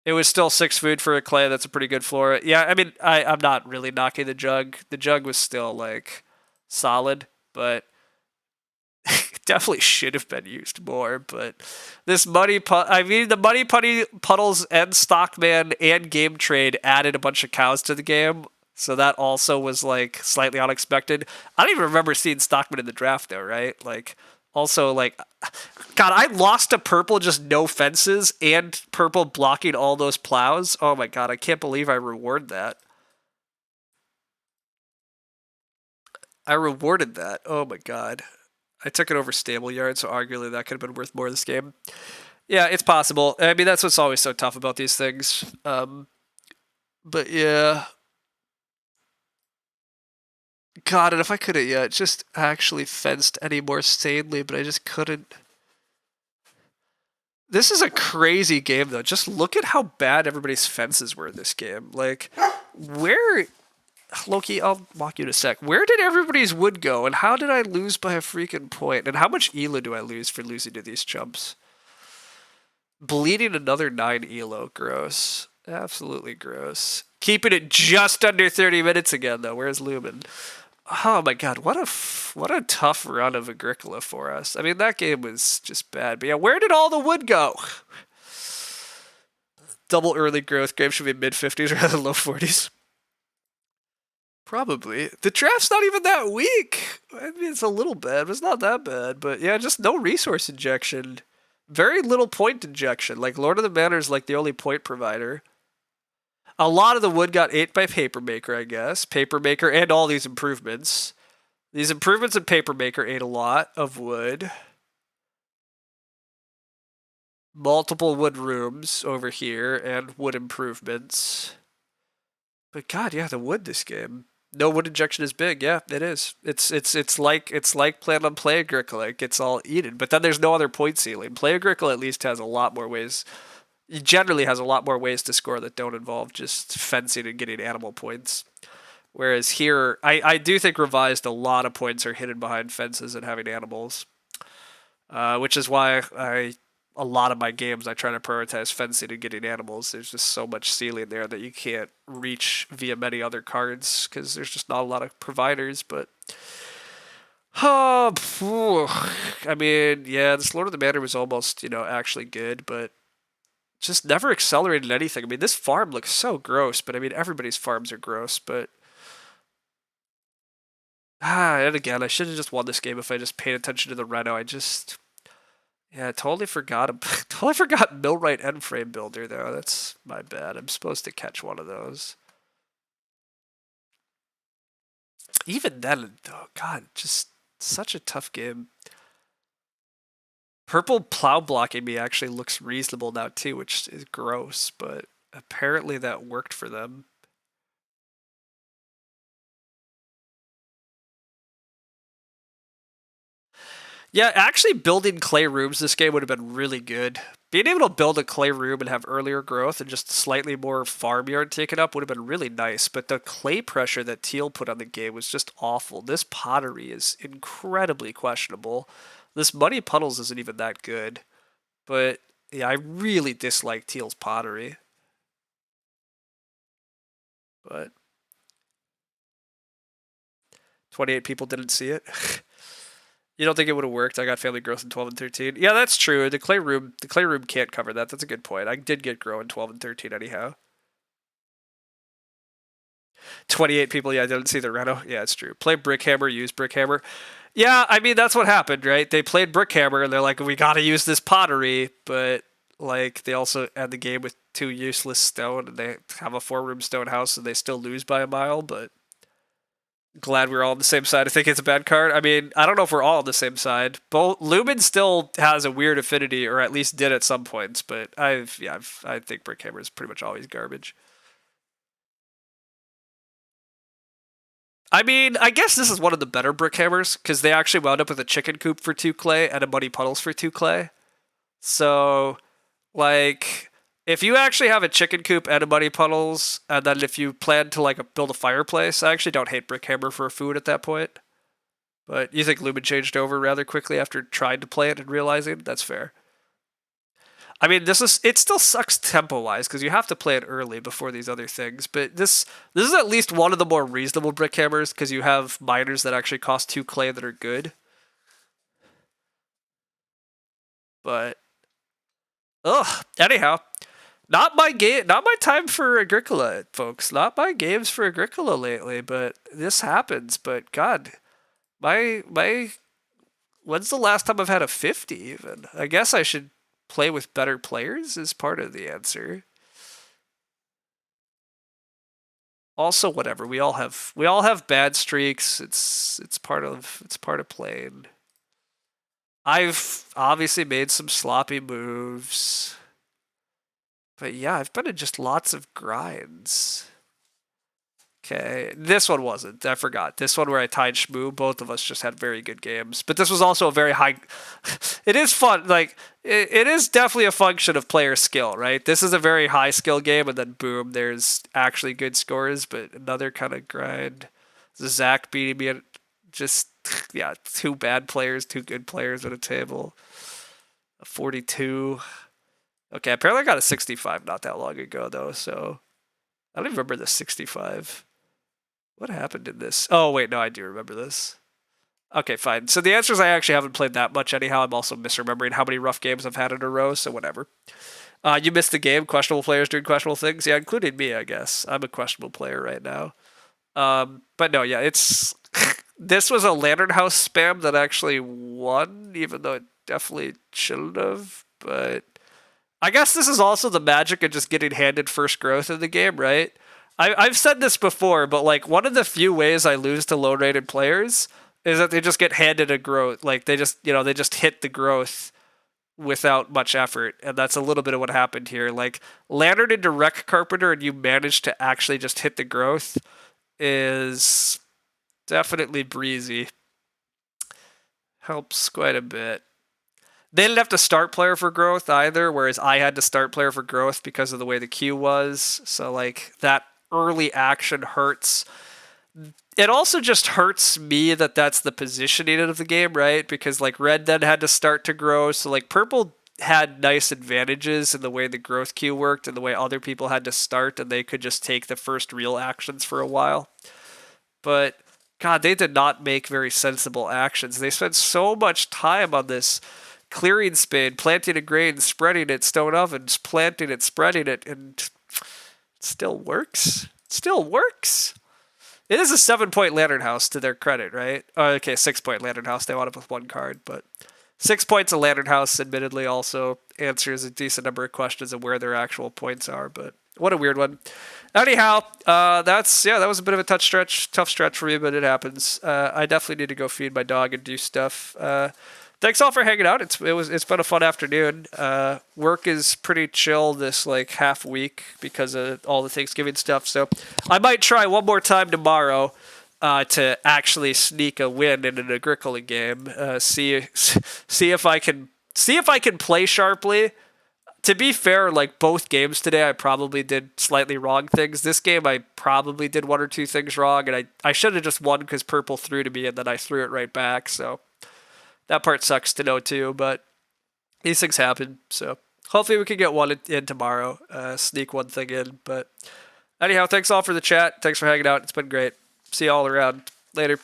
It was still 6 food for a clay. That's a pretty good floor. Yeah, I mean, I'm not really knocking the jug. The jug was still, like, solid, but definitely should have been used more. But this muddy the muddy puddles and Stockman and Game Trade added a bunch of cows to the game. So that also was, like, slightly unexpected. I don't even remember seeing Stockman in the draft, though, right? Like, also, like, God, I lost to purple just no fences and purple blocking all those plows. Oh my god, I can't believe I reward that. I rewarded that. Oh my god. I took it over stable yard, so arguably that could have been worth more this game. Yeah, it's possible. I mean, that's what's always so tough about these things. But yeah, God, and if I could have, yeah, just actually fenced any more sanely, but I just couldn't. This is a crazy game, though. Just look at how bad everybody's fences were in this game. Like, where, Loki, I'll walk you in a sec. Where did everybody's wood go, and how did I lose by a freaking point? And how much ELO do I lose for losing to these chumps? Bleeding another 9 ELO. Gross. Absolutely gross. Keeping it just under 30 minutes again, though. Where's Lumen? Oh my god, what a tough run of Agricola for us. I mean, that game was just bad. But yeah, where did all the wood go? Double early growth. Game should be mid 50s rather than low 40s. Probably. The draft's not even that weak. I mean, it's a little bad, but it's not that bad. But yeah, just no resource injection. Very little point injection. Like, Lord of the Manor is like the only point provider. A lot of the wood got ate by Papermaker, I guess. Papermaker and all these improvements. These improvements in Papermaker ate a lot of wood. Multiple wood rooms over here and wood improvements. But god, yeah, the wood this game. No wood injection is big. Yeah, it is. It's like Plan on Play Agricola. It gets all eaten. But then there's no other point ceiling. Play Agricola at least has a lot more ways. It generally has a lot more ways to score that don't involve just fencing and getting animal points. Whereas here, I do think Revised, a lot of points are hidden behind fences and having animals. Which is why a lot of my games, I try to prioritize fencing and getting animals. There's just so much ceiling there that you can't reach via many other cards because there's just not a lot of providers. But I mean, yeah, this Lord of the Manor was almost, actually good, but just never accelerated anything. I mean, this farm looks so gross, but I mean, everybody's farms are gross, but and again, I should have just won this game if I just paid attention to the Reno. Yeah, I totally forgot. Totally forgot Millwright End Frame Builder though. That's my bad. I'm supposed to catch one of those. Even then, oh god, just such a tough game. Purple plow blocking me actually looks reasonable now too, which is gross, but apparently that worked for them. Yeah, actually building clay rooms this game would have been really good. Being able to build a clay room and have earlier growth and just slightly more farmyard taken up would have been really nice, but the clay pressure that Teal put on the game was just awful. This pottery is incredibly questionable. This Muddy Puddles isn't even that good, but yeah, I really dislike Teal's pottery. But 28 people didn't see it. You don't think it would have worked? I got family growth in 12 and 13. Yeah, that's true. The clay room can't cover that. That's a good point. I did get grow in 12 and 13 anyhow. 28 people, yeah, I didn't see the Reno. Yeah, it's true. Play Brickhammer, use Brickhammer. Yeah, I mean, that's what happened, right? They played Brickhammer and they're like, we gotta use this pottery, but like they also end the game with 2 useless stone and they have a 4-room stone house and they still lose by a mile, but glad we're all on the same side. I think it's a bad card. I mean, I don't know if we're all on the same side. Both Lumen still has a weird affinity, or at least did at some points. But I think Brickhammer is pretty much always garbage. I mean, I guess this is one of the better Brickhammers because they actually wound up with a chicken coop for 2 clay and a Muddy Puddles for 2 clay. So, like, if you actually have a chicken coop and a Muddy Puddles, and then if you plan to like build a fireplace, I actually don't hate Brickhammer for food at that point. But you think Lumen changed over rather quickly after trying to play it and realizing that's fair. I mean, it still sucks tempo wise because you have to play it early before these other things. But this is at least one of the more reasonable brick hammers because you have miners that actually cost 2 clay that are good. But anyhow, not my game, not my time for Agricola, folks. Not my games for Agricola lately. But this happens. But God, my when's the last time I've had a 50 even? I guess I should play with better players is part of the answer. Also, whatever. We all have bad streaks. It's part of playing. I've obviously made some sloppy moves. But yeah, I've been in just lots of grinds. Okay, this one wasn't. I forgot. This one where I tied Shmoo, both of us just had very good games. But this was also a very high. It is fun. Like, it is definitely a function of player skill, right? This is a very high skill game, and then boom, there's actually good scores, but another kind of grind. Zach beating me at just, yeah, two bad players, two good players at a table. A 42. Okay, apparently I got a 65 not that long ago, though, so I don't even remember the 65. What happened in this? Oh, wait, no, I do remember this. Okay, fine. So the answer is I actually haven't played that much anyhow. I'm also misremembering how many rough games I've had in a row, so whatever. You missed the game. Questionable players doing questionable things. Yeah, including me, I guess. I'm a questionable player right now. But no, yeah, it's... This was a Lantern House spam that actually won, even though it definitely shouldn't have, but... I guess this is also the magic of just getting handed first growth in the game, right? I've said this before, but like one of the few ways I lose to low rated players is that they just get handed a growth. Like they just hit the growth without much effort, and that's a little bit of what happened here. Like Lantern into Wreck Carpenter, and you manage to actually just hit the growth is definitely breezy. Helps quite a bit. They didn't have to start player for growth either, whereas I had to start player for growth because of the way the queue was. So like that early action hurts. It also just hurts me that that's the positioning of the game, right? Because like red then had to start to grow, so like purple had nice advantages in the way the growth queue worked and the way other people had to start and they could just take the first real actions for a while. But God, they did not make very sensible actions. They spent so much time on this clearing spade, planting a grain, spreading it, stone ovens, planting it, spreading it, and it still works. It still works. It is a 7-point Lantern House to their credit, right? Oh, okay, 6-point Lantern House. They wound up with one card, but 6 points of Lantern House admittedly also answers a decent number of questions of where their actual points are, but what a weird one. Anyhow, that was a bit of a tough stretch for me, but it happens. I definitely need to go feed my dog and do stuff. Thanks all for hanging out. It's been a fun afternoon. Work is pretty chill this like half week because of all the Thanksgiving stuff. So I might try one more time tomorrow to actually sneak a win in an Agricola game. See if I can play sharply. To be fair, like both games today, I probably did slightly wrong things. This game, I probably did one or two things wrong, and I should have just won because purple threw to me, and then I threw it right back. So that part sucks to know too, but these things happen. So hopefully we can get one in tomorrow, sneak one thing in. But anyhow, thanks all for the chat. Thanks for hanging out. It's been great. See you all around. Later.